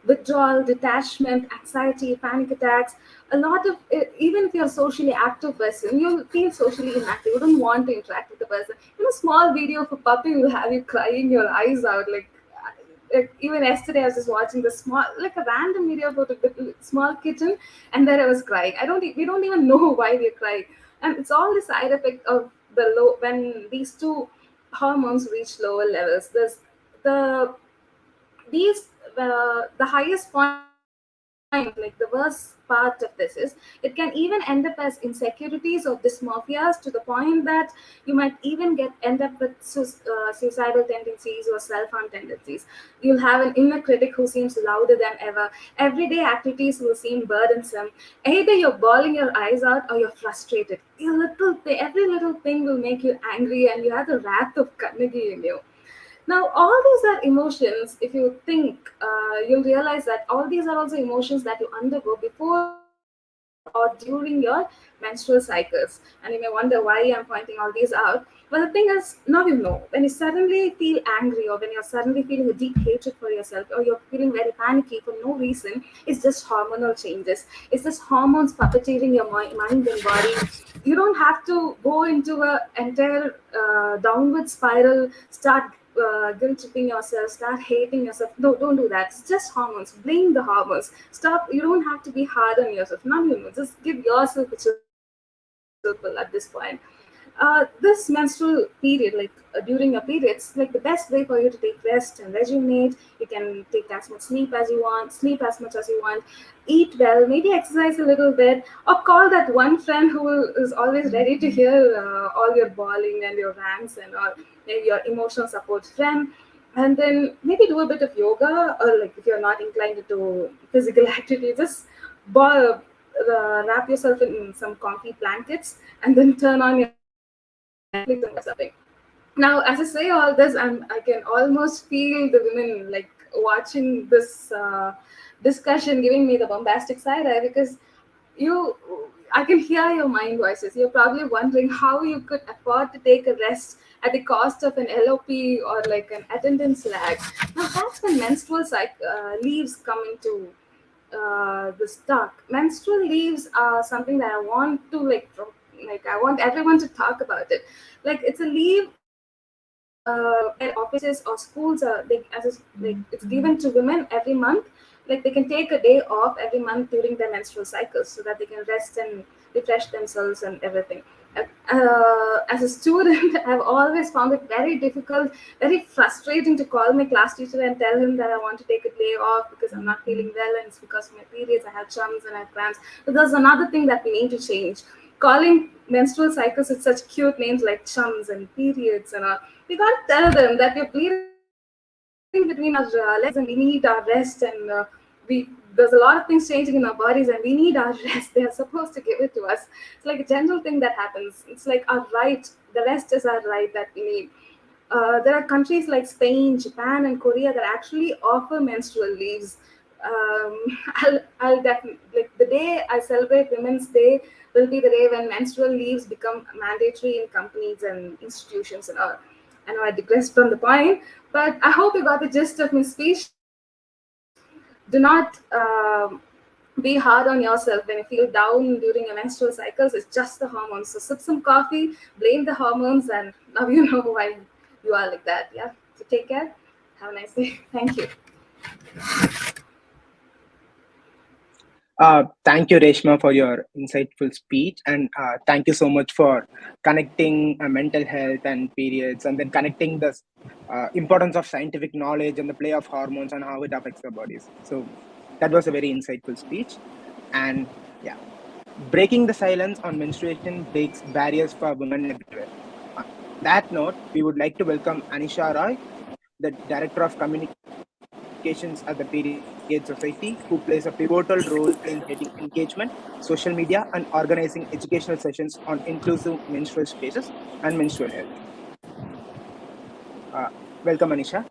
Speaker 22: withdrawal, detachment, anxiety, panic attacks. A lot of even if you're a socially active person, you'll feel socially inactive. You don't want to interact with the person. Small video of a puppy will have you crying your eyes out. Like even yesterday, I was just watching the small, like a random video about a small kitten, and there I was crying. We don't even know why we're crying, and it's all the side effect of the low when these two hormones reach lower levels. The these the highest point, like the worst part of this is it can even end up as insecurities or dysmorphias, to the point that you might even end up with suicidal tendencies or self-harm tendencies. You'll have an inner critic who seems louder than ever. Everyday activities will seem burdensome. Either you're bawling your eyes out or you're frustrated. Every little thing will make you angry, and you have the wrath of Carnegie in you. Now, all these are emotions. If you think, you'll realize that all these are also emotions that you undergo before or during your menstrual cycles. And you may wonder why I'm pointing all these out. Well, the thing is, now you know. When you suddenly feel angry, or when you're suddenly feeling a deep hatred for yourself, or you're feeling very panicky for no reason, it's just hormonal changes. It's just hormones puppeteering your mind and body. You don't have to go into a entire downward spiral, start guilt tripping yourself, start hating yourself. No, don't do that. It's just hormones. Blame the hormones. Stop. You don't have to be hard on yourself. None, just give yourself a chill pill at this point. This menstrual period, during your periods, like the best way for you to take rest and rejuvenate. You can take as much sleep as you want, sleep as much as you want, eat well, maybe exercise a little bit, or call that one friend who is always ready to hear all your bawling and your rants and all, maybe your emotional support friend. And then maybe do a bit of yoga, or like if you're not inclined to physical activity, just wrap yourself in some comfy blankets and then turn on your Netflix and watch something. Now, as I say all this, I can almost feel the women like watching this discussion, giving me the bombastic side eye, because you, I can hear your mind voices. You're probably wondering how you could afford to take a rest at the cost of an LOP or like an attendance lag. Now, that's when leaves come into this talk. Menstrual leaves are something that I want to like I want everyone to talk about it. Like it's a leave where offices or schools are like it's given to women every month. Like they can take a day off every month during their menstrual cycles so that they can rest and refresh themselves and everything. As a student, I've always found it very difficult, very frustrating to call my class teacher and tell him that I want to take a day off because I'm not feeling well and it's because of my periods. I have chums and I have cramps. But there's another thing that we need to change. Calling menstrual cycles with such cute names like chums and periods and all. We can't tell them that we're bleeding between our legs and we need our rest, and there's a lot of things changing in our bodies and we need our rest. They are supposed to give it to us. It's like a general thing that happens. It's like our right. The rest is our right that we need. There are countries like Spain, Japan, and Korea that actually offer menstrual leaves. Um, I'll definitely, like, the day I celebrate Women's Day will be the day when menstrual leaves become mandatory in companies and institutions and all. I know I digressed from the point, but I hope you got the gist of my speech. Do not be hard on yourself when you feel down during your menstrual cycles. It's just the hormones. So sip some coffee, blame the hormones, and now you know why you are like that. Yeah. So take care. Have a nice day. Thank you.
Speaker 3: Thank you, Reshma, for your insightful speech, and thank you so much for connecting mental health and periods, and then connecting the importance of scientific knowledge and the play of hormones and how it affects the bodies. So that was a very insightful speech, and yeah, breaking the silence on menstruation breaks barriers for women everywhere. On that note, we would like to welcome Anisha Roy, the Director of Communications at the Period Society, who plays a pivotal role in heading engagement, social media, and organizing educational sessions on inclusive menstrual spaces and menstrual health. Welcome, Anisha.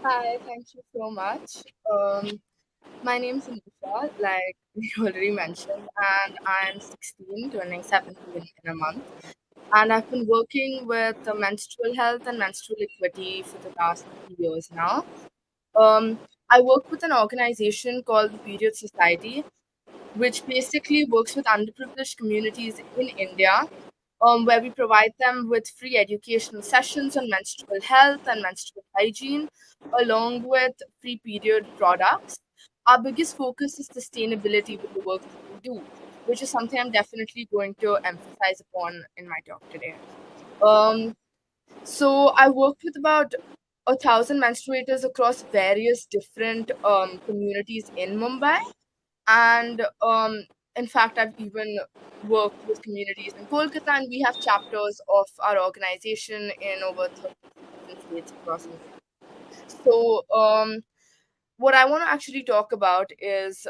Speaker 7: Hi, thank you so much. My name's Anisha, like we already mentioned, and I'm 16, turning 17 in a month. And I've been working with menstrual health and menstrual equity for the last 3 years now. I work with an organization called the Period Society, which basically works with underprivileged communities in India, where we provide them with free educational sessions on menstrual health and menstrual hygiene, along with free period products. Our biggest focus is sustainability with the work that we do, which is something I'm definitely going to emphasize upon in my talk today. Um, so I worked with about 1,000 menstruators across various different communities in Mumbai, and in fact, I've even worked with communities in Kolkata, and we have chapters of our organization in over 30 different states across India. So, what I want to actually talk about is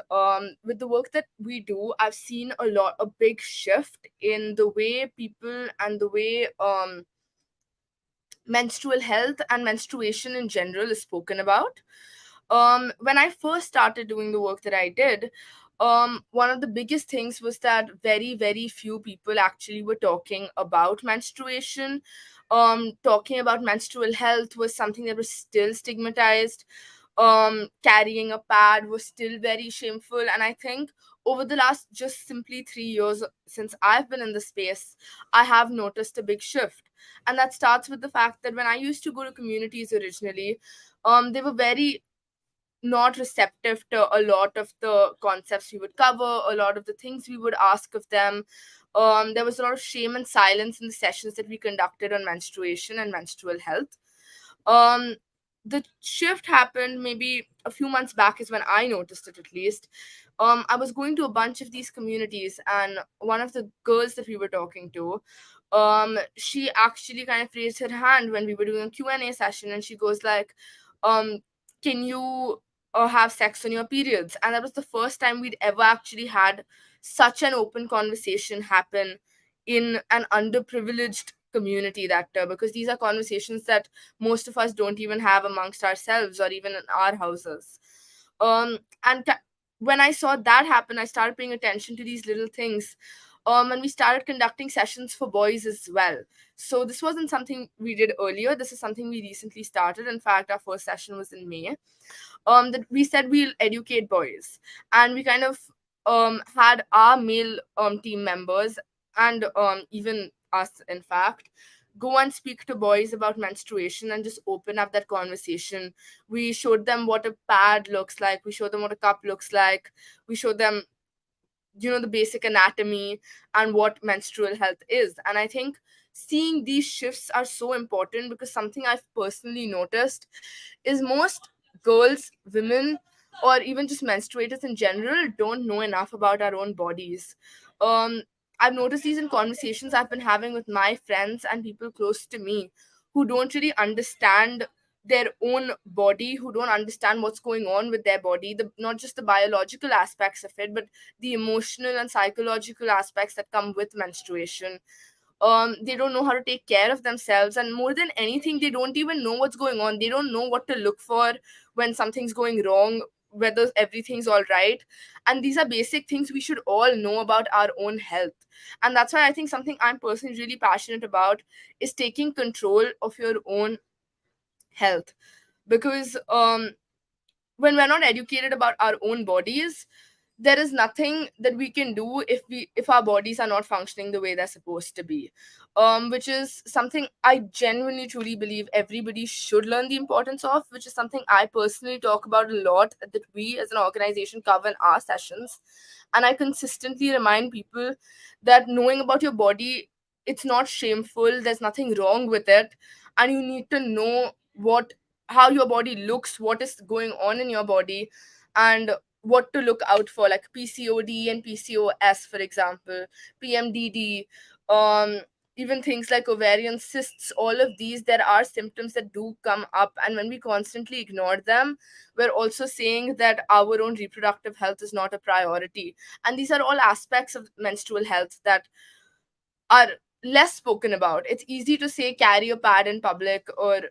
Speaker 7: with the work that we do, I've seen a big shift in the way people and the way menstrual health and menstruation in general is spoken about. When I first started doing the work that I did, one of the biggest things was that very few people actually were talking about menstruation. Talking about menstrual health was something that was still stigmatized. Carrying a pad was still very shameful, and I think over the last just simply 3 years since I've been in the space, I have noticed a big shift. And that starts with the fact that when I used to go to communities originally, they were very not receptive to a lot of the concepts we would cover, a lot of the things we would ask of them. There was a lot of shame and silence in the sessions that we conducted on menstruation and menstrual health. Um, the shift happened maybe a few months back, is when I noticed it at least. I was going to a bunch of these communities, and one of the girls that we were talking to, she actually kind of raised her hand when we were doing a Q&A session, and she goes like, um, can you have sex on your periods? And that was the first time we'd ever actually had such an open conversation happen in an underprivileged community, that because these are conversations that most of us don't even have amongst ourselves or even in our houses. And when I saw that happen, I started paying attention to these little things. And we started conducting sessions for boys as well. So this wasn't something we did earlier. This is something we recently started. In fact, our first session was in May. That we said we'll educate boys, and we kind of had our male team members and even us, in fact, go and speak to boys about menstruation and just open up that conversation. We showed them what a pad looks like. We showed them what a cup looks like. We showed them, the basic anatomy and what menstrual health is. And I think seeing these shifts are so important, because something I've personally noticed is most girls, women, or even just menstruators in general don't know enough about our own bodies. um I've noticed these in conversations I've been having with my friends and people close to me, who don't really understand their own body, who don't understand what's going on with their body, not just the biological aspects of it, but the emotional and psychological aspects that come with menstruation. They don't know how to take care of themselves, and more than anything, they don't even know what's going on. They don't know what to look for when something's going wrong, whether everything's all right. And these are basic things we should all know about our own health. And that's why I think something I'm personally really passionate about is taking control of your own health. Because when we're not educated about our own bodies, there is nothing that we can do if our bodies are not functioning the way they're supposed to be, which is something I genuinely truly believe everybody should learn the importance of, which is something I personally talk about a lot, that we as an organization cover in our sessions. And I consistently remind people that knowing about your body, it's not shameful, there's nothing wrong with it, and you need to know what how your body looks, what is going on in your body, and what to look out for, like PCOD and PCOS, for example, PMDD, um, even things like ovarian cysts. All of these, there are symptoms that do come up, and when we constantly ignore them, we're also saying that our own reproductive health is not a priority. And these are all aspects of menstrual health that are less spoken about. It's easy to say carry a pad in public, or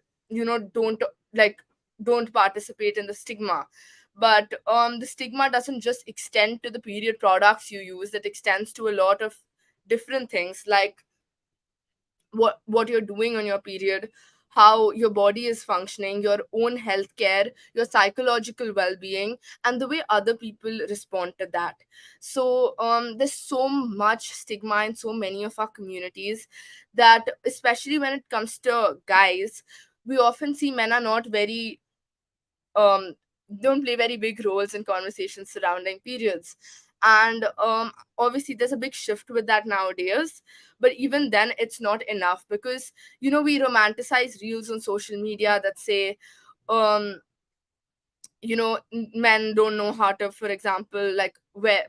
Speaker 7: don't, like, don't participate in the stigma. But the stigma doesn't just extend to the period products you use, it extends to a lot of different things, like what you're doing on your period, how your body is functioning, your own health care, your psychological well-being, and the way other people respond to that. So there's so much stigma in so many of our communities, that especially when it comes to guys, we often see men are not very um don't play very big roles in conversations surrounding periods. And obviously there's a big shift with that nowadays, but even then it's not enough, because we romanticize reels on social media that say um men don't know how to, for example, like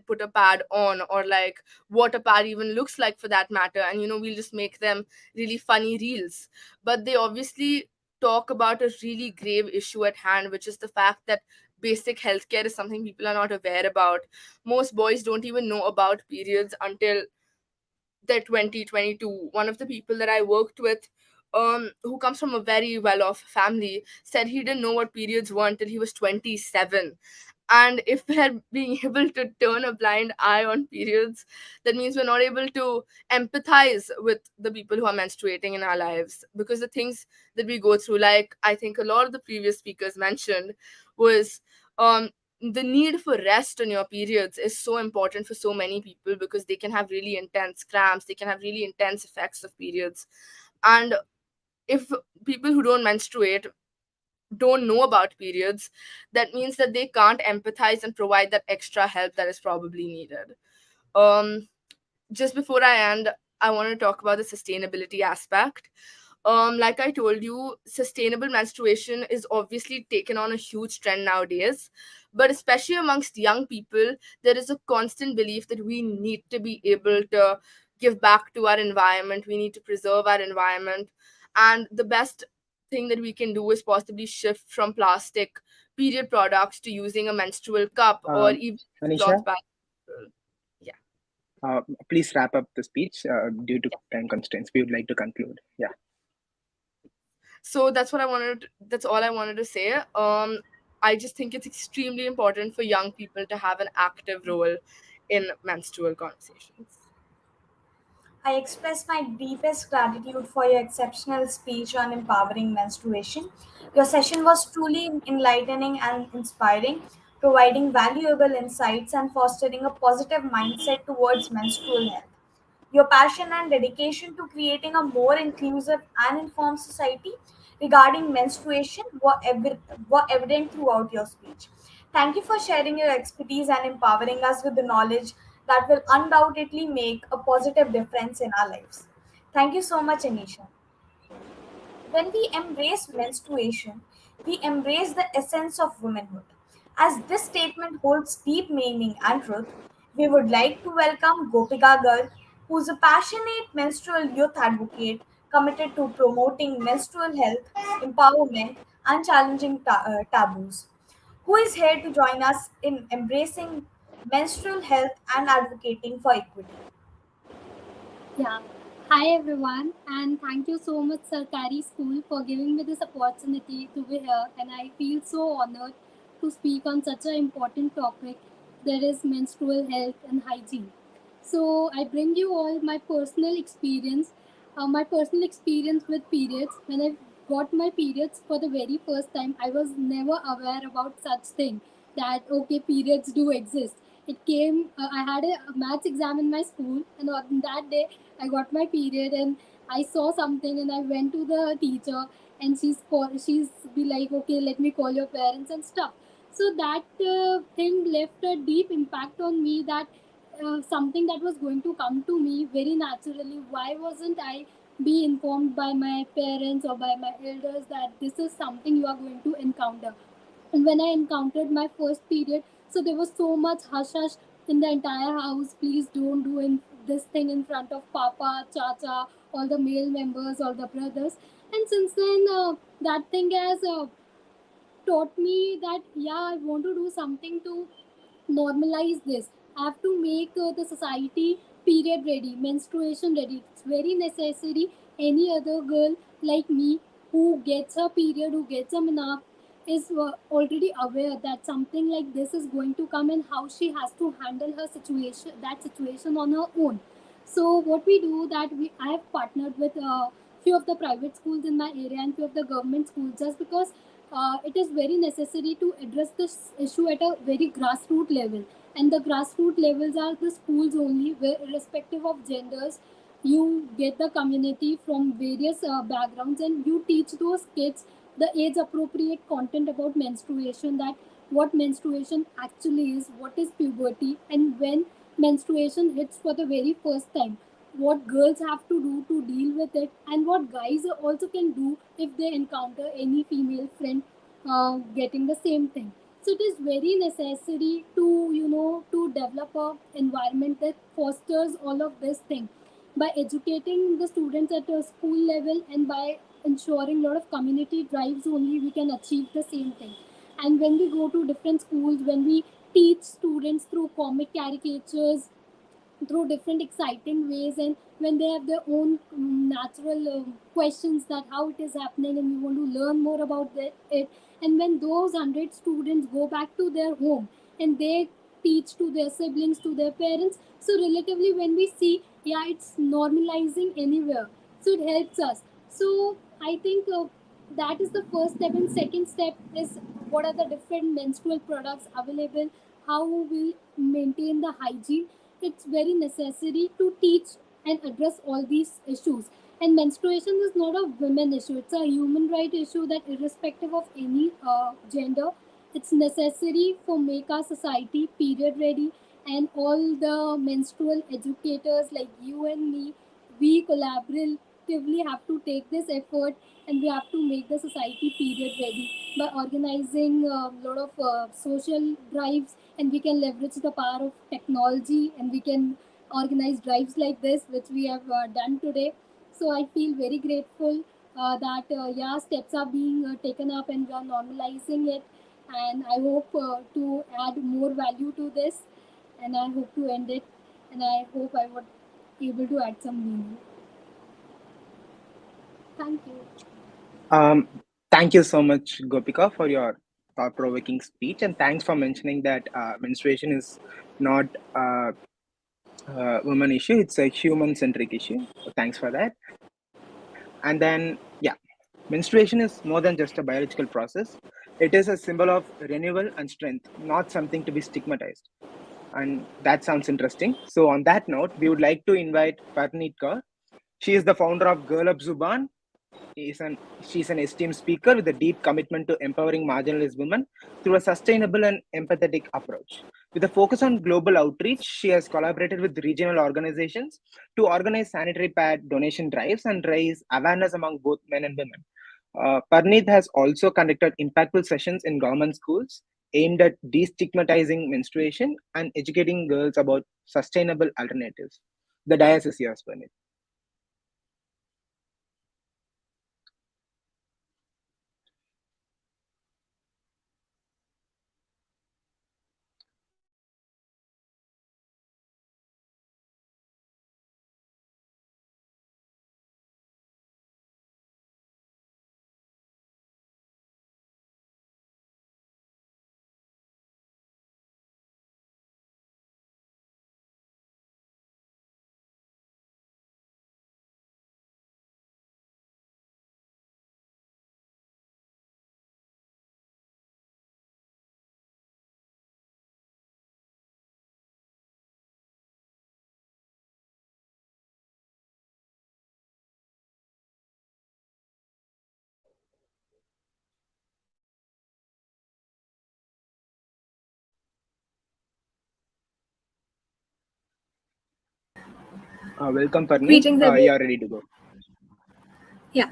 Speaker 7: put a pad on, or like what a pad even looks like, for that matter. And we'll just make them really funny reels, but they obviously talk about a really grave issue at hand, which is the fact that basic healthcare is something people are not aware about. Most boys don't even know about periods until they're 2022. One of the people that I worked with, who comes from a very well-off family, said he didn't know what periods were until he was 27. And if we're being able to turn a blind eye on periods, that means we're not able to empathize with the people who are menstruating in our lives, because the things that we go through, like I think a lot of the previous speakers mentioned, was um the need for rest on your periods is so important for so many people, because they can have really intense cramps, they can have really intense effects of periods. And if people who don't menstruate don't know about periods, that means that they can't empathize and provide that extra help that is probably needed. um just before I end, I want to talk about the sustainability aspect. Like I told you, sustainable menstruation is obviously taken on a huge trend nowadays, but especially amongst young people, there is a constant belief that we need to be able to give back to our environment, we need to preserve our environment. And the best thing that we can do is possibly shift from plastic period products to using a menstrual cup, or even cloth
Speaker 3: Anisha,
Speaker 7: bag. Yeah.
Speaker 3: please wrap up the speech due to time constraints. We would like to conclude. Yeah.
Speaker 7: So that's all I wanted to say. I just think it's extremely important for young people to have an active role in menstrual conversations.
Speaker 4: I express my deepest gratitude for your exceptional speech on empowering menstruation. Your session was truly enlightening and inspiring, providing valuable insights and fostering a positive mindset towards menstrual health. Your passion and dedication to creating a more inclusive and informed society regarding menstruation were evident throughout your speech. Thank you for sharing your expertise and empowering us with the knowledge that will undoubtedly make a positive difference in our lives. Thank you so much, Anisha. When we embrace menstruation, we embrace the essence of womanhood. As this statement holds deep meaning and truth, we would like to welcome Gopika Garg, who is a passionate menstrual youth advocate committed to promoting menstrual health, empowerment, and challenging taboos, who is here to join us in embracing menstrual health and advocating for equity.
Speaker 8: Yeah. Hi everyone, and thank you so much, Sarkari School, for giving me this opportunity to be here. And I feel so honored to speak on such an important topic, that is menstrual health and hygiene. So I bring you all my personal experience with periods when I got my periods for the very first time, I was never aware about such thing, that okay, periods do exist. It came, I had a maths exam in my school, and on that day I got my period, and I saw something, and I went to the teacher, and she's be like, okay, let me call your parents and stuff. So that thing left a deep impact on me, that something that was going to come to me very naturally, why wasn't I be informed by my parents or by my elders that this is something you are going to encounter? And when I encountered my first period, so there was so much hush hush in the entire house, please don't do this thing in front of papa, chacha, all the male members, all the brothers. And since then, that thing has taught me that yeah, I want to do something to normalize this. I have to make the society period ready, menstruation ready. It's very necessary. Any other girl like me who gets her period, who gets a menarche, is already aware that something like this is going to come, and how she has to handle her situation, that situation on her own. So what we do, that I have partnered with few of the private schools in my area and few of the government schools, just because it is very necessary to address this issue at a very grassroots level. And the grassroots levels are the schools only, where irrespective of genders, you get the community from various backgrounds, and you teach those kids the age appropriate content about menstruation, that what menstruation actually is, what is puberty, and when menstruation hits for the very first time, what girls have to do to deal with it, and what guys also can do if they encounter any female friend getting the same thing. So it is very necessary to, to develop a environment that fosters all of this thing. By educating the students at a school level, and by ensuring a lot of community drives, only we can achieve the same thing. And when we go to different schools, when we teach students through comic caricatures, through different exciting ways, and when they have their own natural questions, that how it is happening, and we want to learn more about it. And when those 100 students go back to their home, and they teach to their siblings, to their parents, so relatively when we see, yeah, it's normalizing anywhere, so it helps us. So I think that is the first step. And second step is, what are the different menstrual products available, how we maintain the hygiene. It's very necessary to teach and address all these issues. And menstruation is not a women issue, it's a human right issue, that irrespective of any gender, it's necessary for make our society period ready. And all the menstrual educators like you and me, we collaboratively have to take this effort, and we have to make the society period ready by organizing a lot of social drives. And we can leverage the power of technology, and we can organize drives like this, which we have done today. So I feel very grateful that yeah, steps are being taken up, and we are normalizing it. And I hope to add more value to this, and I hope to end it, and I hope I would able to add some meaning. Thank you.
Speaker 3: Um, Thank you so much, Gopika, for your thought-provoking speech, and thanks for mentioning that menstruation is not a woman issue; it's a human-centric issue. So thanks for that. And then, yeah, menstruation is more than just a biological process. It is a symbol of renewal and strength, not something to be stigmatized. And that sounds interesting. So, on that note, we would like to invite Parneet Kaur. She is the founder of GirlUp Zubaan. She's an esteemed speaker with a deep commitment to empowering marginalized women through a sustainable and empathetic approach. With a focus on global outreach, she has collaborated with regional organizations to organize sanitary pad donation drives and raise awareness among both men and women. Parneet has also conducted impactful sessions in government schools aimed at destigmatizing menstruation and educating girls about sustainable alternatives. The dais is yours, Parneet. Welcome, Parneet.
Speaker 8: Greetings,
Speaker 3: You
Speaker 8: everyone.
Speaker 3: are ready to go.
Speaker 8: Yeah.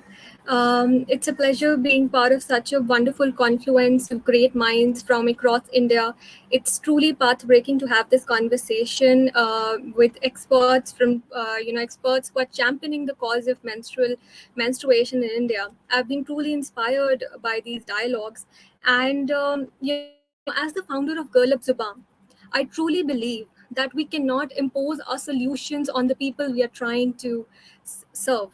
Speaker 8: It's a pleasure being part of such a wonderful confluence of great minds from across India. It's truly path-breaking to have this conversation with experts from, experts who are championing the cause of menstruation in India. I've been truly inspired by these dialogues. And, as the founder of GirlUp Zubaan, I truly believe that we cannot impose our solutions on the people we are trying to serve.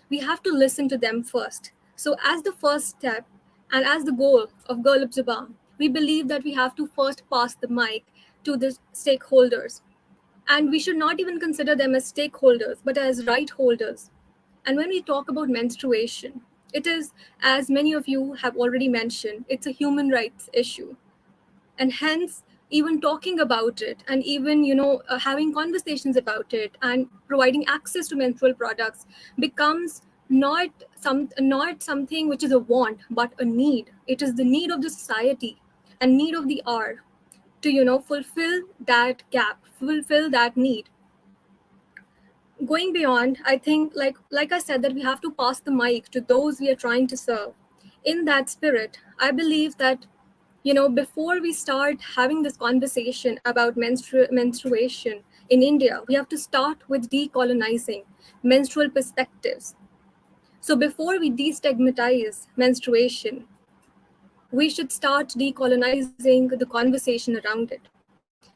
Speaker 8: We have to listen to them first. So, as the first step and as the goal of GirlUp Zubaan, we believe that we have to first pass the mic to the stakeholders. And we should not even consider them as stakeholders, but as right holders. And when we talk about menstruation, it is, as many of you have already mentioned, it's a human rights issue. And hence, even talking about it and even having conversations about it and providing access to menstrual products becomes not something which is a want but a need. It is the need of the society and need of the hour to fulfill that gap, fulfill that need. Going beyond, I think, like I said, that we have to pass the mic to those we are trying to serve. In that spirit, I believe that before we start having this conversation about menstruation in India, we have to start with decolonizing menstrual perspectives. So before we destigmatize menstruation, we should start decolonizing the conversation around it.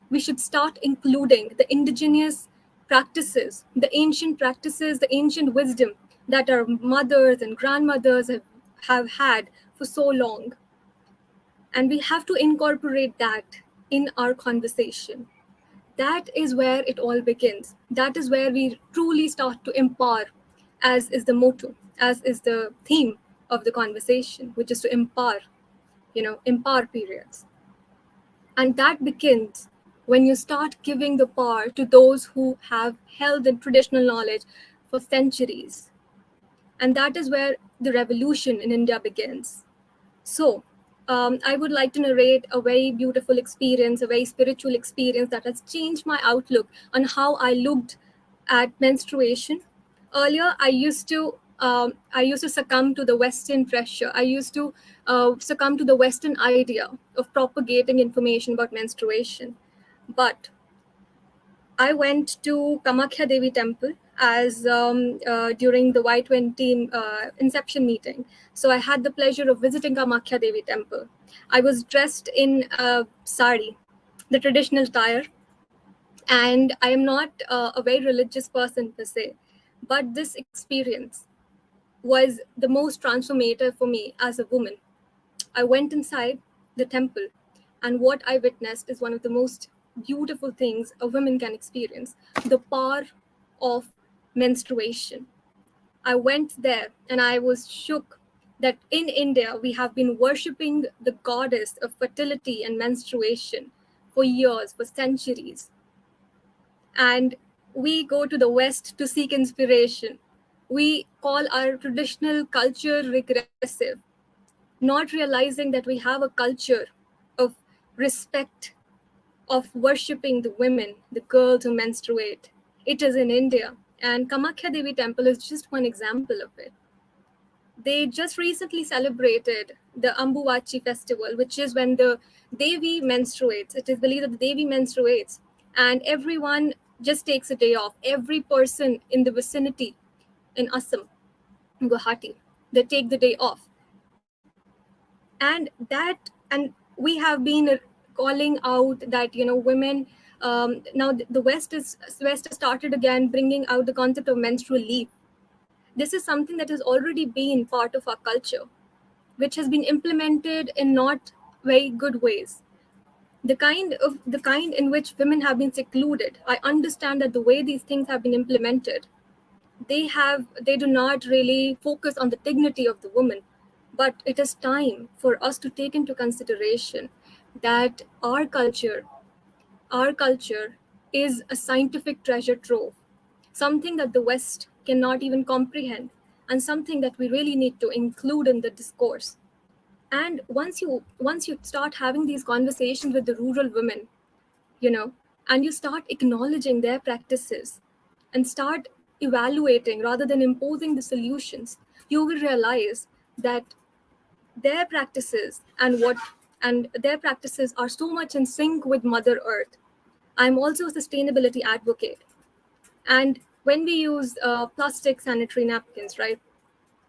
Speaker 8: We should start including the indigenous practices, the ancient wisdom that our mothers and grandmothers have had for so long. And we have to incorporate that in our conversation. That is where it all begins. That is where we truly start to empower, as is the motto, as is the theme of the conversation, which is to empower, empower periods. And that begins when you start giving the power to those who have held the traditional knowledge for centuries. And that is where the revolution in India begins. So, I would like to narrate a very beautiful experience, a very spiritual experience that has changed my outlook on how I looked at menstruation. Earlier, I used to succumb to the Western pressure. I used to succumb to the Western idea of propagating information about menstruation. But I went to Kamakhya Devi temple as during the Y20 inception meeting. So I had the pleasure of visiting Kamakhya Devi temple. I was dressed in a sari, the traditional attire, and I am not a very religious person per se, but this experience was the most transformative for me as a woman. I went inside the temple, and what I witnessed is one of the most beautiful things a woman can experience: the power of menstruation. I went there and I was shook that in India we have been worshipping the goddess of fertility and menstruation for years, for centuries. And we go to the West to seek inspiration. We call our traditional culture regressive, not realizing that we have a culture of respect, of worshipping the women, the girls who menstruate. It is in India. And Kamakhya Devi temple is just one example of it. They just recently celebrated the Ambuvachi festival, which is when the Devi menstruates. It is believed that the Devi menstruates, and everyone just takes a day off. Every person in the vicinity in Assam, Guwahati, they take the day off. And we have been calling out that women, now the West has started again bringing out the concept of menstrual leave. This is something that has already been part of our culture, which has been implemented in not very good ways. The kind in which women have been secluded, I understand that the way these things have been implemented, they do not really focus on the dignity of the woman. But it is time for us to take into consideration that our culture is a scientific treasure trove, something that the West cannot even comprehend, and something that we really need to include in the discourse. And once you start having these conversations with the rural women, you know and you start acknowledging their practices,
Speaker 9: and start evaluating rather than imposing the solutions, you will realize that their practices and their practices are so much in sync with Mother Earth. I'm also a sustainability advocate. And when we use plastic sanitary napkins, right,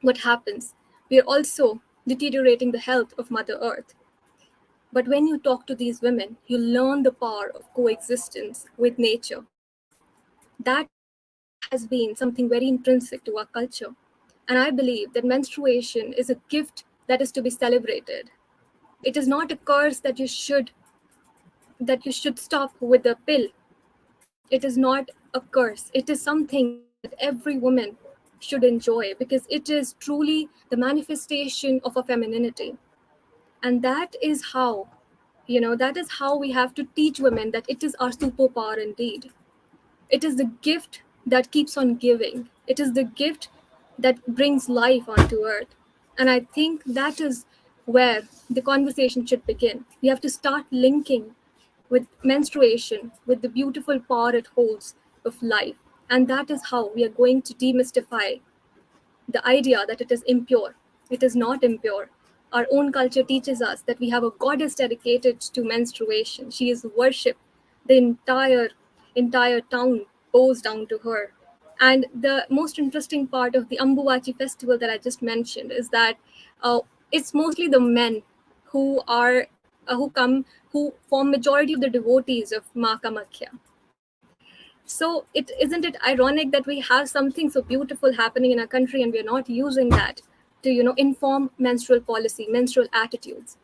Speaker 9: what happens? We are also deteriorating the health of Mother Earth. But when you talk to these women, you learn the power of coexistence with nature. That has been something very intrinsic to our culture. And I believe that menstruation is a gift that is to be celebrated. It is not a curse that you should stop with a pill. It is not a curse. It is something that every woman should enjoy because it is truly the manifestation of a femininity. And that is how we have to teach women that it is our superpower indeed. It is the gift that keeps on giving. It is the gift that brings life onto earth. And I think that is where the conversation should begin. We have to start linking with menstruation, with the beautiful power it holds of life. And that is how we are going to demystify the idea that it is impure. It is not impure. Our own culture teaches us that we have a goddess dedicated to menstruation. She is worshipped. The entire town bows down to her. And the most interesting part of the Ambuvachi festival that I just mentioned is that uh, it's mostly the men who are who come who form majority of the devotees of Ma Kamakhya. So isn't it ironic that we have something so beautiful happening in our country and we are not using that to inform menstrual policy, menstrual attitudes.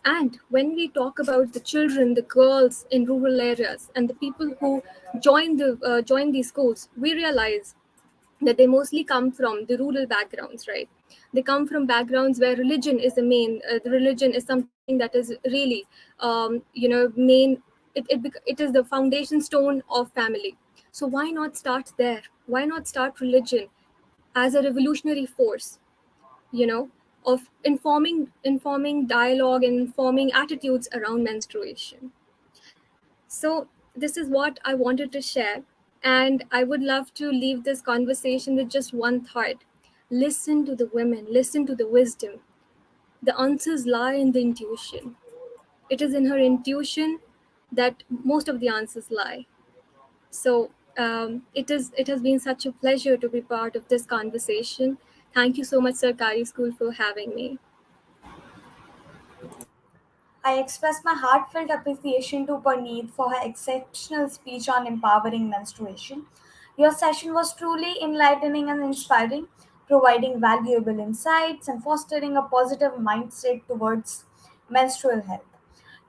Speaker 9: And when we talk about the children, the girls in rural areas, and the people who join these schools, we realize that they mostly come from the rural backgrounds, right? They come from backgrounds where religion is the main. The religion is something that is really, main. It is the foundation stone of family. So why not start there? Why not start religion as a revolutionary force? You know, of informing dialogue and informing attitudes around menstruation. So, this is what I wanted to share. And I would love to leave this conversation with just one thought. Listen to the women, listen to the wisdom. The answers lie in the intuition. It is in her intuition that most of the answers lie. So, it has been such a pleasure to be part of this conversation. Thank you so much, Sarkari School, for having me.
Speaker 4: I express my heartfelt appreciation to Parneet for her exceptional speech on empowering menstruation. Your session was truly enlightening and inspiring, providing valuable insights and fostering a positive mindset towards menstrual health.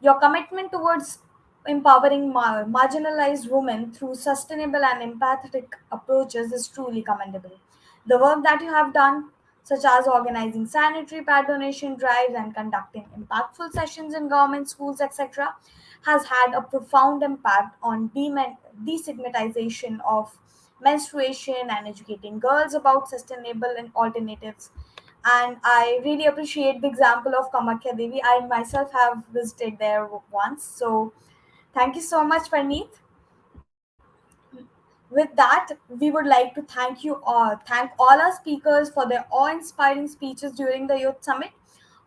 Speaker 4: Your commitment towards empowering marginalized women through sustainable and empathetic approaches is truly commendable. The work that you have done, such as organizing sanitary pad donation drives and conducting impactful sessions in government schools, etc., has had a profound impact on destigmatization of menstruation and educating girls about sustainable and alternatives. And I really appreciate the example of Kamakya Devi. I myself have visited there once. So thank you so much, Parneet. With that, we would like to thank all our speakers for their awe-inspiring speeches during the Youth Summit.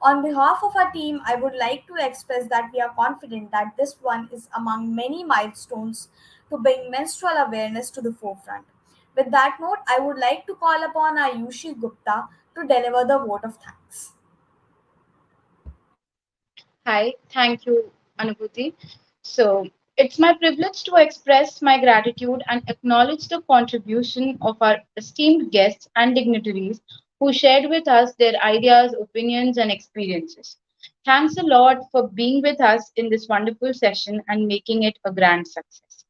Speaker 4: On behalf of our team, I would like to express that we are confident that this one is among many milestones to bring menstrual awareness to the forefront. With that note, I would like to call upon Ayushi Gupta to deliver the vote of thanks.
Speaker 10: Hi, thank you, Anubhuti. So, it's my privilege to express my gratitude and acknowledge the contribution of our esteemed guests and dignitaries who shared with us their ideas, opinions, and experiences. Thanks a lot for being with us in this wonderful session and making it a grand success.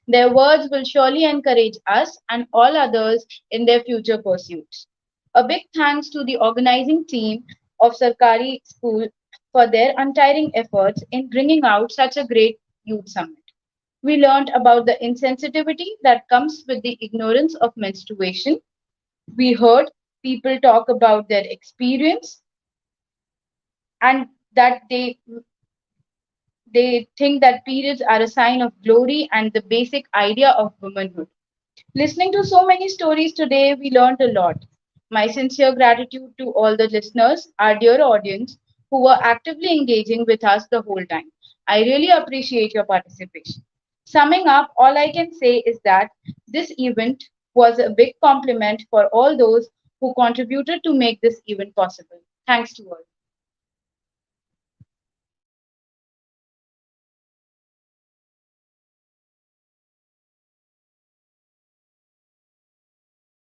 Speaker 10: Their words will surely encourage us and all others in their future pursuits. A big thanks to the organizing team of Sarkari School for their untiring efforts in bringing out such a great youth summit. We learned about the insensitivity that comes with the ignorance of menstruation. We heard people talk about their experience and that they think that periods are a sign of glory and the basic idea of womanhood. Listening to so many stories today, we learned a lot. My sincere gratitude to all the listeners, our dear audience, who were actively engaging with us the whole time. I really appreciate your participation. Summing up, all I can say is that this event was a big compliment for all those who contributed to make this event possible. Thanks to all.